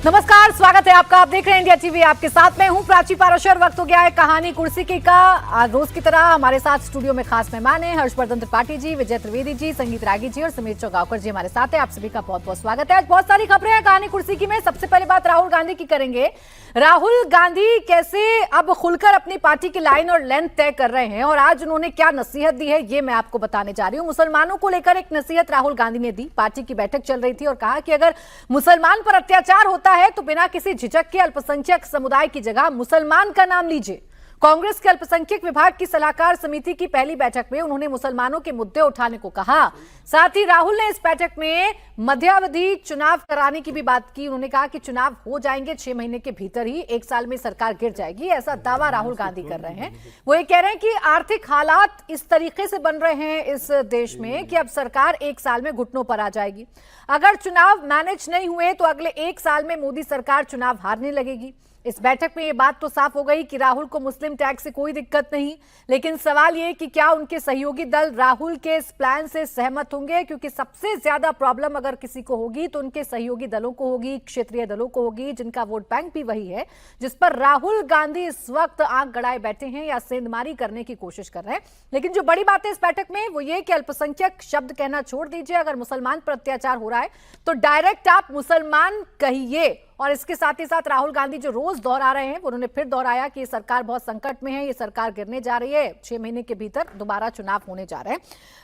नमस्कार, स्वागत है आपका। आप देख रहे हैं इंडिया टीवी। आपके साथ मैं हूं प्राची पाराशर। वक्त हो गया है कहानी कुर्सी की का। आज रोज की तरह हमारे साथ स्टूडियो में खास मेहमान हैं हर्षवर्धन त्रिपाठी जी, विजय त्रिवेदी जी, संगीत रागी जी और समीर चौगावकर जी हमारे साथ हैं। आप सभी का बहुत बहुत स्वागत है। आज बहुत सारी खबरें हैं कहानी कुर्सी की में। सबसे पहले बात राहुल गांधी की करेंगे। राहुल गांधी कैसे अब खुलकर अपनी पार्टी की लाइन और लेंथ तय कर रहे हैं और आज उन्होंने क्या नसीहत दी है ये मैं आपको बताने जा रही हूं। मुसलमानों को लेकर एक नसीहत राहुल गांधी ने दी। पार्टी की बैठक चल रही थी और कहा कि अगर मुसलमान पर अत्याचार होता है तो बिना किसी झिझक के अल्पसंख्यक समुदाय की जगह मुसलमान का नाम लीजिए। कांग्रेस के अल्पसंख्यक विभाग की सलाहकार समिति की पहली बैठक में उन्होंने मुसलमानों के मुद्दे उठाने को कहा। साथ ही राहुल ने इस बैठक में मध्यावधि चुनाव कराने की भी बात की। उन्होंने कहा कि चुनाव हो जाएंगे 6 महीने के भीतर ही, 1 साल में सरकार गिर जाएगी, ऐसा दावा राहुल गांधी कर रहे हैं। वो ये कह रहे हैं कि आर्थिक हालात इस तरीके से बन रहे हैं इस देश में कि अब सरकार 1 साल में घुटनों पर आ जाएगी। अगर चुनाव मैनेज नहीं हुए तो अगले 1 साल में मोदी सरकार चुनाव हारने लगेगी। इस बैठक में ये बात तो साफ हो गई कि राहुल को मुस्लिम टैक्स से कोई दिक्कत नहीं, लेकिन सवाल ये कि क्या उनके सहयोगी दल राहुल के इस प्लान से सहमत होंगे, क्योंकि सबसे ज्यादा प्रॉब्लम अगर किसी को होगी तो उनके सहयोगी दलों को होगी, क्षेत्रीय दलों को होगी, जिनका वोट बैंक भी वही है जिस पर राहुल गांधी इस वक्त आंख गड़ाए बैठे हैं या सेंधमारी करने की कोशिश कर रहे हैं। लेकिन जो बड़ी बात है इस बैठक में वो ये कि अल्पसंख्यक शब्द कहना छोड़ दीजिए। अगर मुसलमान पर अत्याचार हो रहा है तो डायरेक्ट आप मुसलमान कहिए। और इसके साथ ही साथ राहुल गांधी जो रोज दोहरा रहे हैं, उन्होंने फिर दोहराया कि ये सरकार बहुत संकट में है, ये सरकार गिरने जा रही है, 6 महीने के भीतर दोबारा चुनाव होने जा रहे हैं।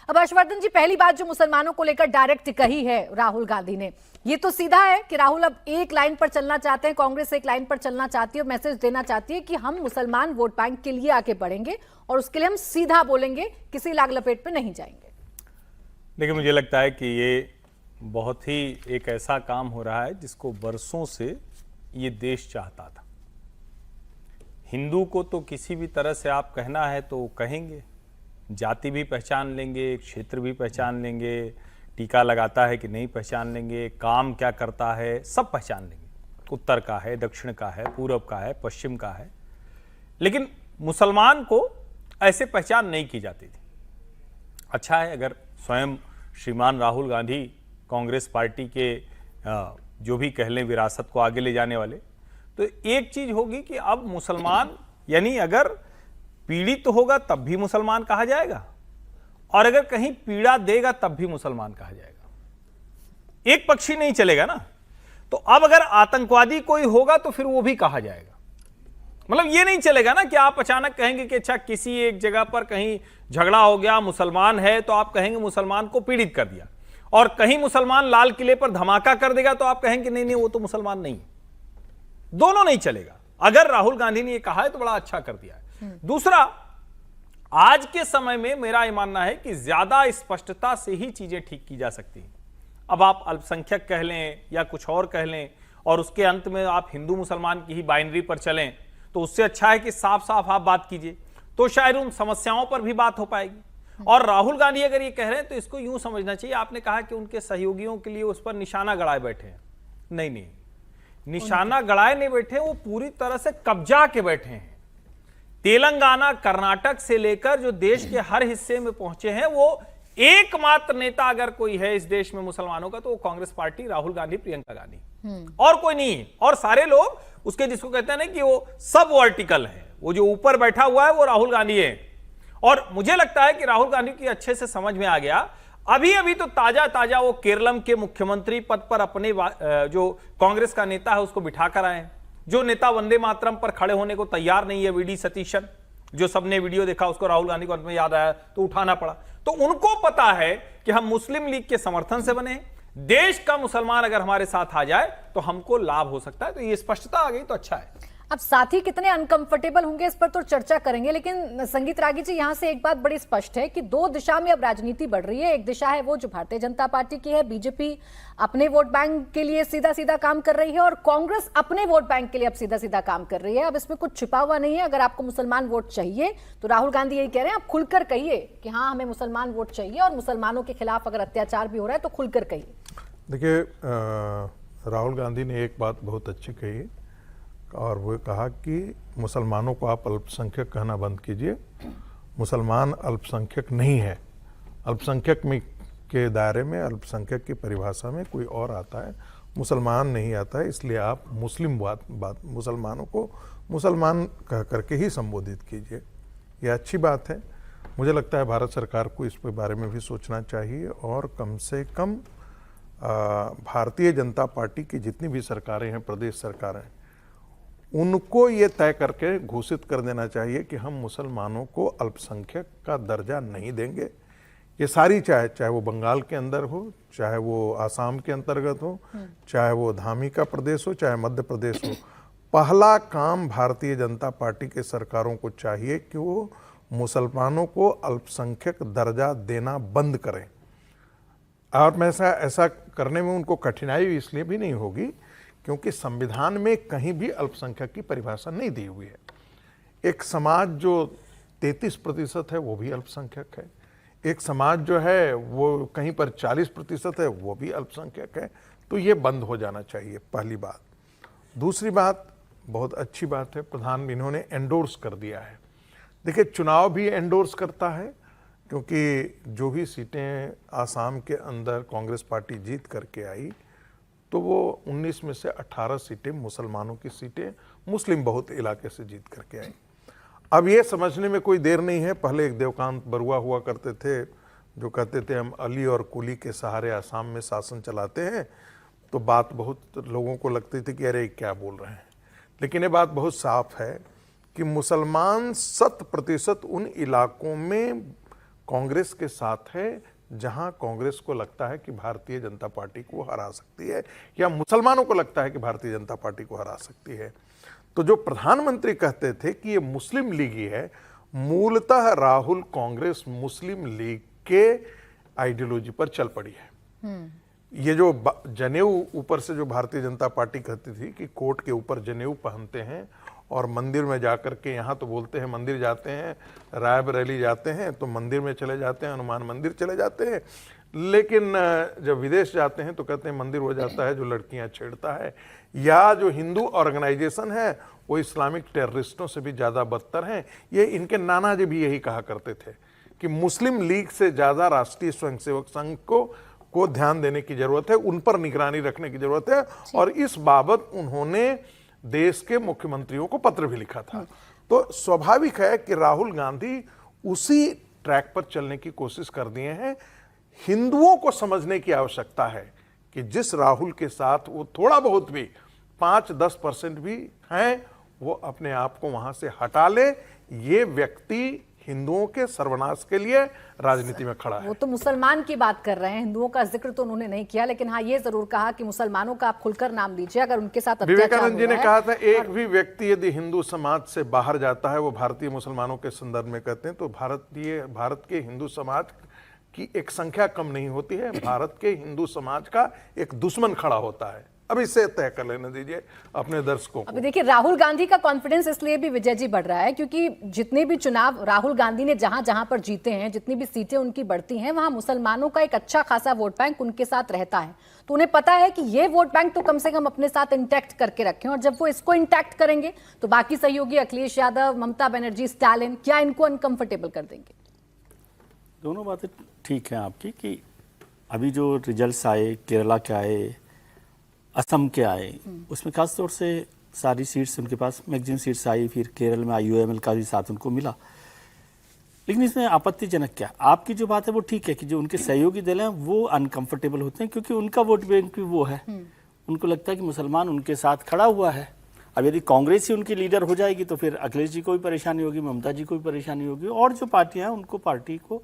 अब हर्षवर्धन जी, पहली बात जो मुसलमानों को लेकर डायरेक्ट कही है राहुल गांधी ने, ये तो सीधा है कि राहुल अब एक लाइन पर चलना चाहते हैं, कांग्रेस एक लाइन पर चलना चाहती है और मैसेज देना चाहती है कि हम मुसलमान वोट बैंक के लिए आगे बढ़ेंगे और उसके लिए हम सीधा बोलेंगे, किसी लाग लपेट पे नहीं जाएंगे। देखिए, मुझे लगता है कि ये बहुत ही एक ऐसा काम हो रहा है जिसको वर्षों से ये देश चाहता था। हिंदू को तो किसी भी तरह से आप कहना है तो कहेंगे, जाति भी पहचान लेंगे, क्षेत्र भी पहचान लेंगे, टीका लगाता है कि नहीं पहचान लेंगे, काम क्या करता है सब पहचान लेंगे, उत्तर का है, दक्षिण का है, पूरब का है, पश्चिम का है। लेकिन मुसलमान को ऐसे पहचान नहीं की जाती थी। अच्छा है अगर स्वयं श्रीमान राहुल गांधी कांग्रेस पार्टी के जो भी कह लें विरासत को आगे ले जाने वाले, तो एक चीज होगी कि अब मुसलमान यानी अगर पीड़ित तो होगा तब भी मुसलमान कहा जाएगा और अगर कहीं पीड़ा देगा तब भी मुसलमान कहा जाएगा। एक पक्षी नहीं चलेगा ना। तो अब अगर आतंकवादी कोई होगा तो फिर वो भी कहा जाएगा। मतलब ये नहीं चलेगा ना कि आप अचानक कहेंगे कि अच्छा किसी एक जगह पर कहीं झगड़ा हो गया, मुसलमान है तो आप कहेंगे मुसलमान को पीड़ित कर दिया, और कहीं मुसलमान लाल किले पर धमाका कर देगा तो आप कहेंगे नहीं नहीं वो तो मुसलमान नहीं। दोनों नहीं चलेगा। अगर राहुल गांधी ने ये कहा है तो बड़ा अच्छा कर दिया है। दूसरा, आज के समय में मेरा यह मानना है कि ज्यादा स्पष्टता से ही चीजें ठीक की जा सकती हैं। अब आप अल्पसंख्यक कह लें या कुछ और कह लें और उसके अंत में आप हिंदू मुसलमान की ही बाइनरी पर चलें, तो उससे अच्छा है कि साफ साफ आप बात कीजिए, तो शायद उन समस्याओं पर भी बात हो पाएगी। और राहुल गांधी अगर ये कह रहे हैं तो इसको यूं समझना चाहिए, आपने कहा कि उनके सहयोगियों के लिए उस पर निशाना गड़ाए बैठे हैं। नहीं नहीं, निशाना गड़ाए नहीं बैठे, वो पूरी तरह से कब्जा के बैठे हैं। तेलंगाना, कर्नाटक से लेकर जो देश के हर हिस्से में पहुंचे हैं, वो एकमात्र नेता अगर कोई है इस देश में मुसलमानों का तो वो कांग्रेस पार्टी, राहुल गांधी, प्रियंका गांधी, और कोई नहीं है। और सारे लोग उसके जिसको कहते हैं ना कि वो सब वर्टिकल है, वो जो ऊपर बैठा हुआ है वो राहुल गांधी है। और मुझे लगता है कि राहुल गांधी की अच्छे से समझ में आ गया। अभी तो ताजा वो केरलम के मुख्यमंत्री पद पर अपने जो कांग्रेस का नेता है उसको बिठा कर आए। जो नेता वंदे मातरम पर खड़े होने को तैयार नहीं है, वीडी सतीशन, जो सबने वीडियो देखा उसको राहुल गांधी को अंत में याद आया तो उठाना पड़ा। तो उनको पता है कि हम मुस्लिम लीग के समर्थन से बने, देश का मुसलमान अगर हमारे साथ आ जाए तो हमको लाभ हो सकता है। तो ये स्पष्टता आ गई तो अच्छा है। अब साथी कितने अनकंफर्टेबल होंगे इस पर तो चर्चा करेंगे, लेकिन संगीत रागी जी, यहां से एक बात बड़ी स्पष्ट है कि 2 दिशा में अब राजनीति बढ़ रही है। एक दिशा है वो जो भारतीय जनता पार्टी की है, बीजेपी अपने वोट बैंक के लिए सीधा सीधा काम कर रही है और कांग्रेस अपने वोट बैंक के लिए अब सीधा सीधा काम कर रही है। अब इसमें कुछ छिपा हुआ नहीं है। अगर आपको मुसलमान वोट चाहिए तो राहुल गांधी यही कह रहे हैं, आप खुलकर कहिए कि हाँ हमें मुसलमान वोट चाहिए और मुसलमानों के खिलाफ अगर अत्याचार भी हो रहा है तो खुलकर कहिए। देखिए, राहुल गांधी ने एक बात बहुत अच्छी कही और वो कहा कि मुसलमानों को आप अल्पसंख्यक कहना बंद कीजिए। मुसलमान अल्पसंख्यक नहीं है। अल्पसंख्यक में के दायरे में, अल्पसंख्यक की परिभाषा में कोई और आता है। मुसलमान नहीं आता है, इसलिए आप मुस्लिम बात मुसलमानों को मुसलमान कह करके ही संबोधित कीजिए। यह अच्छी बात है। मुझे लगता है भारत सरकार को इस पे बारे में भी सोचना चाहिए और कम से कम भारतीय जनता पार्टी की जितनी भी सरकारें हैं, प्रदेश सरकारें, उनको ये तय करके घोषित कर देना चाहिए कि हम मुसलमानों को अल्पसंख्यक का दर्जा नहीं देंगे। ये सारी चाहे वो बंगाल के अंदर हो, चाहे वो आसाम के अंतर्गत हो, चाहे वो धामी का प्रदेश हो, चाहे मध्य प्रदेश हो, पहला काम भारतीय जनता पार्टी के सरकारों को चाहिए कि वो मुसलमानों को अल्पसंख्यक दर्जा देना बंद करें। और मैं ऐसा करने में उनको कठिनाई इसलिए भी नहीं होगी क्योंकि संविधान में कहीं भी अल्पसंख्यक की परिभाषा नहीं दी हुई है। एक समाज जो 33% है वो भी अल्पसंख्यक है, एक समाज जो है वो कहीं पर 40% है वो भी अल्पसंख्यक है। तो ये बंद हो जाना चाहिए, पहली बात। दूसरी बात, बहुत अच्छी बात है, प्रधान इन्होंने एंडोर्स कर दिया है। देखिए, चुनाव भी एंडोर्स करता है क्योंकि जो भी सीटें आसाम के अंदर कांग्रेस पार्टी जीत करके आई तो वो 19 में से 18 सीटें मुसलमानों की सीटें मुस्लिम बहुत इलाके से जीत करके आई। अब ये समझने में कोई देर नहीं है, पहले एक देवकांत बरुआ हुआ करते थे जो कहते थे हम अली और कुली के सहारे आसाम में शासन चलाते हैं, तो बात बहुत लोगों को लगती थी कि अरे क्या बोल रहे हैं। लेकिन ये बात बहुत साफ है कि मुसलमान 100% उन इलाकों में कांग्रेस के साथ है जहां कांग्रेस को लगता है कि भारतीय जनता पार्टी को हरा सकती है या मुसलमानों को लगता है कि भारतीय जनता पार्टी को हरा सकती है। तो जो प्रधानमंत्री कहते थे कि ये मुस्लिम लीग ही है, मूलतः राहुल कांग्रेस मुस्लिम लीग के आइडियोलॉजी पर चल पड़ी है। ये जो जनेऊ ऊपर से जो भारतीय जनता पार्टी कहती थी कि कोट के ऊपर जनेऊ पहनते हैं और मंदिर में जाकर के, यहाँ तो बोलते हैं मंदिर जाते हैं, रायबरेली जाते हैं तो मंदिर में चले जाते हैं, हनुमान मंदिर चले जाते हैं, लेकिन जब विदेश जाते हैं तो कहते हैं मंदिर हो जाता है जो लड़कियां छेड़ता है, या जो हिंदू ऑर्गेनाइजेशन है वो इस्लामिक टेररिस्टों से भी ज़्यादा बदतर हैं। ये इनके नाना जी भी यही कहा करते थे कि मुस्लिम लीग से ज़्यादा राष्ट्रीय स्वयंसेवक संघ को ध्यान देने की जरूरत है, उन पर निगरानी रखने की जरूरत है। और इस बाबत उन्होंने देश के मुख्यमंत्रियों को पत्र भी लिखा था। तो स्वाभाविक है कि राहुल गांधी उसी ट्रैक पर चलने की कोशिश कर दिए हैं। हिंदुओं को समझने की आवश्यकता है कि जिस राहुल के साथ वो थोड़ा बहुत भी 5-10% भी हैं, वो अपने आप को वहां से हटा ले। ये व्यक्ति हिंदुओं के सर्वनाश के लिए राजनीति में खड़ा है। वो तो मुसलमान की बात कर रहे हैं, हिंदुओं का जिक्र तो उन्होंने नहीं किया, लेकिन हाँ ये जरूर कहा कि मुसलमानों का आप खुलकर नाम लीजिए अगर उनके साथ अत्याचार हो रहा है। विवेकानंद जी ने कहा था एक भी व्यक्ति यदि हिंदू समाज से बाहर जाता है, वो भारतीय मुसलमानों के संदर्भ में कहते हैं, तो भारत के हिंदू समाज की एक संख्या कम नहीं होती है, भारत के हिंदू समाज का एक दुश्मन खड़ा होता है। अब इससे तय कर लेने दीजिए अपने दर्शकों को। अभी देखिए, राहुल गांधी का कॉन्फिडेंस इसलिए भी विजय जी बढ़ रहा है क्योंकि जितने भी चुनाव राहुल गांधी ने जहां जहां पर जीते हैं, जितनी भी सीटें उनकी बढ़ती हैं, वहां मुसलमानों का एक अच्छा खासा वोट बैंक उनके साथ रहता है। तो उन्हें पता है कि ये वोट बैंक तो कम से कम अपने साथ इंटैक्ट करके रखें, और जब वो इसको इंटैक्ट करेंगे तो बाकी सहयोगी अखिलेश यादव, ममता बनर्जी, स्टालिन, क्या इनको अनकंफर्टेबल कर देंगे? दोनों बातें ठीक हैं आपकी कि अभी जो रिजल्ट्स आए, केरला के आए, असम के आए, उसमें खास तौर से सारी सीट्स उनके पास मैक्सिमम सीट्स आई, फिर केरल में IUML का भी साथ उनको मिला। लेकिन इसमें आपत्तिजनक क्या, आपकी जो बात है वो ठीक है कि जो उनके सहयोगी दल हैं वो अनकंफर्टेबल होते हैं क्योंकि उनका वोट बैंक भी वो है। उनको लगता है कि मुसलमान उनके साथ खड़ा हुआ है। अब यदि कांग्रेस ही उनकी लीडर हो जाएगी तो फिर अखिलेश जी को भी परेशानी होगी, ममता जी को भी परेशानी होगी, और जो पार्टियां हैं उनको पार्टी को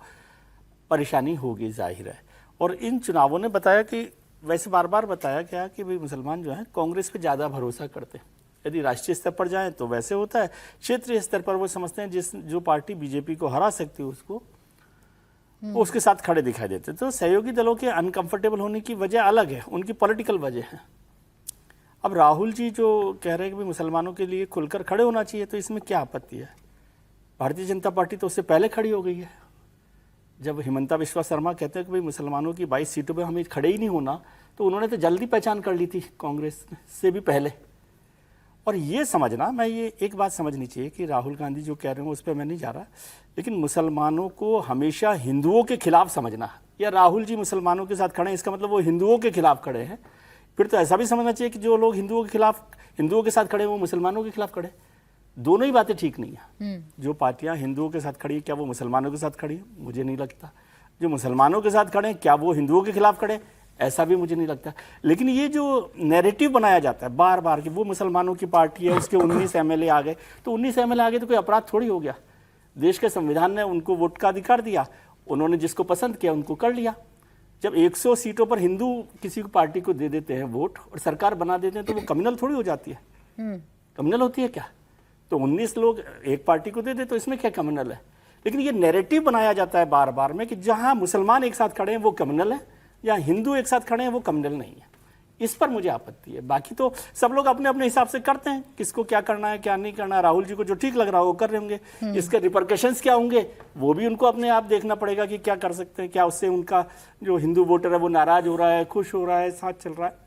परेशानी होगी, जाहिर है। और इन चुनावों ने बताया कि वैसे बार बार बताया गया कि भाई मुसलमान जो है कांग्रेस पे ज़्यादा भरोसा करते हैं। यदि राष्ट्रीय स्तर पर जाएं तो वैसे होता है, क्षेत्रीय स्तर पर वो समझते हैं जो पार्टी बीजेपी को हरा सकती है उसको वो उसके साथ खड़े दिखाई देते। तो सहयोगी दलों के अनकंफर्टेबल होने की वजह अलग है, उनकी पॉलिटिकल वजह है। अब राहुल जी जो कह रहे हैं कि भाई मुसलमानों के लिए खुलकर खड़े होना चाहिए, तो इसमें क्या आपत्ति है? भारतीय जनता पार्टी तो उससे पहले खड़ी हो गई है। जब हिमंता बिस्वा शर्मा कहते हैं कि भाई मुसलमानों की 22 सीटों पे हमें खड़े ही नहीं होना, तो उन्होंने तो जल्दी पहचान कर ली थी कांग्रेस से भी पहले। और ये समझना, मैं ये एक बात समझनी चाहिए कि राहुल गांधी जो कह रहे हैं उस पर मैं नहीं जा रहा, लेकिन मुसलमानों को हमेशा हिंदुओं के खिलाफ समझना, या राहुल जी मुसलमानों के साथ खड़े हैं इसका मतलब वो हिंदुओं के खिलाफ खड़े हैं, फिर तो ऐसा भी समझना चाहिए कि जो लोग हिंदुओं के साथ खड़े हैं वो मुसलमानों के खिलाफ खड़े। दोनों ही बातें ठीक नहीं है। जो पार्टियां हिंदुओं के साथ खड़ी है क्या वो मुसलमानों के साथ खड़ी है? मुझे नहीं लगता। जो मुसलमानों के साथ खड़े हैं क्या वो हिंदुओं के खिलाफ खड़े? ऐसा भी मुझे नहीं लगता। लेकिन ये जो नैरेटिव बनाया जाता है बार बार कि वो मुसलमानों की पार्टी है, उसके 19 एमएलए आ गए, तो 19 एमएलए आ गए तो कोई अपराध थोड़ी हो गया। देश के संविधान ने उनको वोट का अधिकार दिया, उन्होंने जिसको पसंद किया उनको कर लिया। जब 100 सीटों पर हिंदू किसी को पार्टी को दे देते हैं वोट और सरकार बना देते हैं तो वो कम्युनल थोड़ी हो जाती है। कम्युनल होती है क्या? तो 19 लोग एक पार्टी को दे दे तो इसमें क्या कम्युनल है? लेकिन ये नैरेटिव बनाया जाता है बार बार में कि जहां मुसलमान एक साथ खड़े हैं वो कम्युनल है, या हिंदू एक साथ खड़े हैं वो कम्युनल नहीं है। इस पर मुझे आपत्ति है। बाकी तो सब लोग अपने अपने हिसाब से करते हैं, किसको क्या करना है क्या नहीं करना है। राहुल जी को जो ठीक लग रहा है वो कर रहे होंगे, इसके रिपरकशंस क्या होंगे वो भी उनको अपने आप देखना पड़ेगा कि क्या कर सकते हैं। क्या उससे उनका जो हिंदू वोटर है वो नाराज हो रहा है, खुश हो रहा है, साथ चल रहा है,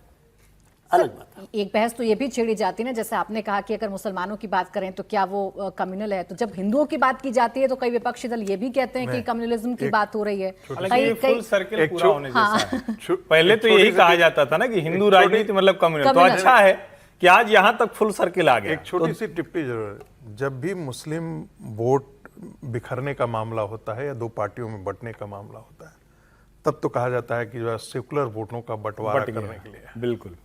अलग बात है। एक बहस तो ये भी छेड़ी जाती है ना, जैसे आपने कहा कि अगर मुसलमानों की बात करें तो क्या वो कम्युनल है, तो जब हिंदुओं की बात की जाती है तो कई विपक्षी दल ये भी कहते हैं कि कम्युनलिज्म की बात हो रही है। हालांकि ये फुल सर्किल पूरा होने जैसा है। पहले तो यही कहा जाता था ना कि हिंदू राजनीति मतलब कम्युनल, तो अच्छा है कि आज यहाँ तक फुल सर्किल आ गया। एक छोटी सी टिप्पणी जरूर है। जब भी मुस्लिम वोट बिखरने का मामला होता है या दो पार्टियों में बंटने का मामला होता है, तब तो कहा जाता है कि जो है सेकुलर वोटों का बंटवारा करने के लिए है। बिल्कुल।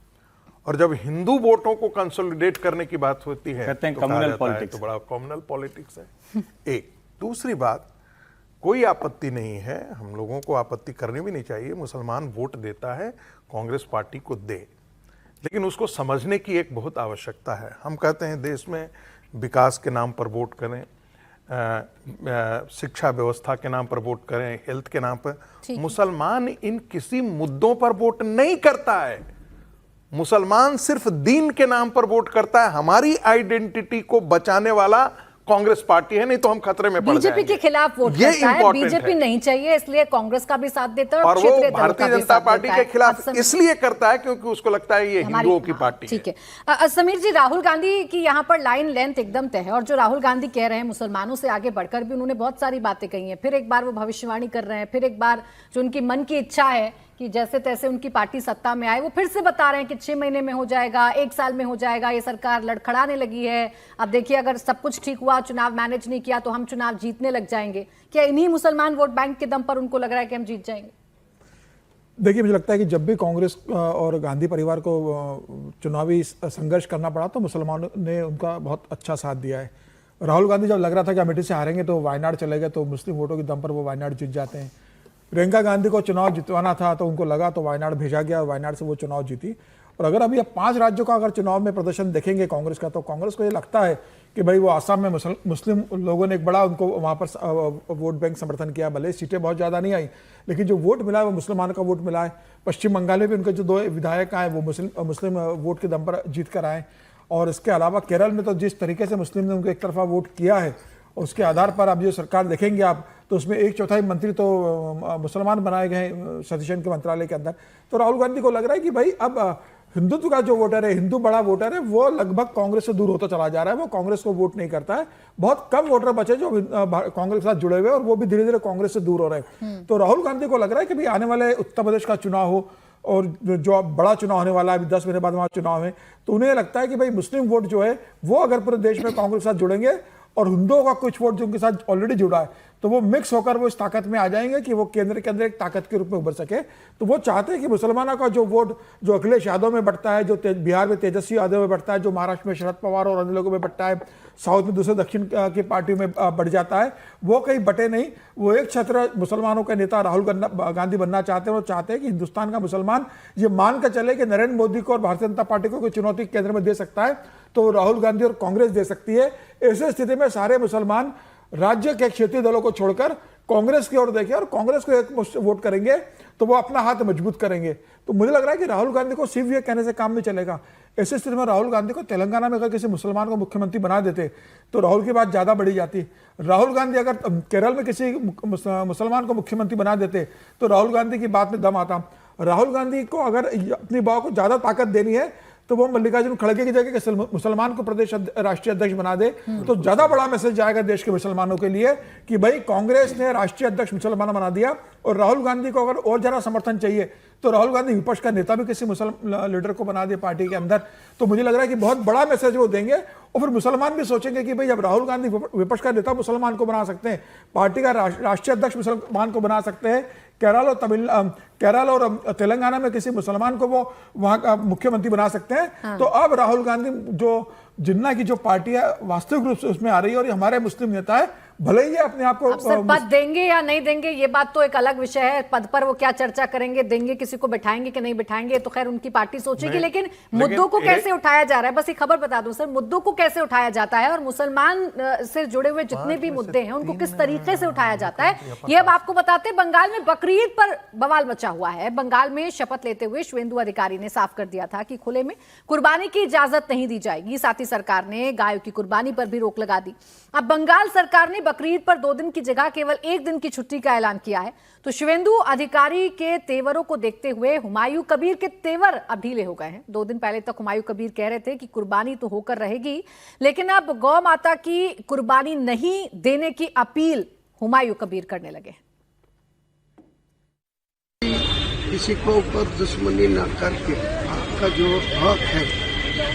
और जब हिंदू वोटों को कंसोलिडेट करने की बात होती है कहते हैं तो कहा कम्युनल जाता है पॉलिटिक्स। तो बड़ा कम्युनल पॉलिटिक्स है। एक दूसरी बात, कोई आपत्ति नहीं है, हम लोगों को आपत्ति करनी भी नहीं चाहिए। मुसलमान वोट देता है, कांग्रेस पार्टी को दे, लेकिन उसको समझने की एक बहुत आवश्यकता है। हम कहते हैं देश में विकास के नाम पर वोट करें, शिक्षा व्यवस्था के नाम पर वोट करें, हेल्थ के नाम पर। मुसलमान इन किसी मुद्दों पर वोट नहीं करता है। मुसलमान सिर्फ दीन के नाम पर वोट करता है। हमारी आइडेंटिटी को बचाने वाला कांग्रेस पार्टी है, नहीं तो हम खतरे में पड़ जाएंगे। बीजेपी के खिलाफ वोट ये करता है, इंपॉर्टेंट बीजेपी नहीं चाहिए इसलिए कांग्रेस का भी साथ देता है और वो क्षेत्रीय दलों का भारतीय भी जनता साथ पार्टी देता के है। खिलाफ अब इसलिए करता है क्योंकि उसको लगता है ये हिंदुओं की पार्टी है। ठीक है। समीर जी, राहुल गांधी की यहाँ पर लाइन लेंथ एकदम तय है, और जो राहुल गांधी कह रहे हैं मुसलमानों से आगे बढ़कर भी उन्होंने बहुत सारी बातें कही हैं। फिर एक बार वो भविष्यवाणी कर रहे हैं, फिर एक बार जो उनकी मन की इच्छा है कि जैसे तैसे उनकी पार्टी सत्ता में आए, वो फिर से बता रहे हैं कि 6 महीने में हो जाएगा, 1 साल में हो जाएगा, ये सरकार लड़खड़ाने लगी है। अब देखिए अगर सब कुछ ठीक हुआ, चुनाव मैनेज नहीं किया तो हम चुनाव जीतने लग जाएंगे। क्या इन्हीं मुसलमान वोट बैंक के दम पर उनको लग रहा है कि हम जीत जाएंगे? देखिए, मुझे लगता है कि जब भी कांग्रेस और गांधी परिवार को चुनावी संघर्ष करना पड़ा तो मुसलमानों ने उनका बहुत अच्छा साथ दिया है। राहुल गांधी जब लग रहा था कि अमेठी से हारेंगे तो वायनाड चले गए, तो मुस्लिम वोटों के दम पर वो वायनाड जीत जाते हैं। प्रियंका गांधी को चुनाव जितवाना था तो उनको लगा तो वायनाड भेजा गया और वायनाड से वो चुनाव जीती। और अगर अभी 5 राज्यों का अगर चुनाव में प्रदर्शन देखेंगे कांग्रेस का, तो कांग्रेस को ये लगता है कि भाई वो आसाम में मुस्लिम लोगों ने एक बड़ा उनको वहाँ पर वोट बैंक समर्थन किया। भले सीटें बहुत ज़्यादा नहीं आई, लेकिन जो वोट मिला है वो मुसलमानों का वोट मिला है। पश्चिम बंगाल में भी उनके जो 2 विधायक आए वो मुस्लिम वोट के दम पर जीत कर आए। और इसके अलावा केरल में तो जिस तरीके से मुस्लिम ने उनको एक तरफा वोट किया है, उसके आधार पर अब जो सरकार देखेंगे आप, तो उसमें 1/4 मंत्री तो मुसलमान बनाए गए हैं सतीशन के मंत्रालय के अंदर। तो राहुल गांधी को लग रहा है कि भाई अब हिंदुत्व का जो वोटर है, हिंदू बड़ा वोटर है, वो लगभग कांग्रेस से दूर होता चला जा रहा है। वो कांग्रेस को वोट नहीं करता है। बहुत कम वोटर बचे जो कांग्रेस के साथ जुड़े हुए हैं, और वो भी धीरे धीरे कांग्रेस से दूर हो रहे हैं। तो राहुल गांधी को लग रहा है कि भाई आने वाले उत्तर प्रदेश का चुनाव हो और जो बड़ा चुनाव होने वाला है, अभी 10 महीने बाद वहाँ चुनाव है, तो उन्हें लगता है कि भाई मुस्लिम वोट जो है वो अगर पूरे देश में कांग्रेस के साथ जुड़ेंगे और हिंदुओं का कुछ वोट जो उनके साथ ऑलरेडी जुड़ा है, तो वो मिक्स होकर वो इस ताकत में आ जाएंगे कि वो केंद्र के अंदर एक ताकत के रूप में उभर सके। तो वो चाहते हैं कि मुसलमानों का जो वोट जो अखिलेश यादव में बढ़ता है, जो बिहार में तेजस्वी यादव में बढ़ता है, जो महाराष्ट्र में शरद पवार और अन्य लोगों में बढ़ता है, साउथ में दूसरे दक्षिण की पार्टी में बढ़ जाता है, वो कहीं बटे नहीं। वो एक छत्र मुसलमानों के नेता राहुल गांधी बनना चाहते हैं। वो चाहते हैं कि हिंदुस्तान का मुसलमान ये मान कर चले कि नरेंद्र मोदी को और भारतीय जनता पार्टी को कोई चुनौती केंद्र में दे सकता है तो राहुल गांधी और कांग्रेस दे सकती है। ऐसी स्थिति में सारे मुसलमान राज्य के क्षेत्रीय दलों को छोड़कर कांग्रेस की ओर देखें और कांग्रेस को एक वोट करेंगे तो वो अपना हाथ मजबूत करेंगे। तो मुझे लग रहा है कि राहुल गांधी को सिर्फ ये कहने से काम नहीं चलेगा। ऐसी स्थिति में राहुल गांधी को तेलंगाना में अगर किसी मुसलमान को मुख्यमंत्री बना देते तो राहुल की बात ज्यादा बढ़ी जाती। राहुल गांधी अगर केरल में किसी मुसलमान को मुख्यमंत्री बना देते तो राहुल गांधी की बात में दम आता। राहुल गांधी को अगर अपनी बात को ज्यादा ताकत देनी है तो वो मल्लिकार्जुन खड़गे की जगह कि मुसलमान को प्रदेश राष्ट्रीय अध्यक्ष बना दे, तो ज्यादा बड़ा मैसेज जाएगा देश के मुसलमानों के लिए कि भाई कांग्रेस ने राष्ट्रीय अध्यक्ष मुसलमान बना दिया। और राहुल गांधी को अगर और जरा समर्थन चाहिए तो राहुल गांधी विपक्ष का नेता भी किसी मुसलमान लीडर को बना दे पार्टी के अंदर, तो मुझे लग रहा है कि बहुत बड़ा मैसेज वो देंगे। और फिर मुसलमान भी सोचेंगे कि भाई जब राहुल गांधी विपक्ष का नेता मुसलमान को बना सकते हैं, पार्टी का राष्ट्रीय अध्यक्ष मुसलमान को बना सकते हैं, केरल और तेलंगाना में किसी मुसलमान को वो वहां का मुख्यमंत्री बना सकते हैं। तो अब राहुल गांधी जो जिन्ना की जो पार्टी है वास्तविक रूप से उसमें आ रही है, और ये हमारे मुस्लिम नेता है, भले ही अपने आप को सर पद देंगे या नहीं देंगे ये बात तो एक अलग विषय है। पद पर वो क्या चर्चा करेंगे, देंगे किसी को, बिठाएंगे कि नहीं बिठाएंगे, तो खैर उनकी पार्टी सोचेगी। लेकिन मुद्दों को कैसे उठाया जा रहा है, बस एक खबर बता दूं सर, मुद्दों को कैसे उठाया जाता है और मुसलमान से जुड़े हुए जितने भी मुद्दे हैं उनको किस तरीके से उठाया जाता है, ये अब आपको बताते हैं। बंगाल में बकरीद पर बवाल मचा हुआ है। बंगाल में शपथ लेते हुए शुवेंदु अधिकारी ने साफ कर दिया था कि खुले में कुर्बानी की इजाजत नहीं दी जाएगी। साथ ही सरकार ने गायों की कुर्बानी पर भी रोक लगा दी। अब बंगाल सरकार ने बकरीद पर 2 दिन की जगह केवल 1 दिन की छुट्टी का ऐलान किया है। तो शुवेंदु अधिकारी के तेवरों को देखते हुए हुमायूं कबीर के तेवर अब ढीले हो गए हैं। 2 दिन पहले तक हुमायूं कबीर कह रहे थे कि कुर्बानी तो होकर रहेगी, लेकिन अब गौ माता की कुर्बानी नहीं देने की अपील हुमायूं कबीर करने लगे। किसी को ऊपर दुश्मनी न करके आपका जो हक है,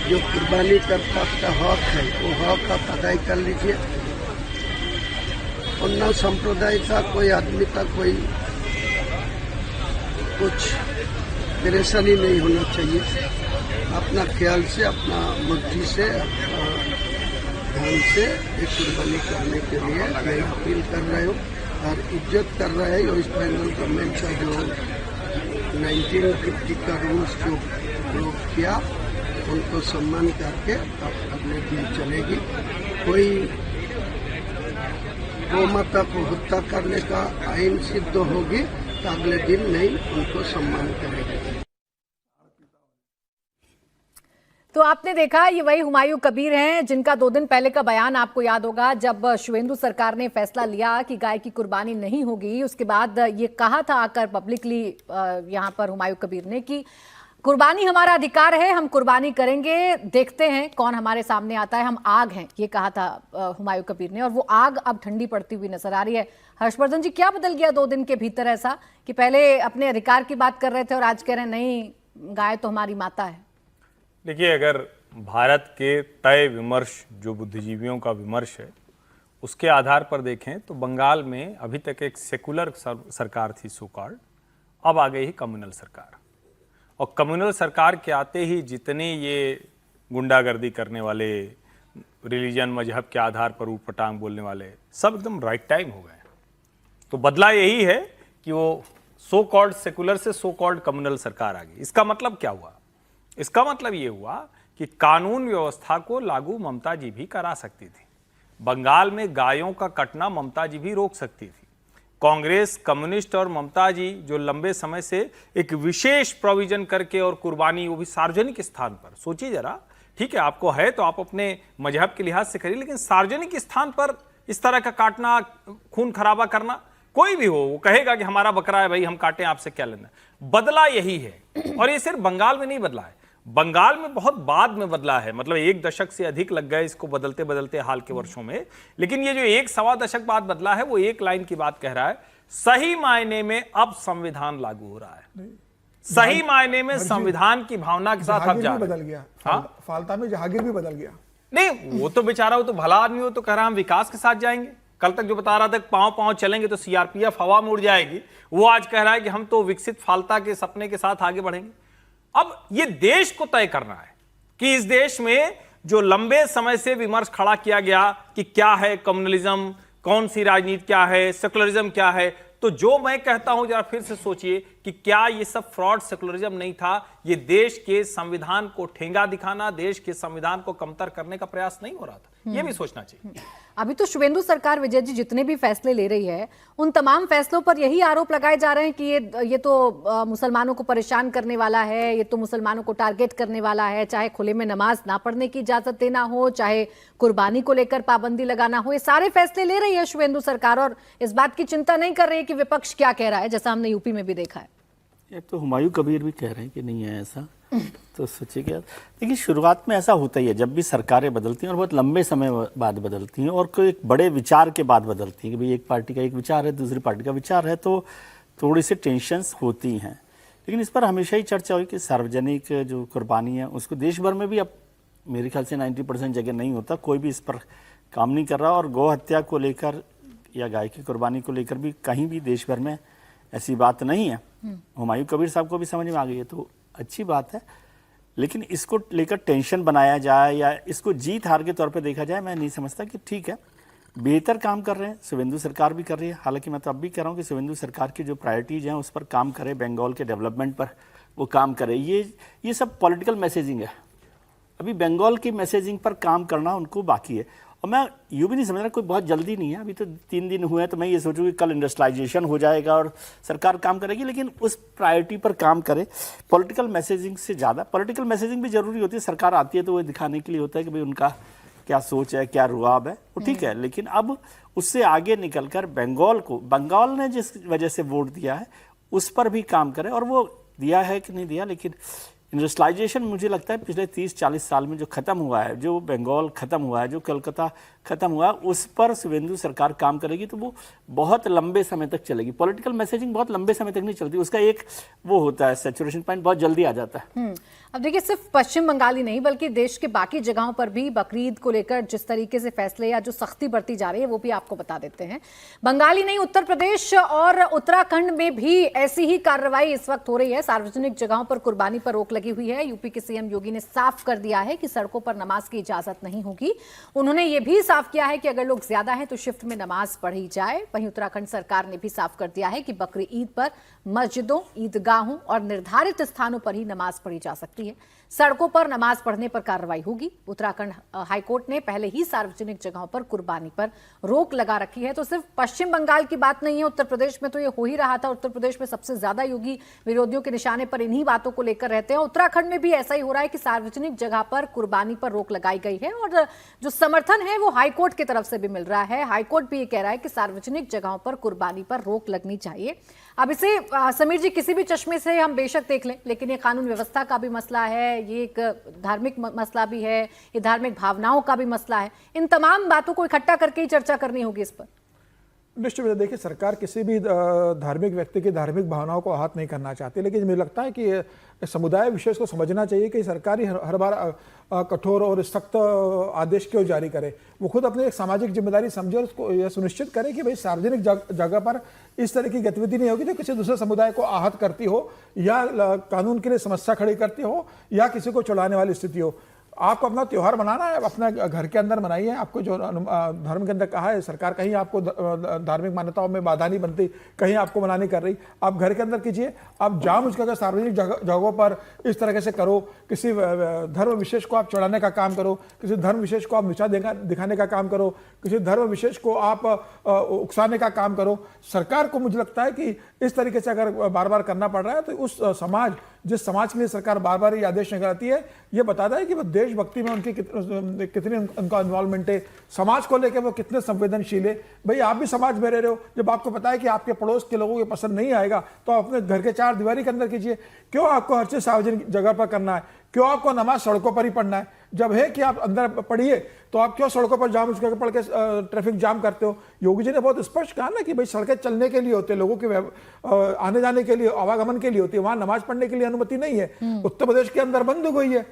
जो कुर्बानी करता आपका हक है, वो हक आप अदाई कर लीजिए। और न संप्रदाय का कोई आदमी का कोई कुछ परेशानी नहीं होना चाहिए। अपना ख्याल से, अपना बुद्धि से, अपना ध्यान से एक कुर्बानी करने के लिए मैं अपील कर रहा हूँ और इज्जत कर रहा है। वेस्ट बंगाल गवर्नमेंट का जो 1950 का रूल्स जो प्रयोग किया उनको सम्मान करके अब अगले दिन चलेगी। कोई गौ माता को हत्या करने का आईन सिद्ध होगी तो अगले दिन नहीं उनको सम्मान करेगी। तो आपने देखा ये वही हुमायूं कबीर हैं जिनका 2 दिन पहले का बयान आपको याद होगा, जब शुवेंदु सरकार ने फैसला लिया कि गाय की कुर्बानी नहीं होगी। उसके बाद ये कहा था आकर पब्लिकली यहां पर हुमायूं कबीर ने कि कुर्बानी हमारा अधिकार है, हम कुर्बानी करेंगे, देखते हैं कौन हमारे सामने आता है, हम आग हैं, ये कहा था हुमायूं कबीर ने। और वो आग अब ठंडी पड़ती हुई नजर आ रही है। हर्षवर्धन जी, क्या बदल गया 2 दिन के भीतर ऐसा कि पहले अपने अधिकार की बात कर रहे थे और आज कह रहे हैं नहीं, गाय तो हमारी माता है? देखिए, अगर भारत के तय विमर्श जो बुद्धिजीवियों का विमर्श है उसके आधार पर देखें तो बंगाल में अभी तक एक सेकुलर सरकार थी सो कॉल्ड, अब आ गई है कम्युनल सरकार। और कम्युनल सरकार के आते ही जितने ये गुंडागर्दी करने वाले, रिलीजन मजहब के आधार पर ऊटपटांग बोलने वाले, सब एकदम राइट टाइम हो गए। तो बदला यही है कि वो सो कॉल्ड सेकुलर से सो कॉल्ड कम्युनल सरकार आ गई। इसका मतलब क्या हुआ? इसका मतलब ये हुआ कि कानून व्यवस्था को लागू ममता जी भी करा सकती थी। बंगाल में गायों का कटना ममता जी भी रोक सकती थी। कांग्रेस, कम्युनिस्ट और ममता जी जो लंबे समय से एक विशेष प्रोविजन करके और कुर्बानी, वो भी सार्वजनिक स्थान पर, सोचिए जरा, ठीक है आपको है तो आप अपने मजहब के लिहाज से करिए, लेकिन सार्वजनिक स्थान पर इस तरह का काटना, खून खराबा करना, कोई भी हो वो कहेगा कि हमारा बकरा है भाई, हम काटें, आपसे क्या लेना। बदला यही है। और ये सिर्फ बंगाल में नहीं बदला है, बंगाल में बहुत बाद में बदला है। मतलब 1 दशक से अधिक लग गए इसको बदलते बदलते हाल के वर्षों में। लेकिन ये जो 1-1.25 दशक बाद बदला है वो एक लाइन की बात कह रहा है, सही मायने में अब संविधान लागू हो रहा है। सही मायने में संविधान की भावना के साथ अब जा रहा है। बदल गया। फालता में जहांगीर भी बदल गया। नहीं, वो तो बेचारा, वो तो भला आदमी, वो तो कह रहा हम विकास के साथ जाएंगे। कल तक जो बता रहा था पांव पांव चलेंगे तो सीआरपीएफ हवा में उड़ जाएगी, वो आज कह रहा है कि हम तो विकसित फालता के सपने के साथ आगे बढ़ेंगे। अब ये देश को तय करना है कि इस देश में जो लंबे समय से विमर्श खड़ा किया गया कि क्या है कम्युनलिज्म, कौन सी राजनीति क्या है, सेकुलरिज्म क्या है, तो जो मैं कहता हूं जरा फिर से सोचिए कि क्या ये सब फ्रॉड सेकुलरिज्म नहीं था? ये देश के संविधान को ठेंगा दिखाना, देश के संविधान को कमतर करने का प्रयास नहीं हो रहा था? ये भी सोचना चाहिए। अभी तो शुवेंदु सरकार, विजय जी, जितने भी फैसले ले रही है उन तमाम फैसलों पर यही आरोप लगाए जा रहे हैं कि ये तो मुसलमानों को परेशान करने वाला है, ये तो मुसलमानों को टारगेट करने वाला है। चाहे खुले में नमाज ना पढ़ने की इजाजत देना हो, चाहे कुर्बानी को लेकर पाबंदी लगाना हो, ये सारे फैसले ले रही है शुवेंदु सरकार और इस बात की चिंता नहीं कर रही है कि विपक्ष क्या कह रहा है, जैसा हमने यूपी में भी देखा है। ये तो हुमायूं कबीर भी कह रहे हैं कि नहीं है ऐसा। तो सोचिए क्या, देखिए शुरुआत में ऐसा होता ही है जब भी सरकारें बदलती हैं और बहुत लंबे समय बाद बदलती हैं और कोई एक बड़े विचार के बाद बदलती हैं कि भाई एक पार्टी का एक विचार है, दूसरी पार्टी का विचार है, तो थोड़ी सी टेंशन्स होती हैं। लेकिन इस पर हमेशा ही चर्चा हुई कि सार्वजनिक जो कुर्बानी है उसको देश भर में भी अब मेरे ख्याल से 90% जगह नहीं होता, कोई भी इस पर काम नहीं कर रहा। और गौ हत्या को लेकर या गाय की कुर्बानी को लेकर भी कहीं भी देश भर में ऐसी बात नहीं है। हुमायूं कबीर साहब को भी समझ में आ गई है, तो अच्छी बात है। लेकिन इसको लेकर टेंशन बनाया जाए या इसको जीत हार के तौर पे देखा जाए, मैं नहीं समझता कि ठीक है। बेहतर काम कर रहे हैं, शुभेंदु सरकार भी कर रही है। हालांकि मैं तो अब भी कह रहा हूँ कि शुभेंदु सरकार की जो प्रायोरिटीज़ हैं उस पर काम करे, बंगाल के डेवलपमेंट पर वो काम करे। ये सब पॉलिटिकल मैसेजिंग है। अभी बंगाल की मैसेजिंग पर काम करना उनको बाकी है। और मैं यूँ भी नहीं समझ रहा कोई बहुत जल्दी नहीं है, अभी तो 3 दिन हुए हैं, तो मैं ये सोचूँ कि कल इंडस्ट्रियलाइजेशन हो जाएगा और सरकार काम करेगी। लेकिन उस प्रायोरिटी पर काम करे, पॉलिटिकल मैसेजिंग से ज़्यादा। पॉलिटिकल मैसेजिंग भी जरूरी होती है, सरकार आती है तो वो दिखाने के लिए होता है कि भाई उनका क्या सोच है, क्या रुआब है, वो ठीक है। लेकिन अब उससे आगे निकलकर बंगाल ने जिस वजह से वोट दिया है उस पर भी काम करे। और वो दिया है कि नहीं दिया, लेकिन इंडस्ट्रियलाइजेशन मुझे लगता है पिछले 30-40 साल में जो खत्म हुआ है, जो बंगाल खत्म हुआ है, जो कलकत्ता खत्म हुआ है, उस पर शुभेंदु सरकार काम करेगी तो वो बहुत लंबे समय तक चलेगी। पॉलिटिकल मैसेजिंग बहुत लंबे समय तक नहीं चलती, उसका एक वो होता है सैचुरेशन पॉइंट, बहुत जल्दी आ जाता है। अब देखिए, सिर्फ पश्चिम बंगाल ही नहीं बल्कि देश के बाकी जगहों पर भी बकरीद को लेकर जिस तरीके से फैसले या जो सख्ती बरती जा रही है वो भी आपको बता देते हैं। बंगाल ही नहीं, उत्तर प्रदेश और उत्तराखंड में भी ऐसी ही कार्रवाई इस वक्त हो रही है। सार्वजनिक जगहों पर कुर्बानी पर रोक लगी हुई है। यूपी के सीएम योगी ने साफ कर दिया है कि सड़कों पर नमाज की इजाजत नहीं होगी। उन्होंने ये भी साफ किया है कि अगर लोग ज्यादा हैं तो शिफ्ट में नमाज पढ़ी जाए। वहीं उत्तराखंड सरकार ने भी साफ कर दिया है कि बकरी ईद पर मस्जिदों, ईदगाहों और निर्धारित स्थानों पर ही नमाज पढ़ी जा सकती है। सड़कों पर नमाज पढ़ने पर कार्रवाई होगी। उत्तराखंड हाईकोर्ट ने पहले ही सार्वजनिक जगहों पर कुर्बानी पर रोक लगा रखी है। तो सिर्फ पश्चिम बंगाल की बात नहीं है, उत्तर प्रदेश में तो ये हो ही रहा था। उत्तर प्रदेश में सबसे ज्यादा योगी विरोधियों के निशाने पर इन्हीं बातों को लेकर रहते हैं। उत्तराखंड में भी ऐसा ही हो रहा है कि सार्वजनिक जगह पर कुर्बानी पर रोक लगाई गई है और जो समर्थन है वो हाईकोर्ट की तरफ से भी मिल रहा है। हाईकोर्ट भी ये कह रहा है कि सार्वजनिक जगहों पर कुर्बानी पर रोक लगनी चाहिए। अब इसे समीर जी किसी भी चश्मे से हम बेशक देख लें, लेकिन ये कानून व्यवस्था का भी मसला है, ये एक धार्मिक मसला भी है, ये धार्मिक भावनाओं का भी मसला है। इन तमाम बातों को इकट्ठा करके ही चर्चा करनी होगी इस पर। निश्चित रूप से देखिए, सरकार किसी भी धार्मिक व्यक्ति की धार्मिक भावनाओं को आहत नहीं करना चाहती, लेकिन मुझे लगता है कि समुदाय विशेष को समझना चाहिए कि सरकार ही हर बार कठोर और सख्त आदेश क्यों जारी करे। वो खुद अपनी एक सामाजिक जिम्मेदारी समझे और उसको यह सुनिश्चित करे कि भाई सार्वजनिक जगह पर इस तरह की गतिविधि नहीं होगी जो किसी दूसरे समुदाय को आहत करती हो या कानून के लिए समस्या खड़ी करती हो या किसी को चुड़ाने वाली स्थिति हो। आपको अपना त्यौहार मनाना है, अपना घर के अंदर मनाइए। आपको जो धर्म के अंदर कहा है, सरकार कहीं आपको धार्मिक मान्यताओं में बाधा नहीं बनती, कहीं आपको मना नहीं कर रही। आप घर के अंदर कीजिए। आप जानबूझकर सार्वजनिक जगहों पर इस तरह से करो, किसी धर्म विशेष को आप चढ़ाने का काम करो, किसी धर्म विशेष को आप नीचा दिखाने का काम करो, किसी धर्म विशेष को आप उकसाने का काम करो। सरकार को मुझे लगता है कि इस तरीके से अगर बार बार करना पड़ रहा है तो उस समाज, जिस समाज के लिए सरकार बार बार ये आदेश निकालती है, ये बताता है कि वो देशभक्ति में उनकी कितनी उनका इन्वॉल्वमेंट है, समाज को लेकर वो कितने संवेदनशील है। भाई आप भी समाज में रह रहे हो, जब आपको पता है कि आपके पड़ोस के लोगों को पसंद नहीं आएगा तो आप अपने घर के 4 दीवारी के अंदर कीजिए। क्यों आपको हर चीज सार्वजनिक जगह पर करना है? क्यों आपको नमाज सड़कों पर ही पढ़ना है? जब है कि आप अंदर पढ़िए तो आप क्यों सड़कों पर जाम पढ़ के ट्रैफिक जाम करते हो? योगी जी ने बहुत स्पष्ट कहा ना कि भाई सड़कें चलने के लिए होते हैं, लोगों के आने जाने के लिए, आवागमन के लिए होती है, वहां नमाज पढ़ने के लिए अनुमति नहीं है। उत्तर प्रदेश के अंदर बंद हो गई है।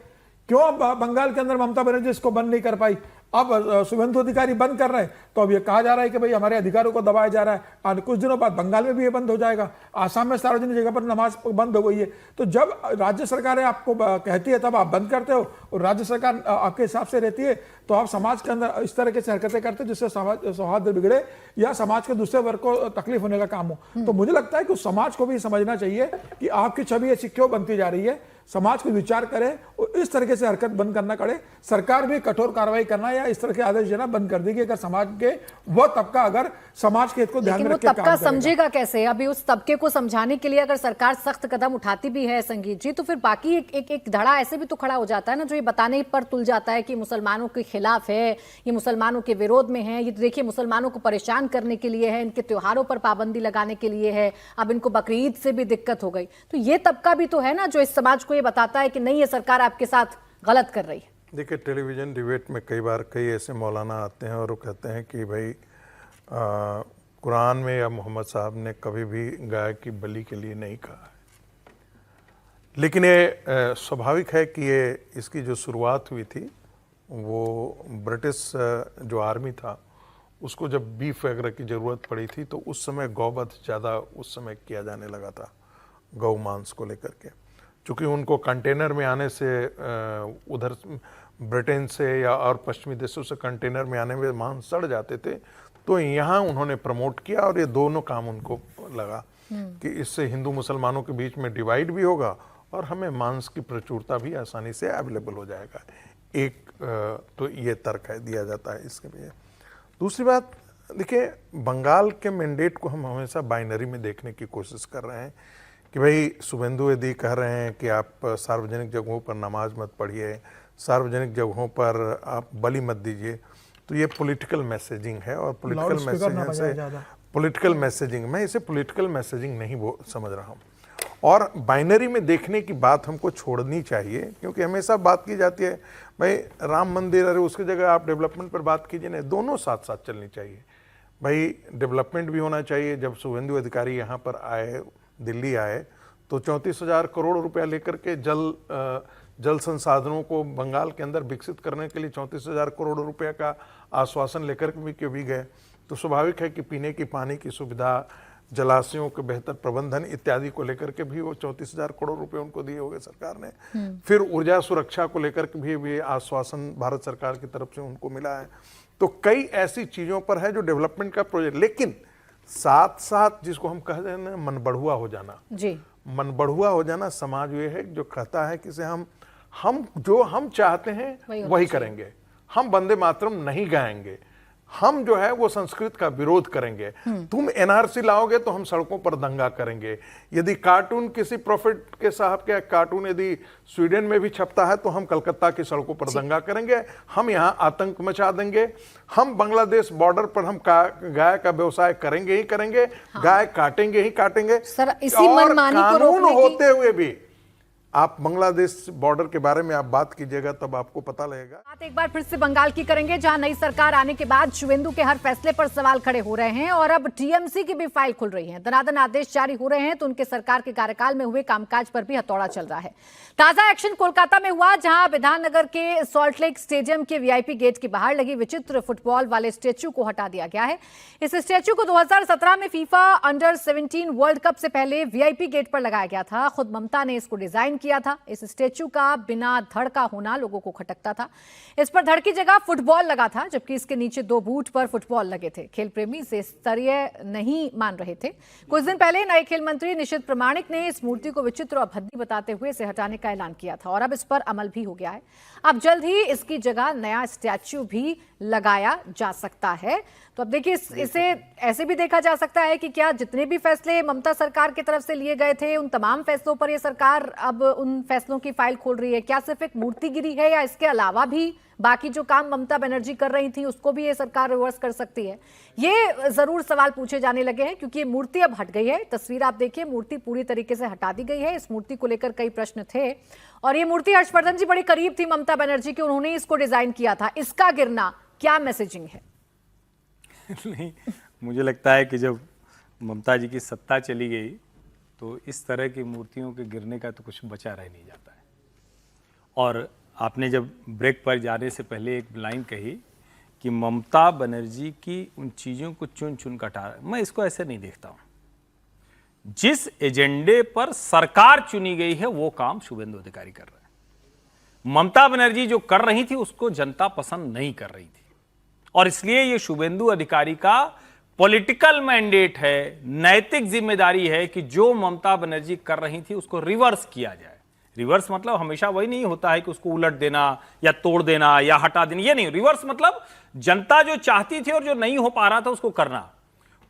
क्यों बंगाल के अंदर ममता बनर्जी इसको बंद नहीं कर पाई? अब शुभेंदु अधिकारी बंद कर रहे हैं तो अब ये कहा जा रहा है कि भाई हमारे अधिकारों को दबाया जा रहा है। और कुछ दिनों बाद बंगाल में भी ये बंद हो जाएगा। आसाम में सार्वजनिक जगह पर नमाज बंद हो गई है। तो जब राज्य सरकारें आपको कहती है तब आप बंद करते हो और राज्य सरकार आपके हिसाब से रहती है तो आप समाज के अंदर इस तरह से हरकतें करते हो जिससे सौहार्द बिगड़े या समाज के दूसरे वर्ग को तकलीफ होने का काम हो। तो मुझे लगता है कि उस समाज को भी समझना चाहिए कि आपकी छवि ऐसी क्यों बनती जा रही है। समाज को विचार करे और इस तरीके से हरकत बंद करना पड़े। सरकार भी कठोर कार्रवाई करना या इस तरह के आदेश देना बंद कर देगी अगर समाज के वो तबका अगर समाज के हित को ध्यान में लेकिन रख के वो काम तबका करेगा। समझेगा कैसे? अभी उस तबके को समझाने के लिए अगर सरकार सख्त कदम उठाती भी है संगीत जी, तो फिर बाकी एक धड़ा ऐसे भी तो खड़ा हो जाता है ना, जो ये बताने पर तुल जाता है कि मुसलमानों के खिलाफ है, ये मुसलमानों के विरोध में है, ये देखिए मुसलमानों को परेशान करने के लिए है, इनके त्योहारों पर पाबंदी लगाने के लिए है, अब इनको बकरीद से भी दिक्कत हो गई। तो ये तबका भी तो है ना जो इस समाज को ये बताता है कि नहीं, ये सरकार आपके साथ गलत कर रही है। देखिए, टेलीविजन डिबेट में कई ऐसे मौलाना आते हैं और वो कहते हैं कि भाई कुरान में या मोहम्मद साहब ने कभी भी गाय की बलि के लिए नहीं कहा है। लेकिन ये स्वाभाविक है कि ये इसकी जो शुरुआत हुई थी वो ब्रिटिश जो आर्मी था उसको जब बीफ वगैरह की ज़रूरत पड़ी थी तो उस समय गौवध ज़्यादा उस समय किया जाने लगा था, गौ मांस को लेकर के। चूँकि उनको कंटेनर में आने से उधर ब्रिटेन से या और पश्चिमी देशों से कंटेनर में आने में मांस सड़ जाते थे, तो यहाँ उन्होंने प्रमोट किया और ये दोनों काम उनको लगा कि इससे हिंदू मुसलमानों के बीच में डिवाइड भी होगा और हमें मांस की प्रचुरता भी आसानी से अवेलेबल हो जाएगा। एक तो ये तर्क है दिया जाता है इसके लिए। दूसरी बात, देखिए, बंगाल के मैंडेट को हम हमेशा बाइनरी में देखने की कोशिश कर रहे हैं कि भाई शुभेंदु यदि कह रहे हैं कि आप सार्वजनिक जगहों पर नमाज मत पढ़िए, सार्वजनिक जगहों पर आप बलि मत दीजिए, तो ये पॉलिटिकल मैसेजिंग है और पॉलिटिकल मैसेजिंग मैं इसे पॉलिटिकल मैसेजिंग नहीं वो समझ रहा हूँ। और बाइनरी में देखने की बात हमको छोड़नी चाहिए, क्योंकि हमेशा बात की जाती है भाई राम मंदिर, अरे उसकी जगह आप डेवलपमेंट पर बात कीजिए। नहीं, दोनों साथ साथ चलनी चाहिए। भाई डेवलपमेंट भी होना चाहिए। जब शुभेंदु अधिकारी यहाँ पर आए, दिल्ली आए, तो 34,000 करोड़ रुपया लेकर के जल संसाधनों को बंगाल के अंदर विकसित करने के लिए 34,000 करोड़ रुपया का आश्वासन लेकर के भी गए। तो स्वाभाविक है कि पीने की पानी की सुविधा, जलाशयों के बेहतर प्रबंधन इत्यादि को लेकर के भी वो 34,000 करोड़ रुपए उनको दिए होंगे सरकार ने। फिर ऊर्जा सुरक्षा को लेकर के भी आश्वासन भारत सरकार की तरफ से उनको मिला है। तो कई ऐसी चीज़ों पर है जो डेवलपमेंट का प्रोजेक्ट, लेकिन साथ साथ जिसको हम कह रहे हैं मन बढ़ुआ हो जाना जी, मन बढ़ुआ हो जाना समाज ये है जो कहता है कि से हम जो हम चाहते हैं वही करेंगे, हम वंदे मातरम नहीं गाएंगे, हम जो है वो संस्कृत का विरोध करेंगे, तुम एनआरसी लाओगे तो हम सड़कों पर दंगा करेंगे, यदि कार्टून किसी प्रॉफिट के साहब के कार्टून यदि स्वीडन में भी छपता है तो हम कलकत्ता की सड़कों पर दंगा करेंगे, हम यहाँ आतंक मचा देंगे, हम बांग्लादेश बॉर्डर पर हम गाय का व्यवसाय करेंगे ही करेंगे, गाय काटेंगे ही काटेंगे। सर, इसी मनमानी को रोकने की होते हुए भी आप बांग्लादेश बॉर्डर के बारे में आप बात कीजिएगा तब आपको पता लगेगा। बात एक बार फिर से बंगाल की करेंगे, जहां नई सरकार आने के बाद शुभेंदु के हर फैसले पर सवाल खड़े हो रहे हैं और अब टीएमसी की भी फाइल खुल रही है। धनाधन आदेश जारी हो रहे हैं तो उनके सरकार के कार्यकाल में हुए कामकाज पर भी हथौड़ा चल रहा है। ताजा एक्शन कोलकाता में हुआ, जहां विधाननगर के सॉल्ट लेक स्टेडियम के वीआईपी गेट के बाहर लगी विचित्र फुटबॉल वाले स्टैच्यू को हटा दिया गया है। इस स्टैच्यू को 2017 में फीफा अंडर 17 वर्ल्ड कप से पहले वीआईपी गेट पर लगाया गया था। खुद ममता ने इसको डिजाइन किया था। इस स्टैच्यू का बिना धड़ का होना लोगों को खटकता था। इस पर धड़ की जगह फुटबॉल लगा था, जबकि इसके नीचे 2 बूट पर फुटबॉल लगे थे। खेल प्रेमी इसे स्तरीय नहीं मान रहे थे। कुछ दिन पहले नए खेल मंत्री निशित प्रमाणिक ने इस मूर्ति को विचित्र और भद्दी बताते हुए इसे हटाने का ऐलान किया था और अब इस पर अमल भी हो गया है। अब जल्द ही इसकी जगह नया स्टैच्यू भी लगाया जा सकता है। तो अब देखिए, इसे ऐसे भी देखा जा सकता है कि क्या जितने भी फैसले ममता सरकार की तरफ से लिए गए थे उन तमाम फैसलों पर ये सरकार अब उन फैसलों की फाइल खोल रही है। क्या सिर्फ एक मूर्तिगिरी है या इसके अलावा भी बाकी जो काम ममता बनर्जी कर रही थी उसको भी ये सरकार रिवर्स कर सकती है? ये जरूर सवाल पूछे जाने लगे हैं, क्योंकि ये मूर्ति अब हट गई है। तस्वीर आप देखिए, मूर्ति पूरी तरीके से हटा दी गई है। इस मूर्ति को लेकर कई प्रश्न थे और ये मूर्ति हर्षवर्धन जी बड़ी करीब थी ममता बनर्जी के, उन्होंने इसको डिजाइन किया था। इसका गिरना क्या मैसेजिंग है? नहीं, मुझे लगता है कि जब ममता जी की सत्ता चली गई तो इस तरह की मूर्तियों के गिरने का तो कुछ बचा रह नहीं जाता है। और आपने जब ब्रेक पर जाने से पहले एक लाइन कही कि ममता बनर्जी की उन चीज़ों को चुन चुन कटा, मैं इसको ऐसे नहीं देखता हूँ। जिस एजेंडे पर सरकार चुनी गई है वो काम शुभेंदु अधिकारी कर रहे हैं। ममता बनर्जी जो कर रही थी उसको जनता पसंद नहीं कर रही थी और इसलिए ये शुभेंदु अधिकारी का पॉलिटिकल मैंडेट है, नैतिक जिम्मेदारी है कि जो ममता बनर्जी कर रही थी उसको रिवर्स किया जाए, रिवर्स मतलब हमेशा वही नहीं होता है कि उसको उलट देना या तोड़ देना या हटा देना, ये नहीं। रिवर्स मतलब जनता जो चाहती थी और जो नहीं हो पा रहा था उसको करना।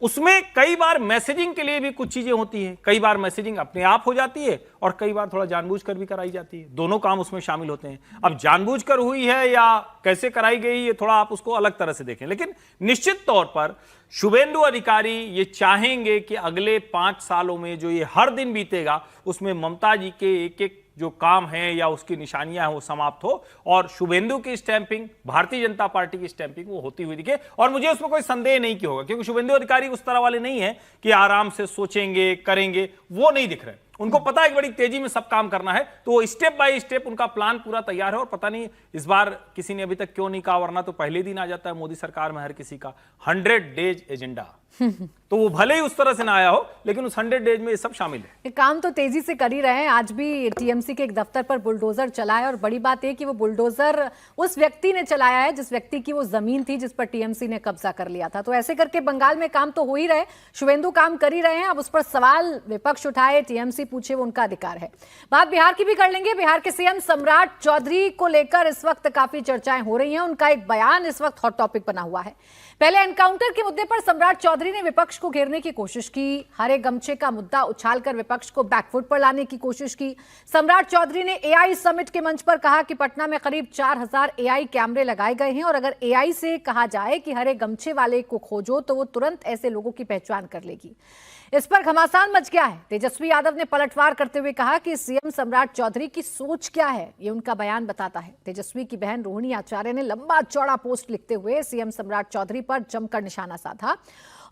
उसमें कई बार मैसेजिंग के लिए भी कुछ चीजें होती है, कई बार मैसेजिंग अपने आप हो जाती है और कई बार थोड़ा जानबूझकर भी कराई जाती है। दोनों काम उसमें शामिल होते हैं। अब जानबूझकर हुई है या कैसे कराई गई, ये थोड़ा आप उसको अलग तरह से देखें, लेकिन निश्चित तौर पर शुभेंदु अधिकारी ये चाहेंगे कि अगले 5 सालों में जो ये हर दिन बीतेगा उसमें ममता जी के एक एक जो काम है या उसकी निशानियां हैं वो समाप्त हो और शुभेंदु की स्टैंपिंग, भारतीय जनता पार्टी की स्टैंपिंग वो होती हुई दिखे। और मुझे उसमें कोई संदेह नहीं कि होगा, क्योंकि शुभेंदु अधिकारी उस तरह वाले नहीं है कि आराम से सोचेंगे करेंगे, वो नहीं दिख रहे। उनको पता है कि बड़ी तेजी में सब काम करना है, तो वो स्टेप बाय स्टेप उनका प्लान पूरा तैयार है। और पता नहीं इस बार किसी ने अभी तक क्यों नहीं कहा, वरना तो पहले दिन आ जाता है मोदी सरकार में हर किसी का 100 डेज एजेंडा। तो वो भले ही उस तरह से ना आया हो, लेकिन उस 100 डेज में ये सब शामिल है। ये काम तो तेजी से कर ही रहे हैं। आज भी टीएमसी के एक दफ्तर पर बुलडोजर चला है और बड़ी बात है कि वो बुलडोजर उस व्यक्ति ने चलाया है जिस व्यक्ति की वो जमीन थी जिस पर टीएमसी ने कब्जा कर लिया था। तो ऐसे करके बंगाल में काम तो हो ही रहे, शुभेंदु काम कर ही रहे हैं। अब उस पर सवाल विपक्ष उठाए, टीएमसी पूछे, वो उनका अधिकार है। बात बिहार की भी कर लेंगे। बिहार के सीएम सम्राट चौधरी को लेकर इस वक्त काफी चर्चाएं हो रही हैं। उनका एक बयान इस वक्त हॉट टॉपिक बना हुआ है। पहले एनकाउंटर के मुद्दे पर सम्राट चौधरी ने विपक्ष को घेरने की कोशिश की, हरे गमछे का मुद्दा उछालकर विपक्ष को बैकफुट पर लाने की कोशिश की। सम्राट चौधरी ने एआई समिट के मंच पर कहा कि पटना में करीब 4000 एआई कैमरे लगाए गए हैं और अगर एआई से कहा जाए कि हरे गमछे वाले को खोजो तो वो तुरंत ऐसे लोगों की पहचान कर लेगी। इस पर घमासान मच गया है। तेजस्वी यादव ने पलटवार करते हुए कहा कि सीएम सम्राट चौधरी की सोच क्या है, ये उनका बयान बताता है। तेजस्वी की बहन रोहिणी आचार्य ने लंबा चौड़ा पोस्ट लिखते हुए सीएम सम्राट चौधरी पर जमकर निशाना साधा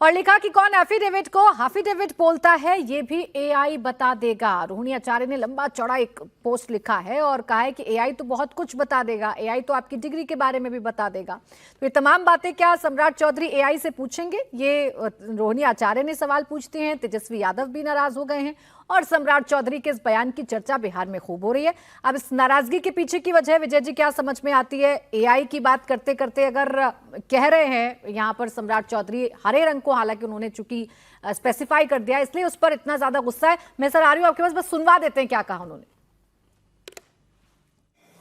और लिखा कि कौन एफिडेविट को हाफिडेविट बोलता है ये भी एआई बता देगा। रोहिणी आचार्य ने लंबा चौड़ा एक पोस्ट लिखा है और कहा है कि एआई तो बहुत कुछ बता देगा, एआई तो आपकी डिग्री के बारे में भी बता देगा। तो ये तमाम बातें क्या सम्राट चौधरी एआई से पूछेंगे, ये रोहिणी आचार्य ने सवाल पूछते हैं। तेजस्वी यादव भी नाराज हो गए हैं और सम्राट चौधरी के इस बयान की चर्चा बिहार में खूब हो रही है। अब इस नाराजगी के पीछे की वजह विजय जी क्या समझ में आती है? एआई की बात करते करते अगर कह रहे हैं यहाँ पर सम्राट चौधरी हरे रंग को, हालांकि उन्होंने चूंकि स्पेसिफाई कर दिया इसलिए उस पर इतना ज्यादा गुस्सा है। मैं सर आ रही हूँ आपके पास, बस सुनवा देते हैं क्या कहा उन्होंने।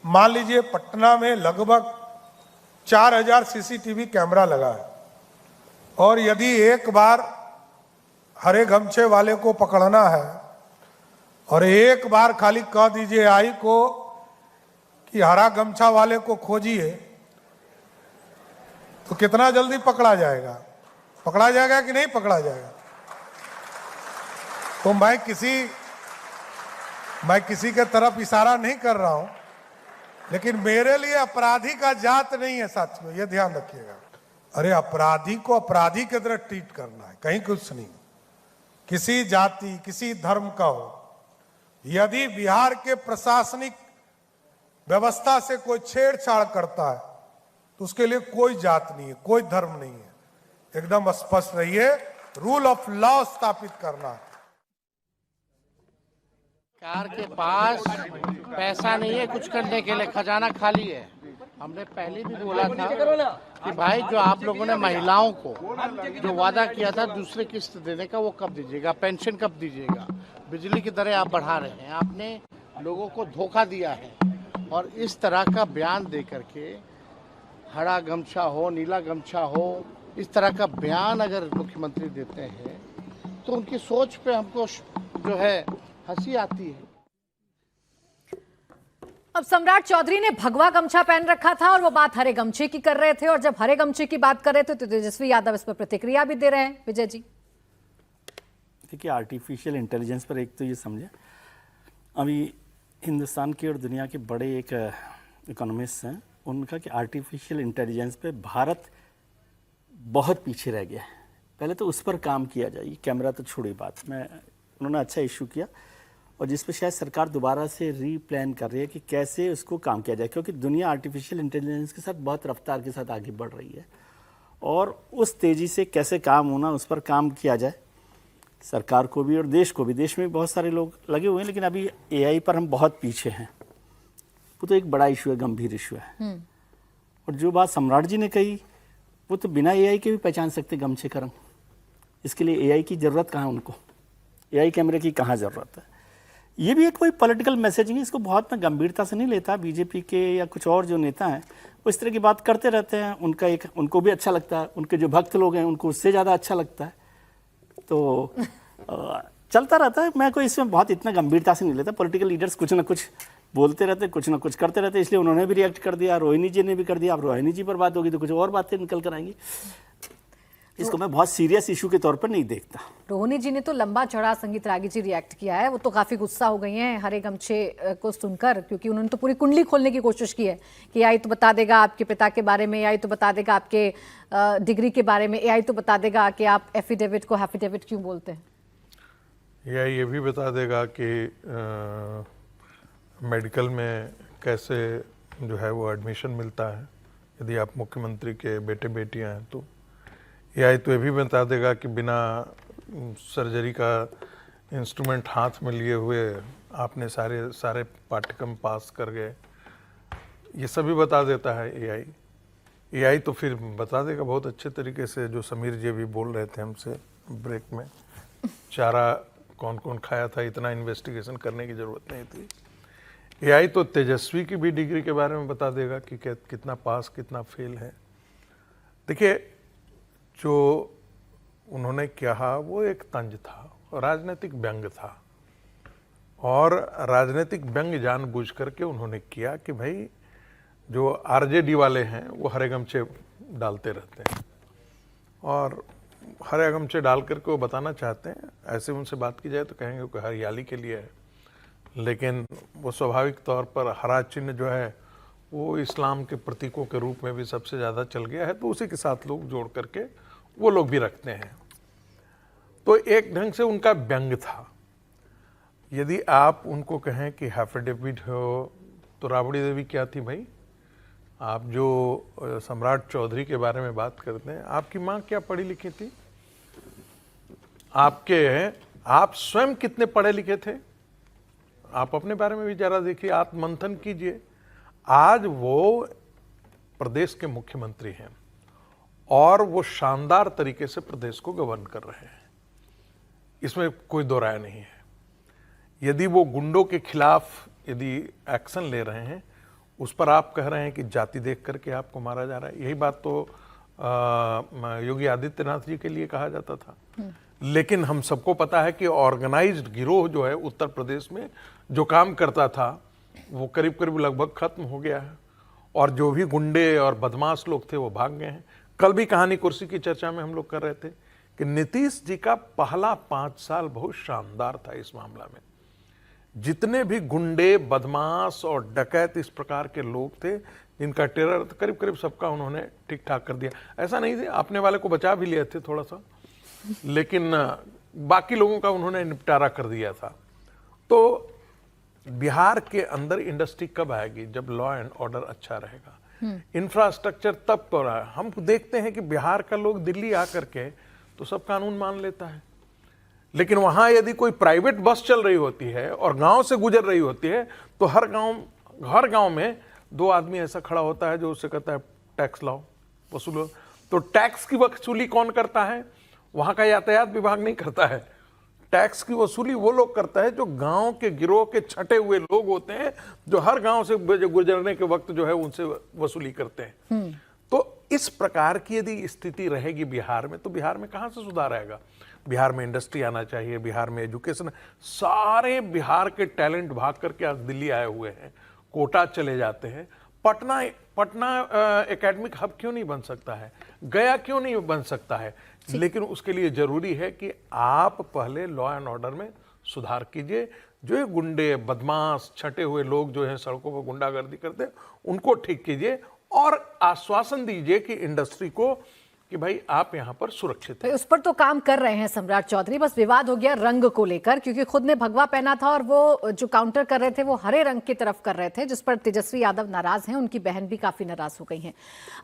मान लीजिए पटना में लगभग 4000 सीसीटीवी कैमरा लगा है और यदि एक बार हरे गमछे वाले को पकड़ना है और एक बार खाली कह दीजिए आई को कि हरा गमछा वाले को खोजिए, तो कितना जल्दी पकड़ा जाएगा? पकड़ा जाएगा कि नहीं पकड़ा जाएगा? तो मैं किसी के तरफ इशारा नहीं कर रहा हूं, लेकिन मेरे लिए अपराधी का जात नहीं है साथियों, ये ध्यान रखिएगा। अरे अपराधी को अपराधी की तरह ट्रीट करना है, कहीं कुछ नहीं। किसी जाति किसी धर्म का हो, यदि बिहार के प्रशासनिक व्यवस्था से कोई छेड़छाड़ करता है तो उसके लिए कोई जात नहीं है, कोई धर्म नहीं है। एकदम स्पष्ट रहिए, रूल ऑफ लॉ स्थापित करना है। सरकार के पास पैसा नहीं है कुछ करने के लिए, खजाना खाली है। हमने पहले भी बोला था कि भाई जो आप लोगों ने महिलाओं को जो वादा किया था दूसरी किस्त देने का वो कब दीजिएगा, पेंशन कब दीजिएगा, बिजली की दरें आप बढ़ा रहे हैं, आपने लोगों को धोखा दिया है। और इस तरह का बयान दे करके हरा गमछा हो नीला गमछा हो, इस तरह का बयान अगर मुख्यमंत्री देते हैं तो उनकी सोच पे हमको जो है हंसी आती है। अब सम्राट चौधरी ने भगवा गमछा पहन रखा था और वो बात हरे गमछे की कर रहे थे, और जब हरे गमछे की बात कर रहे थे तो तेजस्वी यादव इस पर प्रतिक्रिया भी दे रहे हैं। विजय जी देखिए, आर्टिफिशियल इंटेलिजेंस पर एक तो ये समझे, अभी हिंदुस्तान के और दुनिया के बड़े एक इकोनॉमिस्ट हैं, उनका कि आर्टिफिशियल इंटेलिजेंस पे भारत बहुत पीछे रह गया है। पहले तो उस पर काम किया जाए, कैमरा तो छोड़ी बात में, उन्होंने अच्छा इशू किया और जिस पे शायद सरकार दोबारा से रीप्लान कर रही है कि कैसे उसको काम किया जाए, क्योंकि दुनिया आर्टिफिशियल इंटेलिजेंस के साथ बहुत रफ्तार के साथ आगे बढ़ रही है और उस तेज़ी से कैसे काम होना उस पर काम किया जाए। सरकार को भी और देश को भी, देश में भी बहुत सारे लोग लगे हुए हैं, लेकिन अभी एआई पर हम बहुत पीछे हैं। वो तो एक बड़ा इशू है, गंभीर इशू है। और जो बात सम्राट जी ने कही वो तो बिना एआई के भी पहचान सकते गमछे का रंग। इसके लिए एआई की ज़रूरत कहाँ, उनको एआई कैमरे की कहाँ ज़रूरत है? ये भी एक कोई पॉलिटिकल मैसेजिंग है, इसको बहुत मैं गंभीरता से नहीं लेता। बीजेपी के या कुछ और जो नेता हैं वो इस तरह की बात करते रहते हैं, उनको भी अच्छा लगता है, उनके जो भक्त लोग हैं उनको उससे ज़्यादा अच्छा लगता है, तो चलता रहता है। मैं कोई इसमें बहुत इतना गंभीरता से नहीं लेता। पॉलिटिकल लीडर्स कुछ ना कुछ बोलते रहते, कुछ ना कुछ करते रहते, इसलिए उन्होंने भी रिएक्ट कर दिया, रोहिणी जी ने भी कर दिया। अब रोहिणी जी पर बात होगी तो कुछ और बातें निकल कर आएंगी। इसको मैं बहुत सीरियस इशू के तौर पर नहीं देखता। रोहिणी जी ने तो लंबा चढ़ा संगीत रागी जी रिएक्ट किया है, वो तो काफी गुस्सा हो गई हैं हरे गमछे को सुनकर, क्योंकि उन्होंने तो पूरी कुंडली खोलने की कोशिश की है कि एआई तो बता देगा आपके पिता के बारे में, एआई तो बता देगा आपके डिग्री के बारे में, एआई तो बता देगा कि आप एफिडेविट को हैफिडेविट क्यों बोलते हैं। एआई ये भी बता देगा कि मेडिकल में कैसे जो है वो एडमिशन मिलता है यदि आप मुख्यमंत्री के बेटे बेटियां हैं तो। एआई तो ये भी बता देगा कि बिना सर्जरी का इंस्ट्रूमेंट हाथ में लिए हुए आपने सारे पाठ्यक्रम पास कर गए, ये सभी बता देता है एआई। एआई तो फिर बता देगा बहुत अच्छे तरीके से, जो समीर जी भी बोल रहे थे हमसे ब्रेक में, चारा कौन कौन खाया था, इतना इन्वेस्टिगेशन करने की ज़रूरत नहीं थी। एआई तो तेजस्वी की भी डिग्री के बारे में बता देगा कि कितना पास कितना फेल है। देखिए, जो उन्होंने कहा वो एक तंज था, राजनीतिक व्यंग था, और राजनीतिक व्यंग जानबूझ करके उन्होंने किया कि भाई जो आरजेडी वाले हैं वो हरे गमछे डालते रहते हैं, और हरे गमछे डाल करके वो बताना चाहते हैं, ऐसे उनसे बात की जाए तो कहेंगे कि हरियाली के लिए है, लेकिन वो स्वाभाविक तौर पर हरा चिन्ह जो है वो इस्लाम के प्रतीकों के रूप में भी सबसे ज़्यादा चल गया है, तो उसी के साथ लोग जोड़ करके वो लोग भी रखते हैं। तो एक ढंग से उनका व्यंग था। यदि आप उनको कहें कि हैफिडेविट हो, तो राबड़ी देवी क्या थी भाई? आप जो सम्राट चौधरी के बारे में बात करते हैं, आपकी माँ क्या पढ़ी लिखी थी? आप स्वयं कितने पढ़े लिखे थे? आप अपने बारे में भी जरा देखिए, आत्ममंथन कीजिए। आज वो प्रदेश के मुख्यमंत्री हैं और वो शानदार तरीके से प्रदेश को गवर्न कर रहे हैं, इसमें कोई दो राय नहीं है। यदि वो गुंडों के खिलाफ यदि एक्शन ले रहे हैं, उस पर आप कह रहे हैं कि जाति देख करके आपको मारा जा रहा है, यही बात तो योगी आदित्यनाथ जी के लिए कहा जाता था। लेकिन हम सबको पता है कि ऑर्गेनाइज्ड गिरोह जो है उत्तर प्रदेश में जो काम करता था वो करीब करीब लगभग खत्म हो गया है, और जो भी गुंडे और बदमाश लोग थे वो भाग गए हैं। कल भी कहानी कुर्सी की चर्चा में हम लोग कर रहे थे कि नीतीश जी का पहला 5 साल बहुत शानदार था इस मामला में। जितने भी गुंडे, बदमाश और डकैत इस प्रकार के लोग थे जिनका टेरर करीब करीब सबका उन्होंने ठीक ठाक कर दिया। ऐसा नहीं थे, अपने वाले को बचा भी लिए थे थोड़ा सा, लेकिन बाकी लोगों का उन्होंने निपटारा कर दिया था। तो बिहार के अंदर इंडस्ट्री कब आएगी? जब लॉ एंड ऑर्डर अच्छा रहेगा, इंफ्रास्ट्रक्चर तब तो रहा है। हम देखते हैं कि बिहार का लोग दिल्ली आकर के तो सब कानून मान लेता है, लेकिन वहां यदि कोई प्राइवेट बस चल रही होती है और गांव से गुजर रही होती है तो हर गांव में 2 आदमी ऐसा खड़ा होता है जो उससे कहता है टैक्स लाओ, वसूलो। तो टैक्स की वसूली कौन करता है? वहां का यातायात विभाग नहीं करता है। टैक्स की वसूली वो लोग करता है जो गांव के गिरोह के छटे हुए लोग होते हैं, जो हर गांव से गुजरने के वक्त जो है उनसे वसूली करते हैं। तो इस प्रकार की यदि स्थिति रहेगी बिहार में, तो बिहार में कहां से सुधार आएगा? बिहार में इंडस्ट्री आना चाहिए, बिहार में एजुकेशन। सारे बिहार के टैलेंट भाग करके आज दिल्ली आए हुए हैं, कोटा चले जाते हैं। पटना एकेडमिक हब क्यों नहीं बन सकता है? गया क्यों नहीं बन सकता है? लेकिन उसके लिए जरूरी है कि आप पहले लॉ एंड ऑर्डर में सुधार कीजिए। जो ये गुंडे, बदमाश, छटे हुए लोग जो हैं सड़कों पर गुंडागर्दी करते हैं, उनको ठीक कीजिए और आश्वासन दीजिए कि इंडस्ट्री को कि भाई आप यहाँ पर सुरक्षित हैं। उस पर तो काम कर रहे हैं सम्राट चौधरी, बस विवाद हो गया रंग को लेकर, क्योंकि खुद ने भगवा पहना था और वो जो काउंटर कर रहे थे वो हरे रंग की तरफ कर रहे थे, जिस पर तेजस्वी यादव नाराज हैं, उनकी बहन भी काफी नाराज हो गई हैं।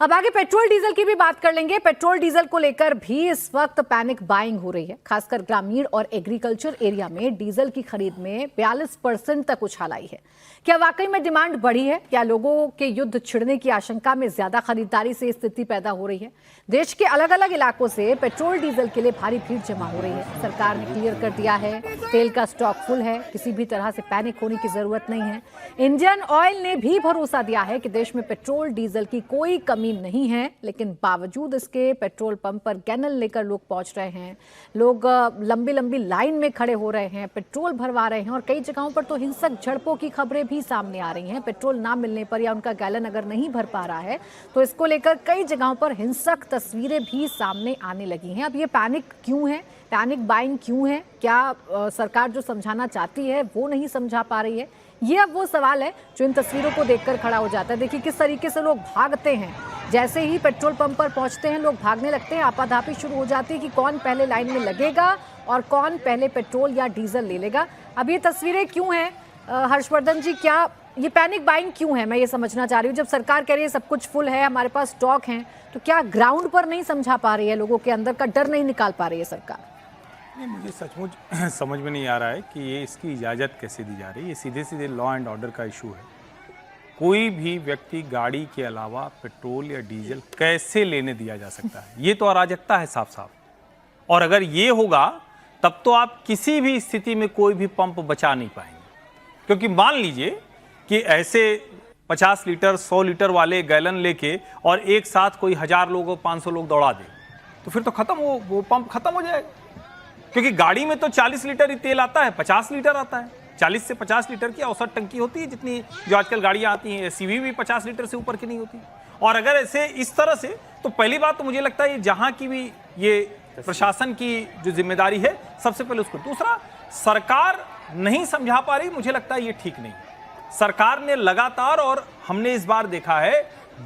अब आगे पेट्रोल डीजल की भी बात कर लेंगे। पेट्रोल डीजल को लेकर भी इस वक्त पैनिक बाइंग हो रही है, खासकर ग्रामीण और एग्रीकल्चर एरिया में डीजल की खरीद में 42% तक उछाल आई है। क्या वाकई में डिमांड बढ़ी है? क्या लोगों के युद्ध छिड़ने की आशंका में ज्यादा खरीदारी से स्थिति पैदा हो रही है? देश के अलग अलग इलाकों से पेट्रोल डीजल के लिए भारी भीड़ जमा हो रही है। सरकार ने क्लियर कर दिया है, तेल का स्टॉक फुल है, किसी भी तरह से पैनिक होने की जरूरत नहीं है। इंडियन ऑयल ने भी भरोसा दिया है कि देश में पेट्रोल डीजल की कोई कमी नहीं है, लेकिन बावजूद इसके पेट्रोल पंप पर गैलन लेकर लोग पहुंच रहे हैं। लोग लंबी लंबी लाइन में खड़े हो रहे हैं, पेट्रोल भरवा रहे हैं और कई जगहों पर तो हिंसक झड़पों की खबरें भी सामने आ रही हैं। पेट्रोल ना मिलने पर या उनका गैलन अगर नहीं भर पा रहा है तो इसको लेकर कई जगहों पर हिंसक तस्वीरें भी सामने आने लगी हैं। अब ये पैनिक क्यों है, पैनिक बाइंग क्यों है? क्या सरकार जो समझाना चाहती है वो नहीं समझा पा रही है? ये अब वो सवाल है जो इन तस्वीरों को देखकर खड़ा हो जाता है। देखिए किस तरीके से लोग भागते हैं, जैसे ही पेट्रोल पंप पर पहुंचते हैं लोग भागने लगते हैं। आपाधापी शुरू हो जाती है कि कौन पहले लाइन में लगेगा और कौन पहले पेट्रोल या डीजल ले लेगा। अब ये तस्वीरें क्यों हैं हर्षवर्धन जी, क्या ये पैनिक बाइंग क्यों है? मैं ये समझना चाह रही हूँ। जब सरकार कह रही है सब कुछ फुल है, हमारे पास स्टॉक है, तो क्या ग्राउंड पर नहीं समझा पा रही है, लोगों के अंदर का डर नहीं निकाल पा रही है सरकार? नहीं, मुझे सचमुच समझ में नहीं आ रहा है कि ये इसकी इजाज़त कैसे दी जा रही है। ये सीधे सीधे लॉ एंड ऑर्डर का इशू है। कोई भी व्यक्ति गाड़ी के अलावा पेट्रोल या डीजल कैसे लेने दिया जा सकता है? ये तो अराजकता है साफ साफ। और अगर ये होगा तब तो आप किसी भी स्थिति में कोई भी पंप बचा नहीं पाएंगे, क्योंकि मान लीजिए कि ऐसे 50 लीटर 100 लीटर वाले गैलन लेके और एक साथ कोई 1000 लोग 500 लोग दौड़ा दे, तो फिर तो खत्म वो पंप खत्म हो जाएगा। क्योंकि गाड़ी में तो 40 लीटर ही तेल आता है, 50 लीटर आता है। 40 से 50 लीटर की औसत टंकी होती है, जितनी जो आजकल गाड़ियां आती हैं। एसयूवी भी 50 लीटर से ऊपर की नहीं होती। और अगर ऐसे इस तरह से, तो पहली बात तो मुझे लगता है जहां की भी ये प्रशासन की जो जिम्मेदारी है, सबसे पहले उसको। दूसरा, सरकार नहीं समझा पा रही, मुझे लगता है ये ठीक नहीं। सरकार ने लगातार, और हमने इस बार देखा है,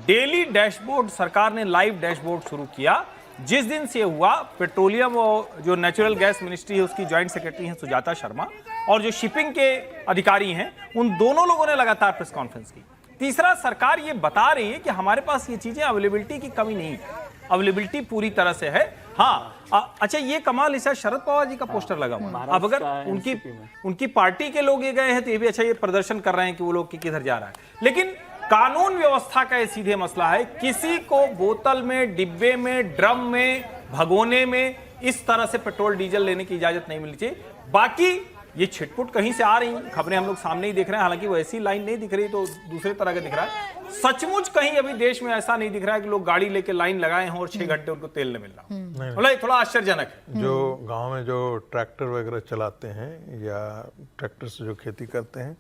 डेली डैशबोर्ड, सरकार ने लाइव डैशबोर्ड शुरू किया। जिस दिन से हुआ, पेट्रोलियम और जो नेचुरल गैस मिनिस्ट्री है उसकी जॉइंट सेक्रेटरी हैं सुजाता शर्मा, और जो शिपिंग के अधिकारी हैं, उन दोनों लोगों ने लगातार प्रेस कॉन्फ्रेंस की। तीसरा, सरकार ये बता रही है कि हमारे पास ये चीजें अवेलेबिलिटी की कमी नहीं है, अवेलेबिलिटी पूरी तरह से है। हाँ, अच्छा, ये कमाल है, शरद पवार जी का पोस्टर लगा हुआ है। अब अगर उनकी पार्टी के लोग ये गए हैं तो ये भी अच्छा, ये प्रदर्शन कर रहे हैं कि वो लोग किधर जा रहा है। लेकिन कानून व्यवस्था का ये सीधे मसला है। किसी को बोतल में, डिब्बे में, ड्रम में, भगोने में इस तरह से पेट्रोल डीजल लेने की इजाजत नहीं मिलनी चाहिए। बाकी ये छिटपुट कहीं से आ रही खबरें हम लोग सामने ही देख रहे हैं, हालांकि वैसी लाइन नहीं दिख रही, तो दूसरे तरह का दिख रहा है। सचमुच कहीं अभी देश में ऐसा नहीं दिख रहा है कि लोग गाड़ी लेके लाइन लगाए हों और 6 घंटे उनको तेल नहीं मिल रहा। मतलब थोड़ा आश्चर्यजनक है। जो गांव में जो ट्रैक्टर वगैरह चलाते हैं या ट्रैक्टर से जो खेती करते हैं,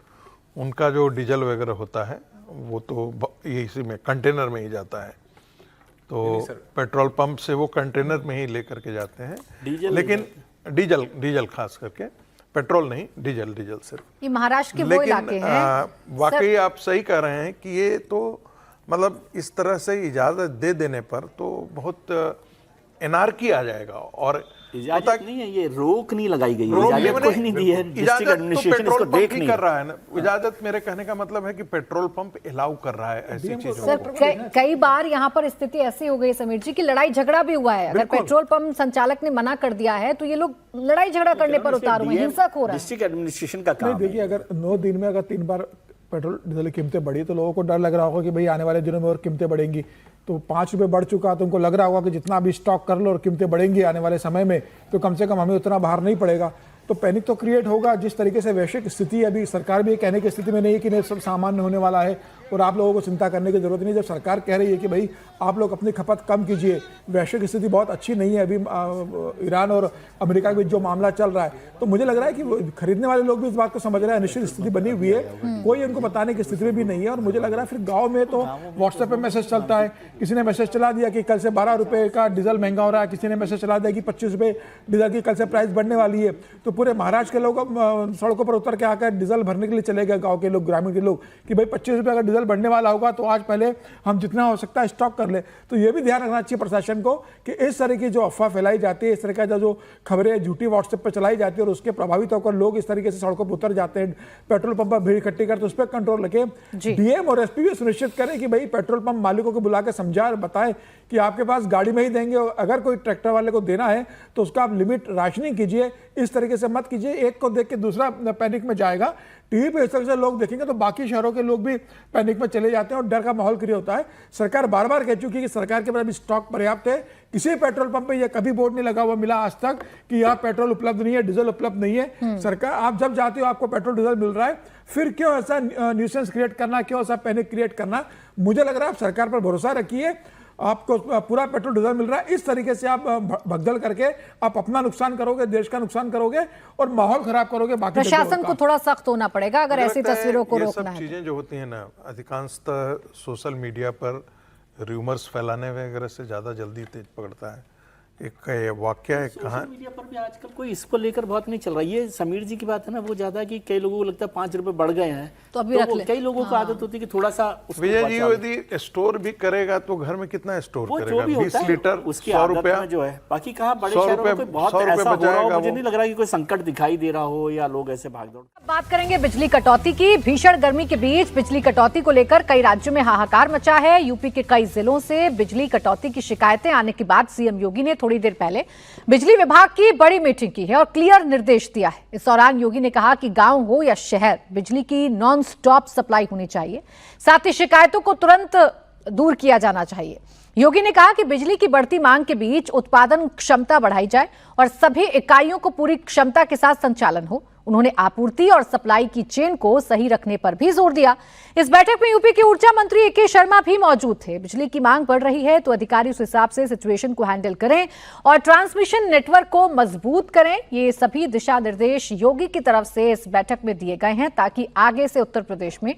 उनका जो डीजल वगैरह होता है वो तो ये इसी में कंटेनर में ही जाता है। तो पेट्रोल पंप से वो कंटेनर में ही लेकर के जाते हैं। लेकिन डीजल खास करके, पेट्रोल नहीं, डीजल सिर्फ। ये महाराष्ट्र के वो इलाके हैं। वाकई आप सही कह रहे हैं कि ये तो मतलब इस तरह से इजाजत दे देने पर तो बहुत एनार्की आ जाएगा। और इजाजत नहीं है, ये रोक नहीं लगाई गई है, इजाजत कोई नहीं दी है। डिस्ट्रिक्ट एडमिनिस्ट्रेशन इसको देख नहीं कर रहा है ना। इजाजत, मेरे कहने का मतलब है कि पेट्रोल पंप अलाउ कर रहा है ऐसी चीजों को। सर, कई बार यहाँ पर स्थिति ऐसी हो गई समीर जी की लड़ाई झगड़ा भी हुआ है। अगर पेट्रोल पंप संचालक ने मना कर दिया है तो ये लोग लड़ाई झगड़ा करने पर उतार हुए, हिंसक हो रहा है। डिस्ट्रिक्ट एडमिनिस्ट्रेशन का काम। देखिए, अगर 9 दिन में अगर 3 बार पेट्रोल डीजल की कीमतें बढ़ी तो लोगों को डर लग रहा होगा कि भाई आने वाले दिनों में और कीमतें बढ़ेंगी। तो 5 रुपये बढ़ चुका तो उनको लग रहा होगा कि जितना अभी स्टॉक कर लो और कीमतें बढ़ेंगी आने वाले समय में तो कम से कम हमें उतना बाहर नहीं पड़ेगा। तो पैनिक तो क्रिएट होगा। जिस तरीके से वैश्विक स्थिति, अभी सरकार भी कहने की स्थिति में नहीं है कि नहीं सब सामान्य होने वाला है और आप लोगों को चिंता करने की जरूरत नहीं। जब सरकार कह रही है कि भाई आप लोग अपनी खपत कम कीजिए, वैश्विक स्थिति बहुत अच्छी नहीं है, अभी ईरान और अमेरिका के बीच जो मामला चल रहा है, तो मुझे लग रहा है कि खरीदने वाले लोग भी इस बात को समझ रहे हैं अनिश्चित स्थिति बनी हुई है, कोई उनको बताने की स्थिति में भी नहीं है। और मुझे लग रहा है फिर गाँव में तो व्हाट्सएप पर मैसेज चलता है, किसी ने मैसेज चला दिया कि कल से 12 रुपये का डीजल महंगा हो रहा है, किसी ने मैसेज चला दिया कि 25 रुपये डीजल की कल से प्राइस बढ़ने वाली है। तो पूरे महाराष्ट्र के लोग सड़कों पर उतर के आकर डीजल भरने के लिए चले गए, गाँव के लोग, ग्रामीण के लोग, कि भाई 25 रुपये अगर डीजल बढ़ने वाला होगा तो आज पहले हम जितना हो सकता है स्टॉक कर ले। तो ये भी ध्यान रखना चाहिए प्रशासन को कि इस तरह की जो अफवाह फैलाई जाती है, इस तरह का जो खबरें झूठी व्हाट्सएप पर चलाई जाती है और उसके प्रभावित होकर लोग इस तरीके से सड़कों पर उतर जाते हैं, पेट्रोल पंप पर भीड़ इकट्ठी करते, उस पर कंट्रोल रखें। डीएम और एसपी भी सुनिश्चित करें कि भाई पेट्रोल पंप मालिकों को बुला के समझा और बताएं कि आपके पास गाड़ी में ही देंगे, अगर कोई ट्रैक्टर वाले को देना है तो उसका आप लिमिट राशनिंग कीजिए, इस तरीके से मत कीजिए। एक को देख के दूसरा पैनिक में जाएगा। टीवी पे इस तरह से लोग देखेंगे तो बाकी शहरों के लोग भी पैनिक में चले जाते हैं और डर का माहौल क्रिएट होता है। सरकार बार बार कह चुकी है कि सरकार के पास अभी स्टॉक पर्याप्त है, किसी पेट्रोल पंप पे ये कभी बोर्ड नहीं लगा हुआ मिला आज तक कि यहाँ पेट्रोल उपलब्ध नहीं है, डीजल उपलब्ध नहीं है। सरकार, आप जब जाते हो आपको पेट्रोल डीजल मिल रहा है, फिर क्यों ऐसा न्यूसेंस क्रिएट करना, क्यों ऐसा पैनिक क्रिएट करना? मुझे लग रहा है आप सरकार पर भरोसा रखिए, आपको पूरा पेट्रोल डीजल मिल रहा है। इस तरीके से आप भगदड़ करके आप अपना नुकसान करोगे, देश का नुकसान करोगे और माहौल खराब करोगे। बाकी प्रशासन को थोड़ा सख्त होना पड़ेगा अगर ऐसी तस्वीरों को ये रोकना सब है। चीजें जो होती हैं ना, अधिकांशतः सोशल मीडिया पर र्यूमर्स फैलाने वगैरह से ज्यादा जल्दी तेज पकड़ता है। एक वाक्य है कहाँ, सोशल मीडिया पर भी आजकल कोई इसको लेकर बहुत नहीं चल रहा। ये समीर जी की बात है ना, वो ज्यादा कि कई लोगों को लगता है 5 रुपए बढ़ गए हैं तो अभी रख ले। कई लोगों को आदत होती है कि थोड़ा सा उसको विजय जी बचा लो। यदि स्टोर भी करेगा तो घर में कितना स्टोर वो जो करेगा? भी 20 होता है लीटर, उसकी 100 आदत रुपया में जो है। बाकी कहाँ बड़े 100 शहरों में रुपए- कोई बहुत 100 रुपए ऐसा हो रहा हो, बचाएगा मुझे वो। नहीं लग रहा कि कोई संकट दिखाई दे रहा हो या लोग ऐसे भागदौड़। बात करेंगे बिजली कटौती की। भीषण गर्मी के बीच बिजली कटौती को लेकर कई राज्यों में हाहाकार मचा है। यूपी के कई जिलों से बिजली कटौती की शिकायतें आने के बाद सीएम योगी ने थोड़ी देर पहले बिजली विभाग की बड़ी मीटिंग की है और क्लियर निर्देश दिया है। इस दौरान योगी ने कहा कि गांव हो या शहर, बिजली की नॉन स्टॉप सप्लाई होनी चाहिए। साथ ही शिकायतों को तुरंत दूर किया जाना चाहिए। योगी ने कहा कि बिजली की बढ़ती मांग के बीच उत्पादन क्षमता बढ़ाई जाए और सभी इकाइयों को पूरी क्षमता के साथ संचालन हो। उन्होंने आपूर्ति और सप्लाई की चेन को सही रखने पर भी जोर दिया। इस बैठक में यूपी के ऊर्जा मंत्री ए.के. शर्मा भी मौजूद थे। बिजली की मांग बढ़ रही है तो अधिकारी उस हिसाब से सिचुएशन को हैंडल करें और ट्रांसमिशन नेटवर्क को मजबूत करें। ये सभी दिशा निर्देश योगी की तरफ से इस बैठक में दिए गए हैं ताकि आगे से उत्तर प्रदेश में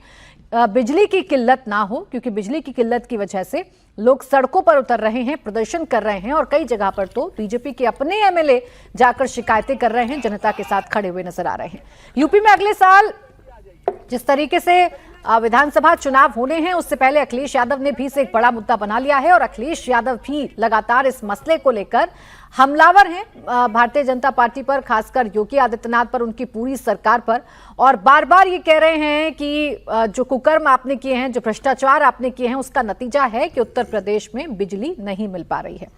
बिजली की किल्लत ना हो, क्योंकि बिजली की किल्लत की वजह से लोग सड़कों पर उतर रहे हैं, प्रदर्शन कर रहे हैं और कई जगह पर तो बीजेपी के अपने एमएलए जाकर शिकायतें कर रहे हैं, जनता के साथ खड़े हुए नजर आ रहे हैं। यूपी में अगले साल जिस तरीके से विधानसभा चुनाव होने हैं, उससे पहले अखिलेश यादव ने भी इसे एक बड़ा मुद्दा बना लिया है और अखिलेश यादव भी लगातार इस मसले को लेकर हमलावर हैं भारतीय जनता पार्टी पर, खासकर योगी आदित्यनाथ पर, उनकी पूरी सरकार पर, और बार बार ये कह रहे हैं कि जो कुकर्म आपने किए हैं, जो भ्रष्टाचार आपने किए हैं, उसका नतीजा है कि उत्तर प्रदेश में बिजली नहीं मिल पा रही है।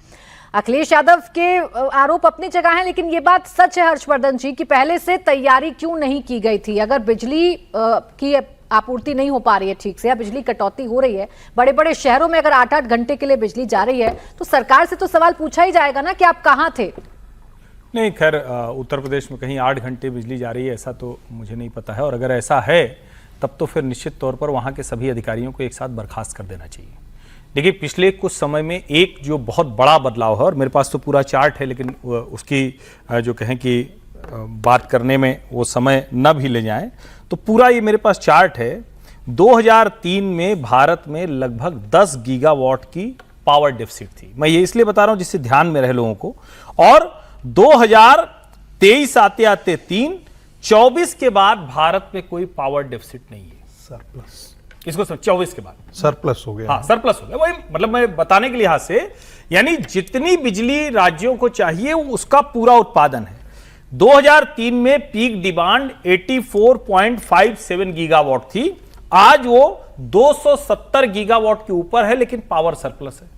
अखिलेश यादव के आरोप अपनी जगह हैं, लेकिन ये बात सच है हर्षवर्धन जी कि पहले से तैयारी क्यों नहीं की गई थी? अगर बिजली की आपूर्ति नहीं हो पा रही है ठीक से या बिजली कटौती हो रही है, बड़े बड़े शहरों में अगर 8-8 घंटे के लिए बिजली जा रही है, तो सरकार से तो सवाल पूछा ही जाएगा ना कि आप कहां थे? नहीं, खैर उत्तर प्रदेश में कहीं 8 घंटे बिजली जा रही है ऐसा तो मुझे नहीं पता है, और अगर ऐसा है तब तो फिर निश्चित तौर पर वहाँ के सभी अधिकारियों को एक साथ बर्खास्त कर देना चाहिए। देखिए, पिछले कुछ समय में एक जो बहुत बड़ा बदलाव है, और मेरे पास तो पूरा चार्ट है, लेकिन उसकी जो कहें कि बात करने में वो समय न भी ले जाएं, तो पूरा ये मेरे पास चार्ट है। 2003 में भारत में लगभग 10 गीगावाट की पावर डेफिसिट थी। मैं ये इसलिए बता रहा हूं जिससे ध्यान में रहे लोगों को। और 2023 आते आते 24 के बाद भारत में कोई पावर डेफिसिट नहीं है। सरप्लस, इसको 24 के बाद सरप्लस हो गया। हाँ, सरप्लस हो गया। वही मतलब मैं बताने के लिहाज से, यानी जितनी बिजली राज्यों को चाहिए उसका पूरा उत्पादन है। 2003 में पीक डिमांड 84.57 गीगावाट थी, आज वो 270 गीगावाट के ऊपर है, लेकिन पावर सरप्लस है।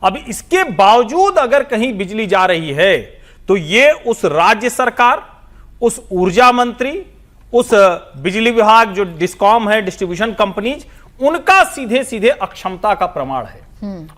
अब इसके बावजूद अगर कहीं बिजली जा रही है तो ये उस राज्य सरकार, उस ऊर्जा मंत्री, उस बिजली विभाग जो डिस्कॉम है, डिस्ट्रीब्यूशन कंपनीज, उनका सीधे सीधे अक्षमता का प्रमाण है।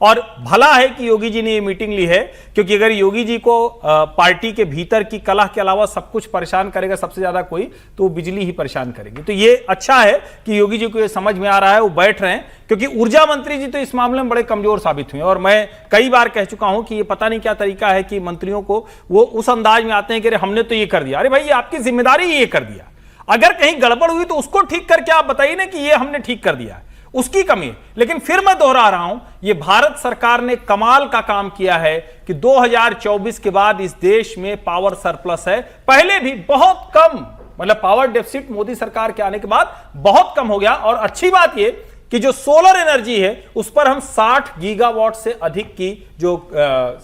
और भला है कि योगी जी ने ये मीटिंग ली है, क्योंकि अगर योगी जी को पार्टी के भीतर की कलह के अलावा सब कुछ परेशान करेगा सबसे ज्यादा कोई, तो बिजली ही परेशान करेगी। तो ये अच्छा है कि योगी जी को ये समझ में आ रहा है, वो बैठ रहे हैं, क्योंकि ऊर्जा मंत्री जी तो इस मामले में बड़े कमजोर साबित हुए। और मैं कई बार कह चुका हूं कि ये पता नहीं क्या तरीका है कि मंत्रियों को वो उस अंदाज में आते हैं कि हमने तो ये कर दिया। अरे भाई, ये आपकी जिम्मेदारी ये कर दिया, अगर कहीं गड़बड़ हुई तो उसको ठीक करके आप बताइए ना कि ये हमने ठीक कर दिया है, उसकी कमी है। लेकिन फिर मैं दोहरा रहा हूं, ये भारत सरकार ने कमाल का काम किया है कि 2024 के बाद इस देश में पावर सरप्लस है। पहले भी बहुत कम, मतलब पावर डेफिसिट मोदी सरकार के आने के बाद बहुत कम हो गया। और अच्छी बात ये कि जो सोलर एनर्जी है उस पर हम 60 गीगावाट से अधिक की जो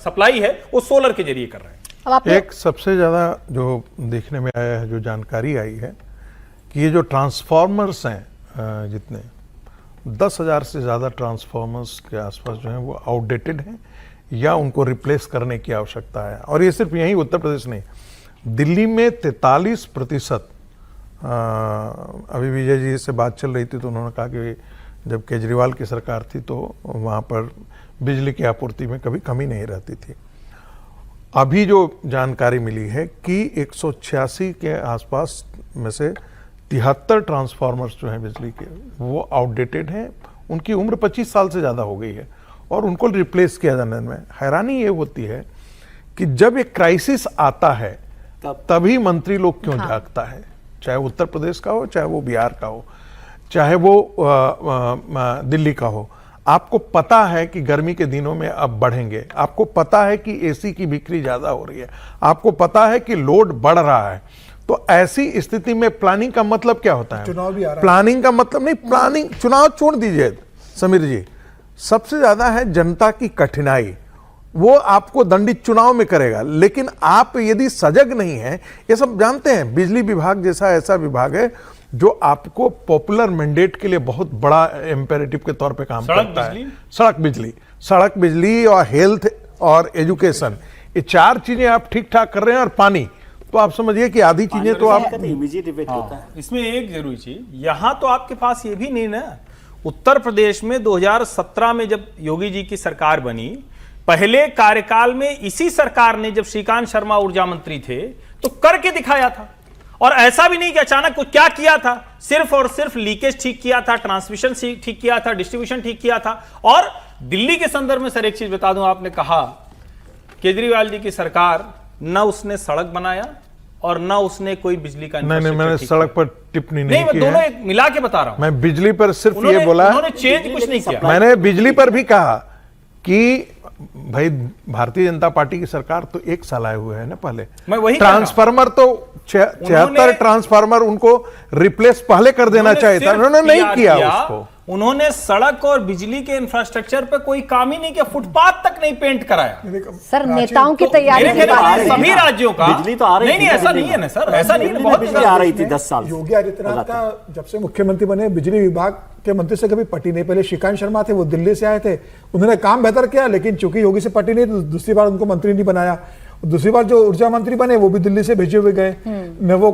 सप्लाई है वो सोलर के जरिए कर रहे हैं। एक सबसे ज्यादा जो देखने में आया है, जो जानकारी आई है कि ये जो ट्रांसफॉर्मर्स हैं, जितने 10,000 से ज़्यादा ट्रांसफॉर्मर्स के आसपास जो हैं वो आउटडेटेड हैं या उनको रिप्लेस करने की आवश्यकता है। और ये सिर्फ यहीं उत्तर प्रदेश नहीं, दिल्ली में 43%, अभी विजय जी से बात चल रही थी तो उन्होंने कहा कि जब केजरीवाल की सरकार थी तो वहाँ पर बिजली की आपूर्ति में कभी कमी नहीं रहती थी। अभी जो जानकारी मिली है कि 186 के आसपास में से 73 ट्रांसफार्मर्स जो हैं बिजली के, वो आउटडेटेड हैं, उनकी उम्र 25 साल से ज़्यादा हो गई है और उनको रिप्लेस किया जाने में हैरानी ये होती है कि जब एक क्राइसिस आता है तभी मंत्री लोग क्यों जागता है, चाहे उत्तर प्रदेश का हो, चाहे वो बिहार का हो, चाहे वो दिल्ली का हो। आपको पता है कि गर्मी के दिनों में अब बढ़ेंगे, आपको पता है कि एसी की बिक्री ज्यादा हो रही है, आपको पता है कि लोड बढ़ रहा है, तो ऐसी स्थिति में प्लानिंग का मतलब क्या होता है? चुनाव भी आ रहा है। प्लानिंग का मतलब नहीं, प्लानिंग, चुनाव छोड़ दीजिए समीर जी, सबसे ज्यादा है जनता की कठिनाई, वो आपको दंडित चुनाव में करेगा। लेकिन आप यदि सजग नहीं है, ये सब जानते हैं, बिजली विभाग जैसा ऐसा विभाग है जो आपको पॉपुलर मैंडेट के लिए बहुत बड़ा इम्पेरेटिव के तौर पे काम करता है। सड़क बिजली और हेल्थ और एजुकेशन, ये 4 चीजें आप ठीक ठाक कर रहे हैं, और पानी, तो आप समझिए कि आधी चीजें तो आप इमीडिएट इफेक्ट होता है। इसमें एक जरूरी चीज, यहां तो आपके पास ये भी नहीं ना, उत्तर प्रदेश में 2017 में जब योगी जी की सरकार बनी, पहले कार्यकाल में इसी सरकार ने, जब श्रीकांत शर्मा ऊर्जा मंत्री थे, तो करके दिखाया था। और ऐसा भी नहीं कि अचानक कुछ क्या किया था, सिर्फ और सिर्फ लीकेज ठीक किया था, ट्रांसमिशन ठीक किया था, डिस्ट्रीब्यूशन ठीक किया था। और दिल्ली के संदर्भ में सर एक चीज बता दूं, आपने कहा केजरीवाल जी की सरकार न उसने सड़क बनाया और न उसने कोई बिजली का नहीं, मैंने सड़क पर टिप्पणी नहीं की मैं दोनों एक मिला के बता रहा हूं। मैं बिजली पर सिर्फ ये बोला, उन्होंने चेंज कुछ नहीं किया। मैंने बिजली पर भी कहा कि भाई भारतीय जनता पार्टी की सरकार तो 1 साल आए हुए है ना, पहले मैं वही ट्रांसफार्मर तो 76 ट्रांसफार्मर उनको रिप्लेस पहले कर देना चाहिए था, उन्होंने नहीं किया उसको। उन्होंने सड़क और बिजली के इंफ्रास्ट्रक्चर पे कोई काम ही नहीं किया, फुटपाथ तक नहीं पेंट कराया। सर नेताओं की तैयारी की बात है। सभी राज्यों का बिजली तो आ रही नहीं, ऐसा नहीं है ना सर, ऐसा नहीं है, बहुत बिजली आ रही थी 10 साल से। योगी आदित्यनाथ का जब से मुख्यमंत्री बने, बिजली विभाग के मंत्री से कभी पटी नहीं। पहले श्रीकांत शर्मा थे, वो दिल्ली से आए थे, उन्होंने काम बेहतर किया, लेकिन चूंकि योगी से पटी नहीं तो दूसरी बार उनको मंत्री नहीं बनाया। दूसरी बार जो ऊर्जा मंत्री बने वो भी दिल्ली से भेजे हुए गए, न वो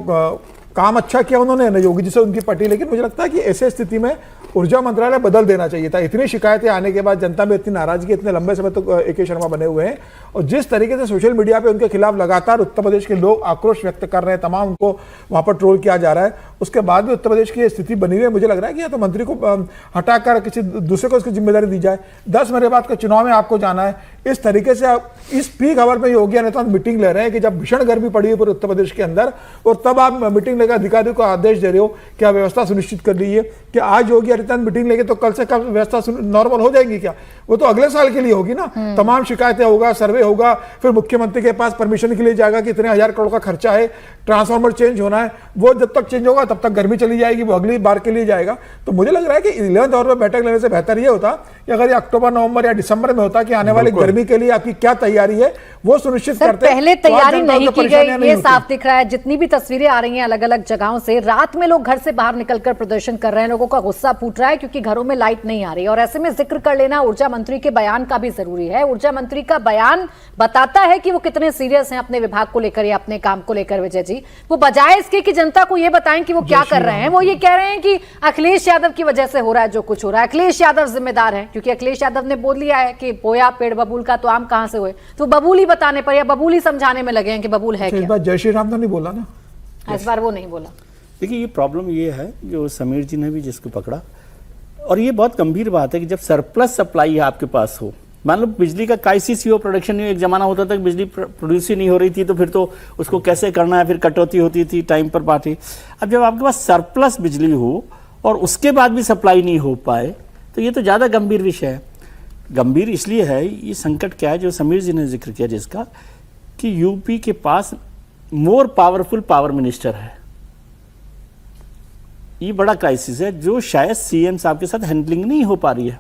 काम अच्छा किया उन्होंने, न योगी जी से उनकी पटी। लेकिन मुझे लगता है कि ऐसे स्थिति में ऊर्जा मंत्रालय बदल देना चाहिए था। इतनी शिकायतें आने के बाद, जनता में इतनी नाराजगी, इतने लंबे समय तक AK शर्मा बने हुए हैं, और जिस तरीके से सोशल मीडिया पे उनके खिलाफ लगातार उत्तर प्रदेश के लोग आक्रोश व्यक्त कर रहे हैं, तमाम उनको वहां पर ट्रोल किया जा रहा है, उसके बाद भी उत्तर प्रदेश की स्थिति बनी हुई है। मुझे लग रहा है कि या तो मंत्री को हटाकर किसी दूसरे को उसकी जिम्मेदारी दी जाए। 10 महीने बाद का चुनाव में आपको जाना है, इस तरीके से आप इस पीक आवर में योगी आदित्यनाथ मीटिंग ले रहे हैं कि जब भीषण गर्मी पड़ी है पूरे उत्तर प्रदेश के अंदर, और तब आप मीटिंग लेकर अधिकारियों को आदेश दे रहे हो कि आप व्यवस्था सुनिश्चित कर लीजिए। कि आज योगी आदित्यनाथ मीटिंग लेंगे तो कल से कब व्यवस्था नॉर्मल हो जाएंगी क्या? वो तो अगले साल के लिए होगी ना। तमाम शिकायतें होगा, सर्वे होगा, फिर मुख्यमंत्री के पास परमिशन के लिए जाएगा कि इतने 1000 करोड़ का खर्चा है, ट्रांसफार्मर चेंज होना है, वो जब तक चेंज होगा तब तक गर्मी चली जाएगी, वो अगली बार के लिए जाएगा। तो मुझे लग रहा है कि 11th आवर में बैठक लेने से बेहतर ये होता कि अगर ये अक्टूबर, नवंबर या दिसंबर में होता कि आने वाली गर्मी के लिए आपकी क्या तैयारी है वो सुनिश्चित करते। पहले तैयारी नहीं की गई, ये साफ दिख रहा है। जितनी भी तस्वीरें आ रही हैं अलग अलग जगहों से, रात में लोग घर से बाहर निकलकर प्रदर्शन कर रहे हैं, लोगों का गुस्सा फूट रहा है क्योंकि घरों में लाइट नहीं आ रही। और ऐसे में जिक्र कर लेना ऊर्जा मंत्री के बयान का भी जरूरी है। ऊर्जा मंत्री का बयान बताता है कि वो कितने सीरियस हैं अपने विभाग को लेकर या अपने काम को लेकर। विजय जी, वो बजाय इसके कि जनता को ये बताएं कि वो क्या कर रहे हैं, वो ये कह रहे हैं कि अखिलेश यादव की वजह से हो रहा है जो कुछ हो रहा है, अखिलेश यादव जिम्मेदार है, क्योंकि अखिलेश यादव ने बोल दिया है कि बोया पेड़ बबूल का तो आम कहां से हुए। तो बबूल ही बताने पर या बबूल ही समझाने में लगे हैं कि बबूल है क्या। इस बार जय श्री राम तो नहीं बोला ना, इस बार वो नहीं बोला। देखिए, ये प्रॉब्लम ये है जो समीर जी ने भी जिसको पकड़ा, और ये बहुत गंभीर बात है कि जब सरप्लस सप्लाई आपके पास हो, मान लो बिजली का क्राइसिस ही हो, प्रोडक्शन नहीं हो, एक जमाना होता था कि बिजली प्रोड्यूस ही नहीं हो रही थी, तो फिर तो उसको कैसे करना है, फिर कटौती होती थी टाइम पर बांटे। अब जब आपके पास सरप्लस बिजली हो और उसके बाद भी सप्लाई नहीं हो पाए, तो ये तो ज़्यादा गंभीर विषय है। गंभीर इसलिए है, ये संकट क्या है जो समीर जी ने जिक्र किया, जिसका कि यूपी के पास मोर पावरफुल पावर मिनिस्टर है। ये बड़ा क्राइसिस है जो शायद CM साहब के साथ हैंडलिंग नहीं हो पा रही है।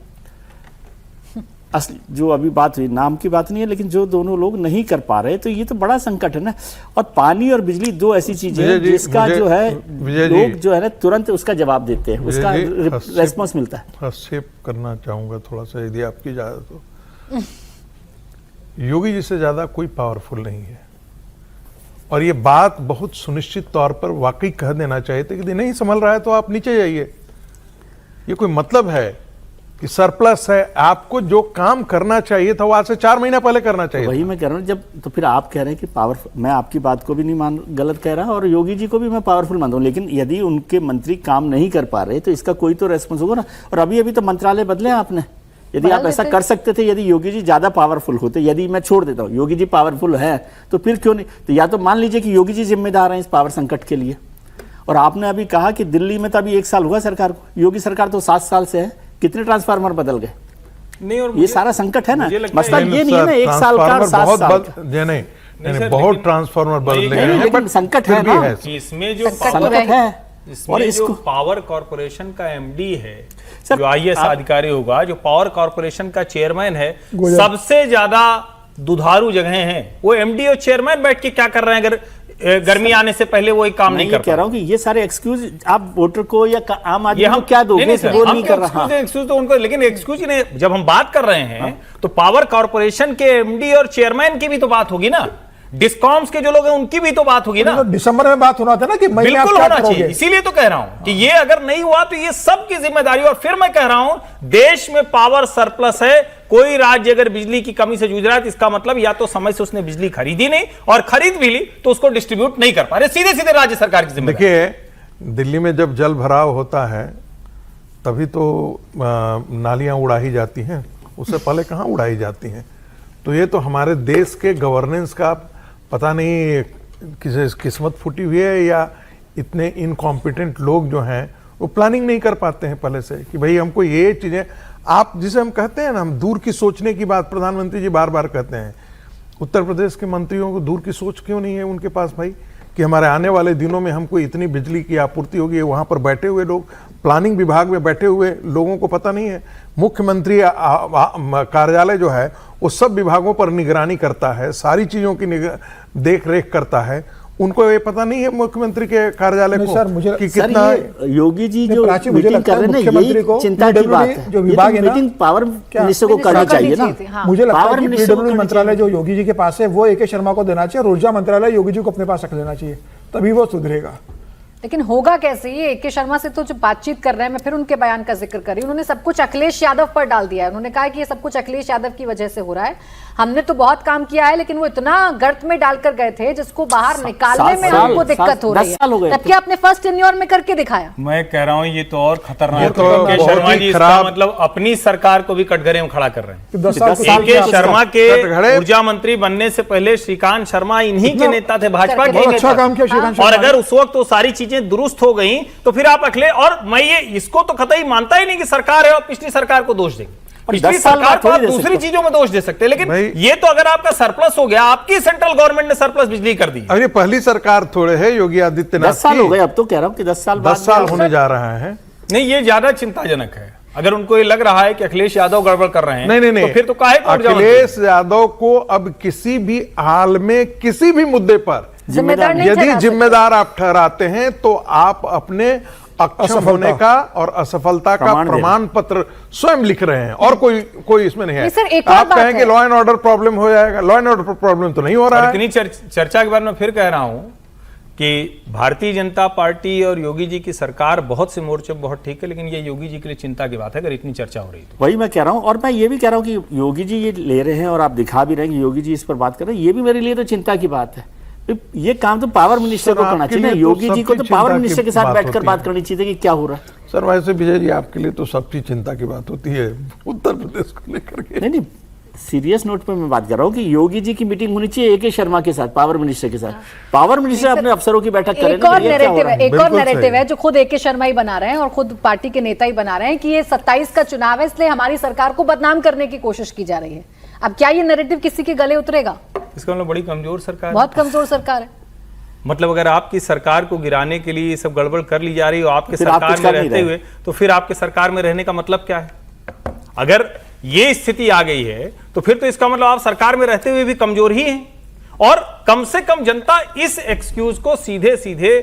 असली जो अभी बात हुई, नाम की बात नहीं है, लेकिन जो दोनों लोग नहीं कर पा रहे, तो ये तो बड़ा संकट है ना। और पानी और बिजली दो ऐसी चीजें हैं जिसका जो है लोग जो है ना तुरंत उसका जवाब देते हैं, उसका रेस्पॉन्स मिलता है। हस्तक्षेप करना चाहूंगा थोड़ा सा, यदि आपकी इजाजत हो। योगी जी से ज्यादा कोई पावरफुल नहीं है, और ये बात बहुत सुनिश्चित तौर पर वाकई कह देना चाहिए था कि नहीं संभल रहा है तो आप नीचे जाइए। ये कोई मतलब है कि सरप्लस है, आपको जो काम करना चाहिए था वो आज से 4 महीना पहले करना चाहिए। वही मैं कह रहा हूँ, जब तो फिर आप कह रहे हैं कि पावरफुल, मैं आपकी बात को भी नहीं गलत कह रहा और योगी जी को भी मैं पावरफुल मानता हूँ, लेकिन यदि उनके मंत्री काम नहीं कर पा रहे तो इसका कोई तो रेस्पॉन्स होगा ना। और अभी तो मंत्रालय बदले हैं आपने, यदि आप ऐसा कर सकते थे, यदि योगी जी ज्यादा पावरफुल होते, यदि मैं छोड़ देता हूँ योगी जी पावरफुल है तो फिर क्यों नहीं, तो या तो मान लीजिए कि योगी जी जिम्मेदार हैं इस पावर संकट के लिए। और आपने अभी कहा कि दिल्ली में तो अभी 1 साल हुआ सरकार को, योगी सरकार तो 7 साल से है, कितने ट्रांसफार्मर बदल गए? नहीं, और ये सारा संकट है ना, मसला नहीं, ये नहीं है ना 1 साल का और 7 साल का। नहीं, बहुत ट्रांसफार्मर बदल गए हैं, लेकिन संकट है ना, इसमें जो संकट है। और इसको पावर कॉर्पोरेशन का एमडी है, जो आईएएस अधिकारी होगा, जो पावर कॉर्पोरेशन का चेयरमैन है, सबसे ज्यादा दुधारू जगह हैं वो एमडी और चेयरमैन बैठ के क्या कर रहे हैं? अगर गर्मी आने से पहले वो एक काम नहीं कर, कह रहा हूं कि ये सारे एक्सक्यूज आप वोटर को या आम आदमी को क्या दोगे? वो नहीं कर रहा एक्सक्यूज तो उनको, लेकिन एक्सक्यूज ने जब हम बात कर रहे हैं तो पावर कॉर्पोरेशन के एमडी और चेयरमैन की भी तो बात होगी ना, डिस्कॉम्स के जो लोग हैं उनकी भी तो बात होगी ना। दिसंबर में बात होना था ना कि बिल्कुल होना चाहिए, इसीलिए तो कह रहा हूं कि ये अगर नहीं हुआ तो ये सबकी जिम्मेदारी। और फिर मैं कह रहा हूं देश में पावर सरप्लस है, कोई राज्य अगर बिजली की कमी से जूझ रहा है तो इसका मतलब या तो समय से उसने बिजली खरीदी नहीं, और खरीद भी ली तो उसको डिस्ट्रीब्यूट नहीं कर पा रहे, सीधे सीधे राज्य सरकार की जिम्मेदारी। देखिए, दिल्ली में जब जल भराव होता है तभी तो नालियां उड़ाई जाती हैं, उससे पहले कहां उड़ाई जाती हैं? तो ये तो हमारे देश के गवर्नेंस का पता नहीं किसी किस्मत फूटी हुई है, या इतने इनकॉम्पिटेंट लोग जो हैं वो प्लानिंग नहीं कर पाते हैं पहले से कि भाई हमको ये चीजें, आप जिसे हम कहते हैं ना, हम दूर की सोचने की बात प्रधानमंत्री जी बार बार कहते हैं, उत्तर प्रदेश के मंत्रियों को दूर की सोच क्यों नहीं है उनके पास भाई, कि हमारे आने वाले दिनों में हमको इतनी बिजली की आपूर्ति होगी? वहां पर बैठे हुए लोग, प्लानिंग विभाग में बैठे हुए लोगों को पता नहीं है। मुख्यमंत्री कार्यालय जो है वो सब विभागों पर निगरानी करता है, सारी चीजों की देख रेख करता है, उनको ये पता नहीं है मुख्यमंत्री के कार्यालय को सर, मुझे कि कितना योगी जी जो मीटिंग कर रहे हैं यही चिंता की बात है, जो विभाग है ना, मीटिंग पावर मिनिस्टर को करनी चाहिए ना। मुझे लगता है कि पीडब्ल्यूडी मंत्रालय जो योगी जी के पास है वो AK शर्मा को देना चाहिए, और ऊर्जा मंत्रालय योगी जी को अपने पास रख लेना चाहिए, तभी वो सुधरेगा। लेकिन होगा कैसे? ये AK शर्मा से तो जो बातचीत कर रहे हैं, मैं फिर उनके बयान का जिक्र करी, उन्होंने सब कुछ अखिलेश यादव पर डाल दिया है। उन्होंने कहा कि ये सब कुछ अखिलेश यादव की वजह से हो रहा है, हमने तो बहुत काम किया है, लेकिन वो इतना गर्त में डालकर गए थे जिसको बाहर निकालने में हमको दिक्कत हो रही है, जबकि आपने फर्स्ट टेन्योर में करके दिखाया। मैं कह रहा हूँ ये तो और खतरनाक है। तो शर्मा जी इसका मतलब अपनी सरकार को भी कटघरे में खड़ा कर रहे हैं। 10 साल AK शर्मा के ऊर्जा मंत्री बनने से पहले श्रीकांत शर्मा इन्हीं के नेता थे, भाजपा के अच्छा काम किया श्रीकांत शर्मा। और अगर उस वक्त वो सारी चीजें दुरुस्त हो गई तो फिर आप अखिलेश, और मैं ये इसको तो कतई मानता ही नहीं कि सरकार है और पिछली सरकार को दोष देंगे, पिछली सरकार को आप दूसरी चीजों में दोष दे सकते हैं, लेकिन ये तो अगर आपका सरप्लस हो गया, आपकी सेंट्रल गवर्नमेंट ने सरप्लस बिजली कर दी। अरे पहली सरकार थोड़े है योगी आदित्यनाथ 10 साल हो गए, अब तो कह रहा हूं कि 10 साल होने जा रहा है। नहीं, ये ज्यादा चिंताजनक है। अगर उनको ये लग रहा है कि अखिलेश यादव गड़बड़ कर रहे हैं, नहीं, तो फिर तो काहे को अखिलेश यादव को अब किसी भी हाल में किसी भी मुद्दे पर यदि जिम्मेदार आप ठहराते हैं तो आप अपने अक्षम होने का और असफलता का प्रमाण पत्र स्वयं लिख रहे हैं, और कोई इसमें नहीं है। आप कहें कि लॉ एंड ऑर्डर प्रॉब्लम हो जाएगा, लॉ एंड ऑर्डर प्रॉब्लम तो नहीं हो रहा है। इतनी चर्चा के बाद मैं फिर कह रहा हूं कि भारतीय जनता पार्टी और योगी जी की सरकार बहुत से मोर्चे बहुत ठीक है, लेकिन ये योगी जी के लिए चिंता की बात है अगर इतनी चर्चा हो रही है। वही मैं कह रहा हूं, और मैं ये भी कह रहा हूं कि योगी जी ये ले रहे हैं और आप दिखा भी रहे हैं कि योगी जी इस पर बात कर रहे हैं, ये भी मेरे लिए तो चिंता की बात है। ये काम तो पावर मिनिस्टर को करना चाहिए, योगी जी को तो पावर मिनिस्टर के साथ बैठकर बात करनी चाहिए कि क्या हो रहा है। सर वैसे विजय जी आपके लिए तो सबकी चिंता की बात होती है उत्तर प्रदेश को लेकर के। नहीं, सीरियस नोट पे मैं बात कर रहा हूँ कि योगी जी की मीटिंग होनी चाहिए AK शर्मा के साथ, पावर मिनिस्टर के साथ। पावर मिनिस्टर अपने अफसरों की बैठक करें। एक और नैरेटिव है जो खुद AK शर्मा ही बना रहे हैं और खुद पार्टी के नेता ही बना रहे हैं कि ये 27 का चुनाव है, इसलिए हमारी सरकार को बदनाम करने की कोशिश की जा रही है। अब क्या ये नैरेटिव किसी के गले उतरेगा? इसका मतलब बड़ी कमजोर सरकार, बहुत कमजोर सरकार है। मतलब अगर आपकी सरकार को गिराने के लिए ये सब गड़बड़ कर ली जा रही है और आपके सरकार में रहते हुए, तो फिर आपके सरकार में रहने का मतलब क्या है? अगर ये स्थिति आ गई है तो फिर तो इसका मतलब आप सरकार में रहते हुए भी कमजोर ही हैं, और कम से कम जनता इस एक्सक्यूज को सीधे सीधे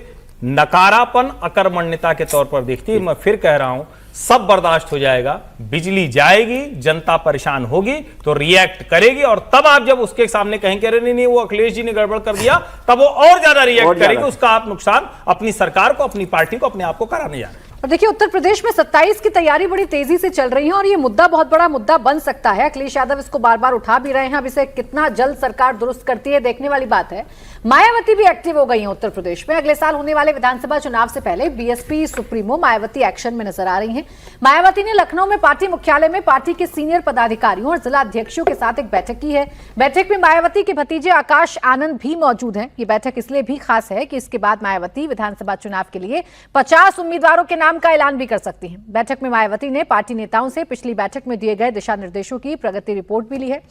नकारापन, अकर्मण्यता के तौर पर देखती है। मैं फिर कह रहा हूं, सब बर्दाश्त हो जाएगा, बिजली जाएगी, जनता परेशान होगी तो रिएक्ट करेगी, और तब आप जब उसके सामने कहेंगे अरे नहीं वो अखिलेश जी ने गड़बड़ कर दिया, तब वो और ज्यादा रिएक्ट करेगी। उसका आप नुकसान अपनी सरकार को, अपनी पार्टी को, अपने आप को कराने जा रहे हैं। और देखिए उत्तर प्रदेश में 27 की तैयारी बड़ी तेजी से चल रही है और ये मुद्दा बहुत बड़ा मुद्दा बन सकता है। अखिलेश यादव इसको बार बार उठा भी रहे हैं। अब इसे कितना जल्द सरकार दुरुस्त करती है देखने वाली बात है। मायावती भी एक्टिव हो गई हैं उत्तर प्रदेश में। अगले साल होने वाले विधानसभा चुनाव से पहले बीएसपी सुप्रीमो मायावती एक्शन में नजर आ रही हैं। मायावती ने लखनऊ में पार्टी मुख्यालय में पार्टी के सीनियर पदाधिकारियों और जिला अध्यक्षों के साथ एक बैठक की है। बैठक में मायावती के भतीजे आकाश आनंद भी मौजूद हैं। ये बैठक इसलिए भी खास है कि इसके बाद मायावती विधानसभा चुनाव के लिए 50 उम्मीदवारों के नाम का ऐलान भी कर सकती हैं। बैठक में मायावती ने पार्टी नेताओं से पिछली बैठक में दिए गए दिशा निर्देशों की प्रगति रिपोर्ट भी ली है।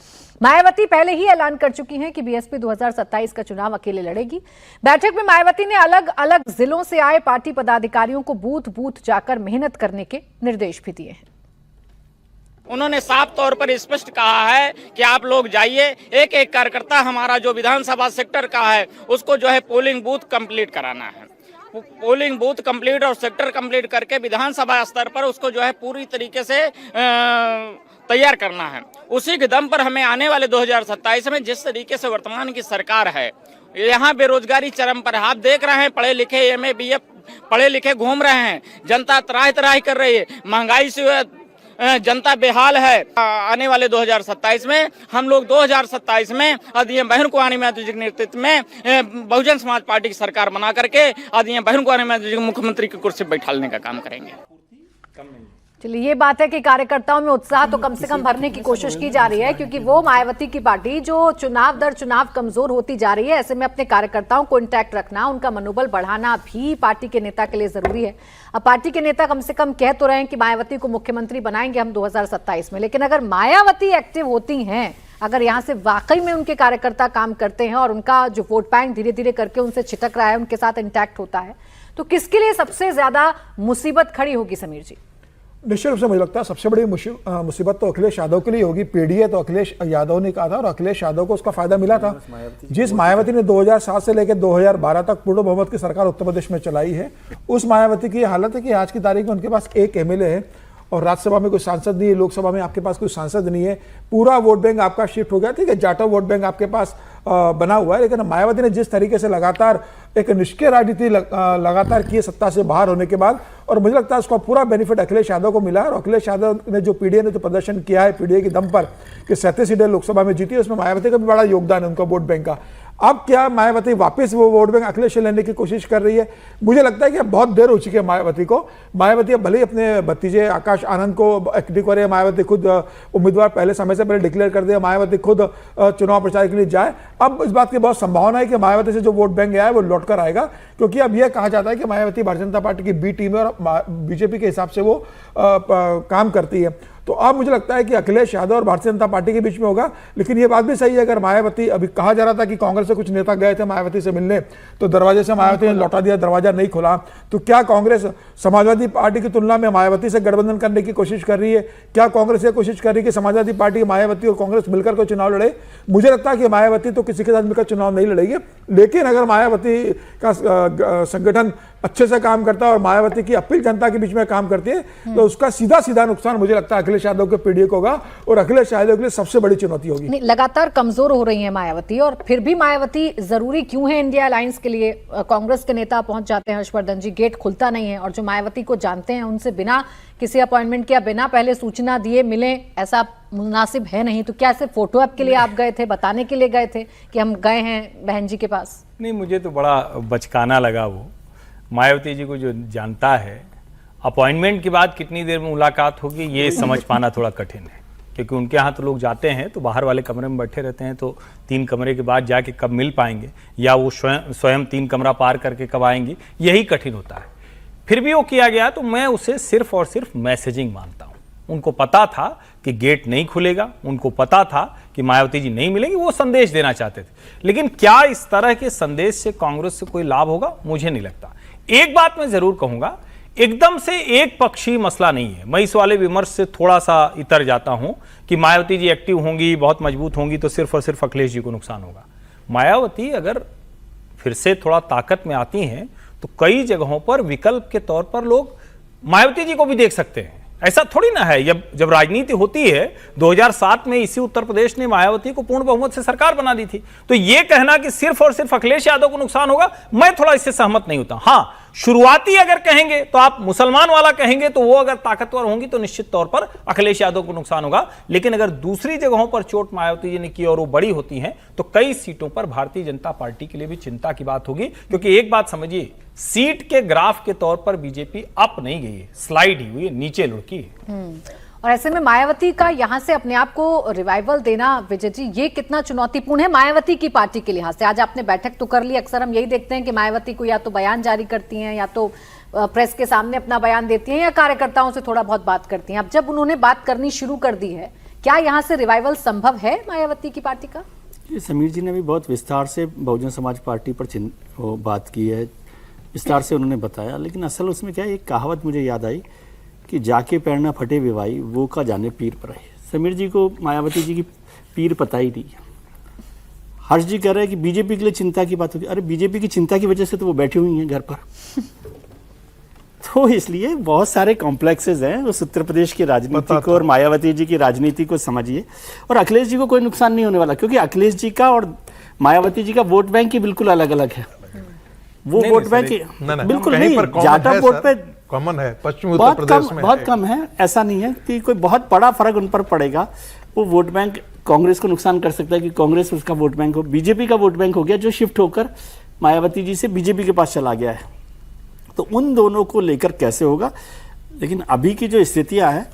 मायावती पहले ही ऐलान कर चुकी हैं कि बीएसपी 2027 का चुनाव अकेले लड़ेगी। बैठक में मायावती ने अलग अलग जिलों से आए पार्टी पदाधिकारियों को बूथ बूथ जाकर मेहनत करने के निर्देश भी दिए हैं। उन्होंने साफ तौर पर स्पष्ट कहा है कि आप लोग जाइए, एक एक कार्यकर्ता हमारा जो विधानसभा सेक्टर का है उसको जो है पोलिंग बूथ कंप्लीट कराना है। पोलिंग बूथ कंप्लीट और सेक्टर कंप्लीट करके विधानसभा स्तर पर उसको जो है पूरी तरीके से तैयार करना है। उसी के दम पर हमें आने वाले 2027 में जिस तरीके से वर्तमान की सरकार है, यहाँ बेरोजगारी चरम पर है। आप देख रहे हैं पढ़े लिखे एमए बीए पढ़े लिखे घूम रहे हैं, जनता त्राही त्राही कर रही है, महंगाई से जनता बेहाल है। आने वाले 2027 में हम लोग 2027 में आदरणीय बहन कुमारी महतो जी के नेतृत्व में बहुजन समाज पार्टी की सरकार बना करके आदरणीय बहन कुमारी महतो जी को मुख्यमंत्री की कुर्सी पर बैठाने का काम करेंगे। चलिए ये बात है कि कार्यकर्ताओं में उत्साह तो कम से कम भरने की कोशिश की जा रही है, क्योंकि वो मायावती की पार्टी जो चुनाव दर चुनाव कमजोर होती जा रही है, ऐसे में अपने कार्यकर्ताओं को इंटैक्ट रखना, उनका मनोबल बढ़ाना भी पार्टी के नेता के लिए जरूरी है। अब पार्टी के नेता कम से कम कह तो रहे हैं कि मायावती को मुख्यमंत्री बनाएंगे हम 2027 में, लेकिन अगर मायावती एक्टिव होती हैं, अगर यहाँ से वाकई में उनके कार्यकर्ता काम करते हैं और उनका जो वोट बैंक धीरे धीरे करके उनसे छिटक रहा है, उनके साथ इंटैक्ट होता है, तो किसके लिए सबसे ज्यादा मुसीबत खड़ी होगी समीर जी? निश्चित रूप से मुझे लगता है सबसे बड़ी मुसीबत तो अखिलेश यादव के लिए होगी। पीडीए तो अखिलेश यादव ने कहा था और अखिलेश यादव को उसका फायदा मिला था। जिस मायावती ने 2007 से लेकर 2012 तक पूर्ण बहुमत की सरकार उत्तर प्रदेश में चलाई है, उस मायावती की हालत है कि आज की तारीख में उनके पास एक एमएलए है और राज्यसभा में कोई सांसद नहीं है, लोकसभा में आपके पास कोई सांसद नहीं है। पूरा वोट बैंक आपका शिफ्ट हो गया। ठीक है, जाटव वोट बैंक आपके पास बना हुआ है, लेकिन मायावती ने जिस तरीके से लगातार एक निष्क्रिय राजनीति लगातार की सत्ता से बाहर होने के बाद, और मुझे लगता है उसका पूरा बेनिफिट अखिलेश यादव को मिला है। और अखिलेश यादव ने जो पीडीए ने जो प्रदर्शन किया है, पीडीए की दम पर कि 37 सीटें लोकसभा में जीती, उसमें मायावती का भी बड़ा योगदान है उनका वोट बैंक का। अब क्या मायावती वापस वो वोट बैंक अखिलेश से लेने की कोशिश कर रही है? मुझे लगता है कि बहुत देर हो चुकी है मायावती को। मायावती अब भले ही अपने भतीजे आकाश आनंद को एक्टिव करे, मायावती खुद उम्मीदवार पहले समय से पहले डिक्लेयर कर दे, मायावती खुद चुनाव प्रचार के लिए जाए। अब इस बात की बहुत संभावना है कि मायावती से जो वोट बैंक गया है वो लौट कर आएगा, क्योंकि अब यह कहा जाता है कि मायावती भारतीय जनता पार्टी की बी टीम है और बीजेपी के हिसाब से वो काम करती है। तो अब मुझे लगता है कि अखिलेश यादव और भारतीय जनता पार्टी के बीच में होगा। लेकिन ये बात भी सही है, अगर मायावती, अभी कहा जा रहा था कि कांग्रेस से कुछ नेता गए थे मायावती से मिलने, तो दरवाजे से मायावती ने लौटा दिया, दरवाजा नहीं खुला। तो क्या कांग्रेस समाजवादी पार्टी की तुलना में मायावती से गठबंधन करने की कोशिश कर रही है? क्या कांग्रेस ये कोशिश कर रही है कि समाजवादी पार्टी, मायावती और कांग्रेस मिलकर कोई चुनाव लड़े? मुझे लगता है कि मायावती तो किसी के साथ मिलकर चुनाव नहीं लड़ेगी, लेकिन अगर मायावती का संगठन अच्छे से काम करता है और मायावती की अपील जनता के बीच में काम करती है, तो उसका सीधा सीधा नुकसान मुझे लगता है अखिलेश यादव के पीडीए को होगा और अखिलेश यादव के लिए सबसे बड़ी चुनौती होगी। लगातार कमजोर हो रही है मायावती, और फिर भी मायावती जरूरी क्यों है इंडिया अलायंस के लिए? कांग्रेस के नेता पहुंच जाते हैं हर्षवर्धन जी, गेट खुलता नहीं है, और जो मायावती को जानते हैं उनसे बिना किसी अपॉइंटमेंट के या बिना पहले सूचना दिए मिले, ऐसा मुनासिब है नहीं। तो क्या सिर्फ फोटो ऑप के लिए आप गए थे, बताने के लिए गए थे कि हम गए हैं बहन जी के पास? नहीं, मुझे तो बड़ा बचकाना लगा। वो मायावती जी को जो जानता है, अपॉइंटमेंट के बाद कितनी देर में मुलाकात होगी ये समझ पाना थोड़ा कठिन है, क्योंकि उनके यहाँ तो लोग जाते हैं तो बाहर वाले कमरे में बैठे रहते हैं, तो 3 कमरे के बाद जाके कब मिल पाएंगे, या वो स्वयं 3 कमरा पार करके कब आएंगी, यही कठिन होता है। फिर भी वो किया गया, तो मैं उसे सिर्फ और सिर्फ मैसेजिंग मानता हूँ। उनको पता था कि गेट नहीं खुलेगा, उनको पता था कि मायावती जी नहीं मिलेंगे, वो संदेश देना चाहते थे। लेकिन क्या इस तरह के संदेश से कांग्रेस से कोई लाभ होगा? मुझे नहीं लगता। एक बात मैं जरूर कहूंगा, एकदम से एक पक्षी मसला नहीं है। मैं इस वाले विमर्श से थोड़ा सा इतर जाता हूं कि मायावती जी एक्टिव होंगी, बहुत मजबूत होंगी, तो सिर्फ और सिर्फ अखिलेश जी को नुकसान होगा। मायावती अगर फिर से थोड़ा ताकत में आती हैं तो कई जगहों पर विकल्प के तौर पर लोग मायावती जी को भी देख सकते हैं। ऐसा थोड़ी ना है, जब राजनीति होती है, 2007 में इसी उत्तर प्रदेश ने मायावती को पूर्ण बहुमत से सरकार बना दी थी। तो यह कहना कि सिर्फ और सिर्फ अखिलेश यादव को नुकसान होगा, मैं थोड़ा इससे सहमत नहीं होता। हाँ, शुरुआती अगर कहेंगे तो आप मुसलमान वाला कहेंगे तो वो अगर ताकतवर होंगी तो निश्चित तौर पर अखिलेश यादव को नुकसान होगा, लेकिन अगर दूसरी जगहों पर चोट मायावती जी ने की और वो बड़ी होती हैं तो कई सीटों पर भारतीय जनता पार्टी के लिए भी चिंता की बात होगी। क्योंकि एक बात समझिए, सीट के ग्राफ के तौर पर बीजेपी अप नहीं गई है, स्लाइड ही हुई है, नीचे लुढ़की है। और ऐसे में मायावती का यहां से अपने आप को रिवाइवल देना, विजय जी, ये कितना चुनौतीपूर्ण है मायावती की पार्टी के लिहाज से? आज आपने बैठक तो कर ली, अक्सर हम यही देखते हैं कि मायावती को या तो बयान जारी करती हैं या तो प्रेस के सामने अपना बयान देती हैं या कार्यकर्ताओं से थोड़ा बहुत बात करती हैं। अब जब उन्होंने बात करनी शुरू कर दी है, क्या यहाँ से रिवाइवल संभव है मायावती की पार्टी का? समीर जी ने भी बहुत विस्तार से बहुजन समाज पार्टी पर बात की है, विस्तार से उन्होंने बताया, लेकिन असल उसमें क्या है, एक कहावत मुझे याद आई कि जाके पैर ना फटे विवाई, वो का जाने पीर पर है। समीर जी को मायावती जी की पीर पता ही नहीं है। हर्ष जी कह रहे हैं कि बीजेपी के लिए चिंता की बात होगी। अरे बीजेपी की चिंता की वजह से तो वो बैठी हुई हैं घर पर। तो इसलिए बहुत सारे कॉम्प्लेक्सेस हैं उस उत्तर प्रदेश की राजनीति को और मायावती जी की राजनीति को समझिए। और अखिलेश जी को कोई नुकसान नहीं होने वाला, क्योंकि अखिलेश जी का और मायावती जी का वोट बैंक ही बिल्कुल अलग अलग है। वो वोट बैंक बिल्कुल नहीं, जाटा वोट पे कॉमन है, पश्चिमी उत्तर प्रदेश में बहुत कम है। ऐसा नहीं है कि कोई बहुत बड़ा फर्क उन पर पड़ेगा। वो वोट बैंक कांग्रेस को नुकसान कर सकता है कि कांग्रेस उसका वोट बैंक हो, बीजेपी का वोट बैंक हो गया जो शिफ्ट होकर मायावती जी से बीजेपी के पास चला गया है। तो उन दोनों को लेकर कैसे होगा, लेकिन अभी की जो स्थितियां हैं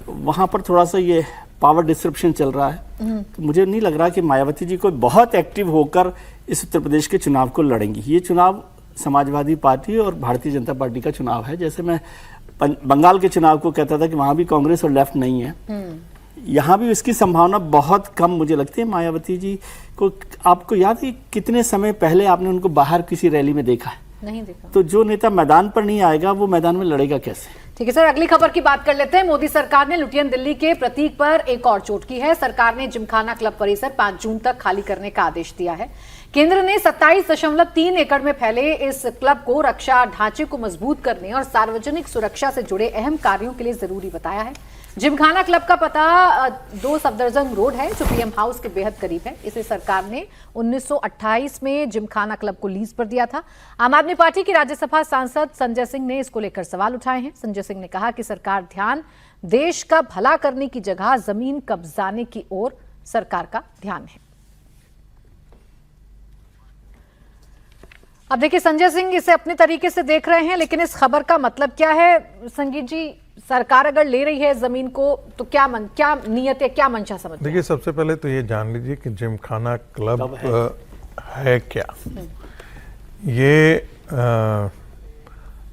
वहां पर थोड़ा सा ये पावर डिस्ट्रिब्यूशन चल रहा है। तो मुझे नहीं लग रहा कि मायावती जी को बहुत एक्टिव होकर इस उत्तर प्रदेश के चुनाव को लड़ेंगी। ये चुनाव समाजवादी पार्टी और भारतीय जनता पार्टी का चुनाव है। जैसे मैं बंगाल के चुनाव को कहता था कि वहां भी कांग्रेस और लेफ्ट नहीं है, यहाँ भी इसकी संभावना बहुत कम मुझे लगती है। मायावती जी को आपको याद है कितने समय पहले आपने उनको बाहर किसी रैली में देखा है? नहीं देखा। तो जो नेता मैदान पर नहीं आएगा वो मैदान में लड़ेगा कैसे? ठीक है सर, अगली खबर की बात कर लेते हैं। मोदी सरकार ने लुटियन दिल्ली के प्रतीक पर एक और चोट की है। सरकार ने जिमखाना क्लब परिसर 5 जून तक खाली करने का आदेश दिया है। केंद्र ने 27.3 एकड़ में फैले इस क्लब को रक्षा ढांचे को मजबूत करने और सार्वजनिक सुरक्षा से जुड़े अहम कार्यों के लिए जरूरी बताया है। जिमखाना क्लब का पता 2 सफदरजंग रोड है, जो पीएम हाउस के बेहद करीब है। इसे सरकार ने 1928 में जिमखाना क्लब को लीज पर दिया था। आम आदमी पार्टी की राज्यसभा सांसद संजय सिंह ने इसको लेकर सवाल उठाए हैं। संजय सिंह ने कहा कि सरकार ध्यान देश का भला करने की जगह जमीन कब्जाने की ओर सरकार का ध्यान है। अब देखिए, संजय सिंह इसे अपने तरीके से देख रहे हैं, लेकिन इस खबर का मतलब क्या है? संगीत जी, सरकार अगर ले रही है जमीन को तो क्या नियत है, क्या मंशा समझते हैं? देखिए, सबसे पहले तो ये जान लीजिए कि जिमखाना क्लब है क्या। ये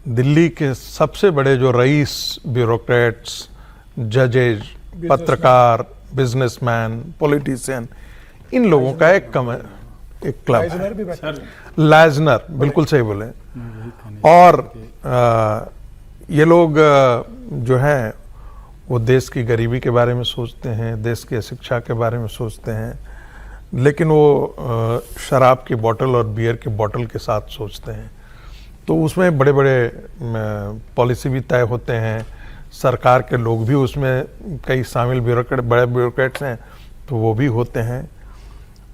दिल्ली के सबसे बड़े जो रईस, ब्यूरोक्रेट्स, जजेज, पत्रकार, बिजनेसमैन, पॉलिटिशियन, इन लोगों का एक क्लब है। लाइजनर, बिल्कुल सही बोले। और ये लोग जो है वो देश की गरीबी के बारे में सोचते हैं, देश की शिक्षा के बारे में सोचते हैं, लेकिन वो शराब की बोतल और बियर की बोतल के साथ सोचते हैं। तो उसमें बड़े बड़े पॉलिसी भी तय होते हैं, सरकार के लोग भी उसमें कई शामिल, बड़े ब्यूरोक्रेट्स हैं तो वो भी होते हैं।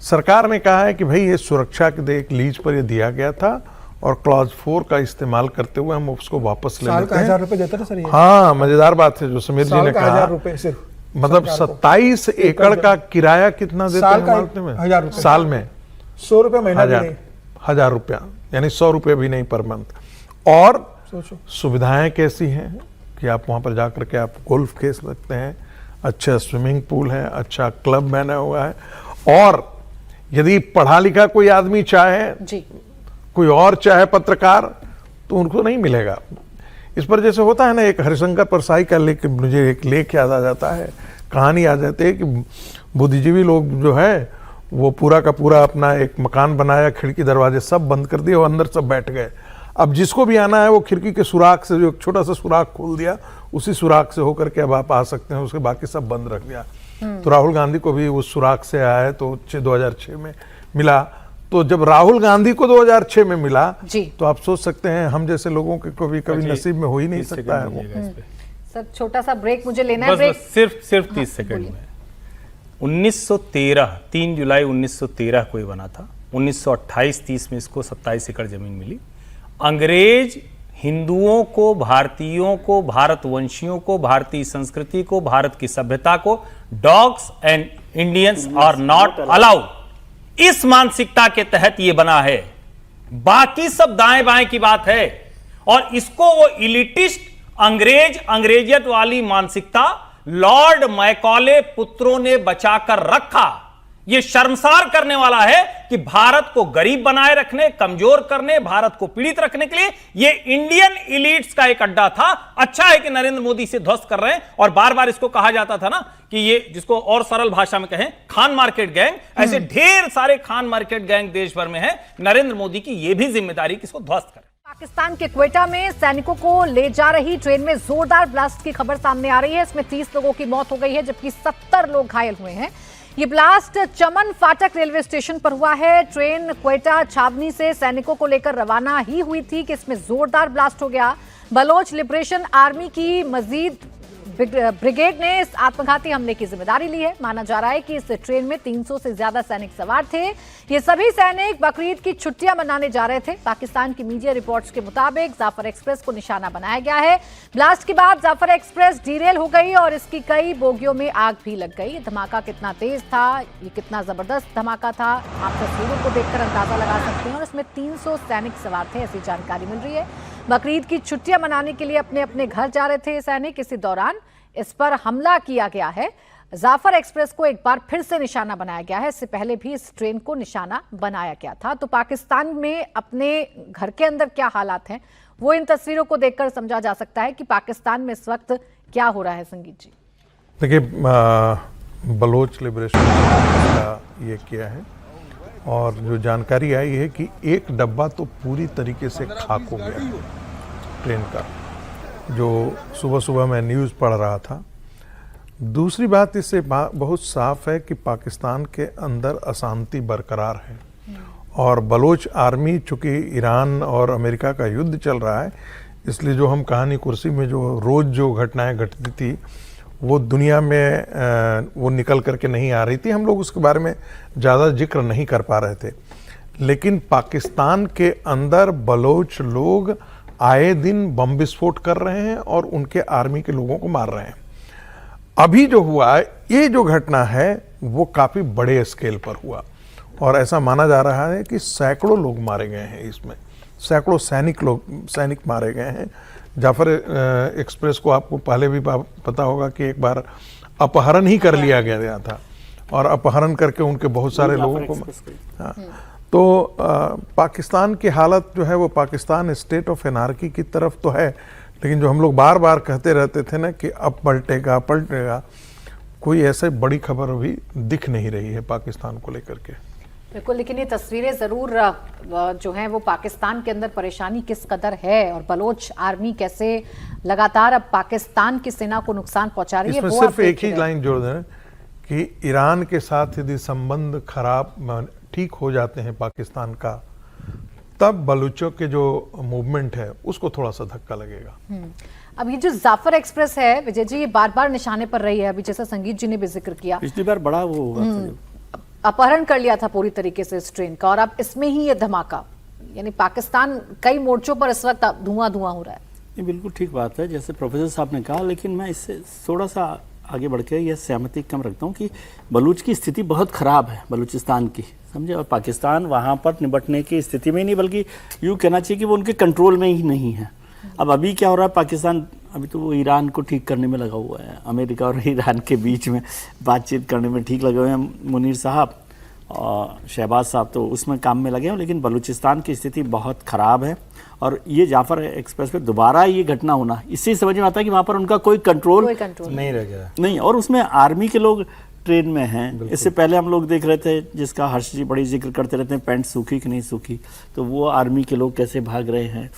सरकार ने कहा है कि भाई ये सुरक्षा के एक लीज पर ये दिया गया था और क्लॉज 4 का इस्तेमाल करते हुए हम उसको वापस ले लेते हैं। 1000 रुपए देता था सर ये? हाँ, मजेदार बात है जो समीर जी ने कहा। 1000 रुपए सिर्फ, मतलब 27 एकड़ का किराया कितना देते हैं मालूम में? 1000 रुपए साल में 100 रुपए महीना भी नहीं। 1000 रुपया, यानी 100 रुपये भी नहीं पर मंथ। और सोचो सुविधाएं कैसी हैं कि आप वहां पर जाकर के आप गोल्फ खेल सकते हैं, अच्छा स्विमिंग पूल है, अच्छा क्लब बना हुआ है। और यदि पढ़ा लिखा कोई आदमी चाहे जी, कोई और चाहे पत्रकार, तो उनको नहीं मिलेगा। इस पर जैसे होता है ना, एक हरिशंकर परसाई का लेख, मुझे एक लेख याद आ जाता है, कहानी आ जाती है कि बुद्धिजीवी लोग जो है वो पूरा का पूरा अपना एक मकान बनाया, खिड़की दरवाजे सब बंद कर दिए और अंदर सब बैठ गए। अब जिसको भी आना है वो खिड़की के सुराख से, जो एक छोटा सा सुराख खोल दिया, उसी सुराख से होकर के अब आप आ सकते हैं, उसके बाकी सब बंद रख दिया। तो राहुल गांधी को भी उस सुराख से आया है, तो 2006 में मिला। तो जब राहुल गांधी को 2006 में मिला तो आप सोच सकते हैं हम जैसे लोगों के को भी कभी नसीब में हो ही नहीं सकता है वो। सर छोटा सा ब्रेक मुझे लेना है। बस सिर्फ 30 सेकंड में। 1913 3 जुलाई 1913 को ये बना था। 1928-30 में इसको 27 एकड़ जमीन मिली। अंग्रेज हिंदुओं को, भारतीयों को, भारतवंशियों को, भारतीय संस्कृति को, भारत की सभ्यता को dogs and Indians are not allowed, इस मानसिकता के तहत यह बना है। बाकी सब दाएं बाएं की बात है और इसको वो इलिटिस्ट अंग्रेजियत वाली मानसिकता लॉर्ड मैकॉले पुत्रों ने बचाकर रखा। यह शर्मसार करने वाला है कि भारत को गरीब बनाए रखने, कमजोर करने, भारत को पीड़ित रखने के लिए यह इंडियन इलीट्स का एक अड्डा था। अच्छा है कि नरेंद्र मोदी इसे ध्वस्त कर रहे हैं और बार बार इसको कहा जाता था ना कि ये, जिसको और सरल भाषा में कहें, खान मार्केट गैंग। ऐसे ढेर सारे खान मार्केट गैंग देश भर में है। नरेंद्र मोदी की यह भी जिम्मेदारी कि इसको ध्वस्त करें। पाकिस्तान के क्वेटा में सैनिकों को ले जा रही ट्रेन में जोरदार ब्लास्ट की खबर सामने आ रही है। इसमें 30 लोगों की मौत हो गई है जबकि 70 लोग घायल हुए हैं। ये ब्लास्ट चमन फाटक रेलवे स्टेशन पर हुआ है। ट्रेन क्वेटा छावनी से सैनिकों को लेकर रवाना ही हुई थी कि इसमें जोरदार ब्लास्ट हो गया। बलोच लिबरेशन आर्मी की मजीद ब्रिगेड ने इस आत्मघाती हमले की जिम्मेदारी ली है। माना जा रहा है कि इस ट्रेन में 300 से ज्यादा सैनिक सवार थे। ये सभी सैनिक बकरीद की छुट्टियां मनाने जा रहे थे। पाकिस्तान की मीडिया रिपोर्ट्स के मुताबिक जाफर एक्सप्रेस को निशाना बनाया गया है। ब्लास्ट के बाद जाफर एक्सप्रेस डीरेल हो गई और इसकी कई बोगियों में आग भी लग गई। धमाका कितना तेज था, ये कितना जबरदस्त धमाका था, आप तस्वीरों को देखकर अंदाजा लगा सकते हैं। और इसमें 300 सैनिक सवार थे, ऐसी जानकारी मिल रही है। बकरीद की छुट्टियां मनाने के लिए अपने अपने घर जा रहे थे सैनिक। इसी दौरान इस पर हमला किया गया है। जाफर एक्सप्रेस को एक बार फिर से निशाना बनाया गया है। इससे पहले भी इस ट्रेन को निशाना बनाया गया था। तो पाकिस्तान में अपने घर के अंदर क्या हालात हैं, वो इन तस्वीरों को देखकर समझा जा सकता है कि पाकिस्तान में इस वक्त क्या हो रहा है। संगीत जी, देखिए, बलोच लिबरेशन का ये किया है और जो जानकारी आई है कि एक डब्बा तो पूरी तरीके से खाक हो गया ट्रेन का, जो सुबह सुबह मैं न्यूज़ पढ़ रहा था। दूसरी बात इससे बहुत साफ है कि पाकिस्तान के अंदर अशांति बरकरार है और बलोच आर्मी, चूँकि ईरान और अमेरिका का युद्ध चल रहा है, इसलिए जो हम कहानी कुर्सी में जो रोज़ जो घटनाएं घटती थी वो दुनिया में वो निकल करके नहीं आ रही थी। हम लोग उसके बारे में ज़्यादा जिक्र नहीं कर पा रहे थे। लेकिन पाकिस्तान के अंदर बलोच लोग आए दिन बम विस्फोट कर रहे हैं और उनके आर्मी के लोगों को मार रहे हैं। अभी जो हुआ है, ये जो घटना है वो काफ़ी बड़े स्केल पर हुआ और ऐसा माना जा रहा है कि सैकड़ों लोग मारे गए हैं इसमें, सैकड़ों सैनिक मारे गए हैं। जाफर एक्सप्रेस को आपको पहले भी पता होगा कि एक बार अपहरण ही कर लिया गया था और अपहरण करके उनके बहुत सारे लोगों को, हाँ, तो पाकिस्तान की हालत जो है वो पाकिस्तान स्टेट ऑफ एनार्की की तरफ तो है, लेकिन जो हम लोग बार बार कहते रहते थे ना कि अब पलटेगा, कोई ऐसे बड़ी खबर अभी दिख नहीं रही है पाकिस्तान को लेकर के। बिल्कुल, लेकिन ये तस्वीरें जरूर जो हैं वो पाकिस्तान के अंदर परेशानी किस कदर है और बलोच आर्मी कैसे लगातार अब पाकिस्तान की सेना को नुकसान पहुंचा रही है। इसमें सिर्फ एक ही लाइन जोड़ दें कि ईरान के साथ यदि संबंध खराब ठीक हो जाते हैं पाकिस्तान का, तब बलूचों के जो मूवमेंट है उसको थोड़ा सा धक्का लगेगा। अब ये जो जाफर एक्सप्रेस है विजय जी, ये बार बार निशाने पर रही है। अभी जैसा संगीत जी ने भी जिक्र किया, पिछली बार बड़ा वो हुआ था, अपहरण कर लिया था पूरी तरीके से इस ट्रेन का और अब इसमें ही ये धमाका, यानी पाकिस्तान कई मोर्चों पर इस वक्त धुआं हो रहा है। ये बिल्कुल ठीक बात है जैसे प्रोफेसर साहब ने कहा, लेकिन मैं इससे थोड़ा सा आगे बढ़ के यह सहमति कम रखता हूँ कि बलूच की स्थिति बहुत ख़राब है, बलूचिस्तान की, समझे, और पाकिस्तान वहाँ पर निपटने की स्थिति में ही नहीं, बल्कि यूँ कहना चाहिए कि वो उनके कंट्रोल में ही नहीं है। अब अभी क्या हो रहा है, पाकिस्तान अभी तो वो ईरान को ठीक करने में लगा हुआ है, अमेरिका और ईरान के बीच में बातचीत करने में ठीक लगे हुए हैं मुनीर साहब और शहबाज साहब, तो उसमें काम में लगे हैं। लेकिन बलूचिस्तान की स्थिति बहुत ख़राब है और ये जाफर एक्सप्रेस पे दोबारा ये घटना होना, इससे समझ में आता है कि वहाँ पर उनका कोई कंट्रोल नहीं रह गया नहीं, और उसमें आर्मी के लोग ट्रेन में हैं। इससे पहले हम लोग देख रहे थे, जिसका हर्ष जी बड़ी जिक्र करते रहते हैं, पैंट सूखी कि नहीं सूखी, तो वो आर्मी के लोग कैसे भाग रहे हैं।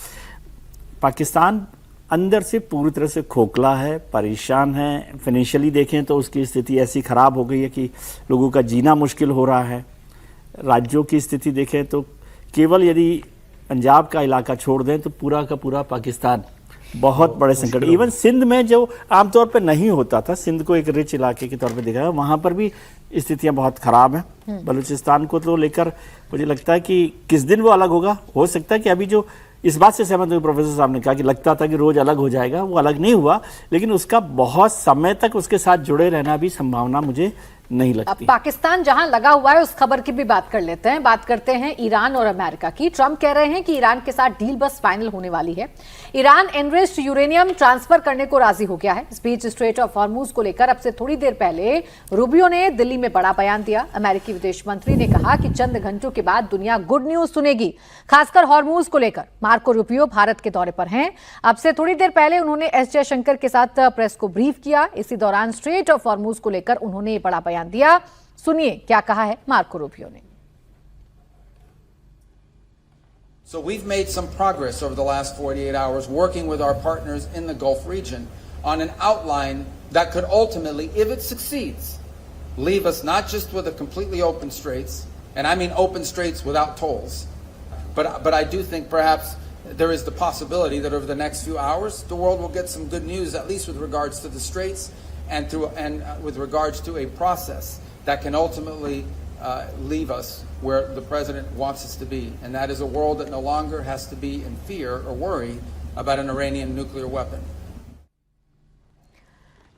पाकिस्तान अंदर से पूरी तरह से खोखला है, परेशान है। फाइनेंशियली देखें तो उसकी स्थिति ऐसी ख़राब हो गई है कि लोगों का जीना मुश्किल हो रहा है। राज्यों की स्थिति देखें तो केवल यदि पंजाब का इलाका छोड़ दें तो पूरा का पूरा पाकिस्तान बहुत बड़े संकट। इवन सिंध में जो आमतौर पर नहीं होता था, सिंध को एक रिच इलाके के तौर पे देखा है, वहाँ पर भी स्थितियाँ बहुत ख़राब हैं। बलूचिस्तान को तो लेकर मुझे लगता है कि किस दिन वो अलग होगा। हो सकता है कि अभी जो इस बात से सहमत हूँ प्रोफेसर साहब ने कहा कि लगता था कि रोज अलग हो जाएगा, वो अलग नहीं हुआ, लेकिन उसका बहुत समय तक उसके साथ जुड़े रहना भी संभावना मुझे नहीं अब लगती। पाकिस्तान जहां लगा हुआ है उस खबर की भी बात कर लेते हैं। बात करते हैं ईरान और अमेरिका की। ट्रंप कह रहे हैं कि ईरान के साथ डील बस फाइनल होने वाली है। ईरान एनरिच्ड यूरेनियम ट्रांसफर करने को राजी हो गया है। इस बीच स्ट्रेट ऑफ हॉर्मुज को लेकर अब से थोड़ी देर पहले रूबियो ने दिल्ली में बड़ा बयान दिया। अमेरिकी विदेश मंत्री ने कहा कि चंद घंटों के बाद दुनिया गुड न्यूज सुनेगी, खासकर हॉर्मुज को लेकर। मार्को रूबियो भारत के दौरे पर हैं। अब से थोड़ी देर पहले उन्होंने एस जयशंकर के साथ प्रेस को ब्रीफ किया। इसी दौरान स्ट्रेट ऑफ हॉर्मुज को लेकर उन्होंने बड़ा बयान दिया। सुनिए क्या कहा है मार्को रूबियो ने। So we've made some progress over the last 48 hours working with our partners in the Gulf region on an outline that could ultimately, if it succeeds, leave us not just with a completely open straits, and I mean open straits without tolls, but I do think perhaps there is the possibility that over the next few hours the world will get some good news, at least with regards to the straits and with regards to a process that can ultimately leave us where the president wants us to be, and that is a world that no longer has to be in fear or worry about an Iranian nuclear weapon.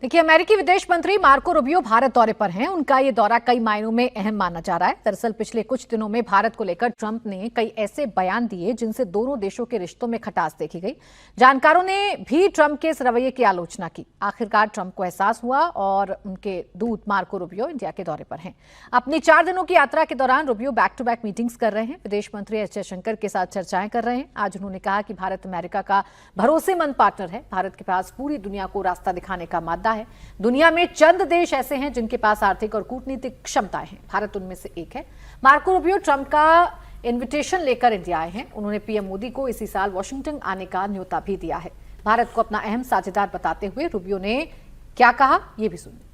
देखिए, अमेरिकी विदेश मंत्री Marco Rubio Bharat दौरे पर हैं। उनका ये दौरा कई मायनों में अहम माना जा रहा है। दरअसल पिछले कुछ दिनों में भारत को लेकर ट्रंप ने कई ऐसे बयान दिए जिनसे दोनों देशों के रिश्तों में खटास देखी गई। जानकारों ने भी ट्रंप के इस रवैये की आलोचना की। आखिरकार ट्रंप को एहसास हुआ और उनके दूत मार्को रूबियो इंडिया के दौरे पर हैं। अपनी 4 दिनों की यात्रा के दौरान Rubio back to back meetings कर रहे हैं। विदेश मंत्री एस जयशंकर के साथ चर्चाएं कर रहे हैं। आज उन्होंने कहा कि भारत अमेरिका का भरोसेमंद पार्टनर है। भारत के पास पूरी दुनिया को रास्ता दिखाने का मादा है। दुनिया में चंद देश ऐसे हैं जिनके पास आर्थिक और कूटनीतिक क्षमताएं हैं। भारत उनमें से एक है। मार्को रूबियो ट्रंप का इनविटेशन लेकर इंडिया आए हैं। उन्होंने पीएम मोदी को इसी साल वॉशिंगटन आने का न्योता भी दिया है। भारत को अपना अहम साझेदार बताते हुए रूबियो ने क्या कहा, ये भी सुनिए।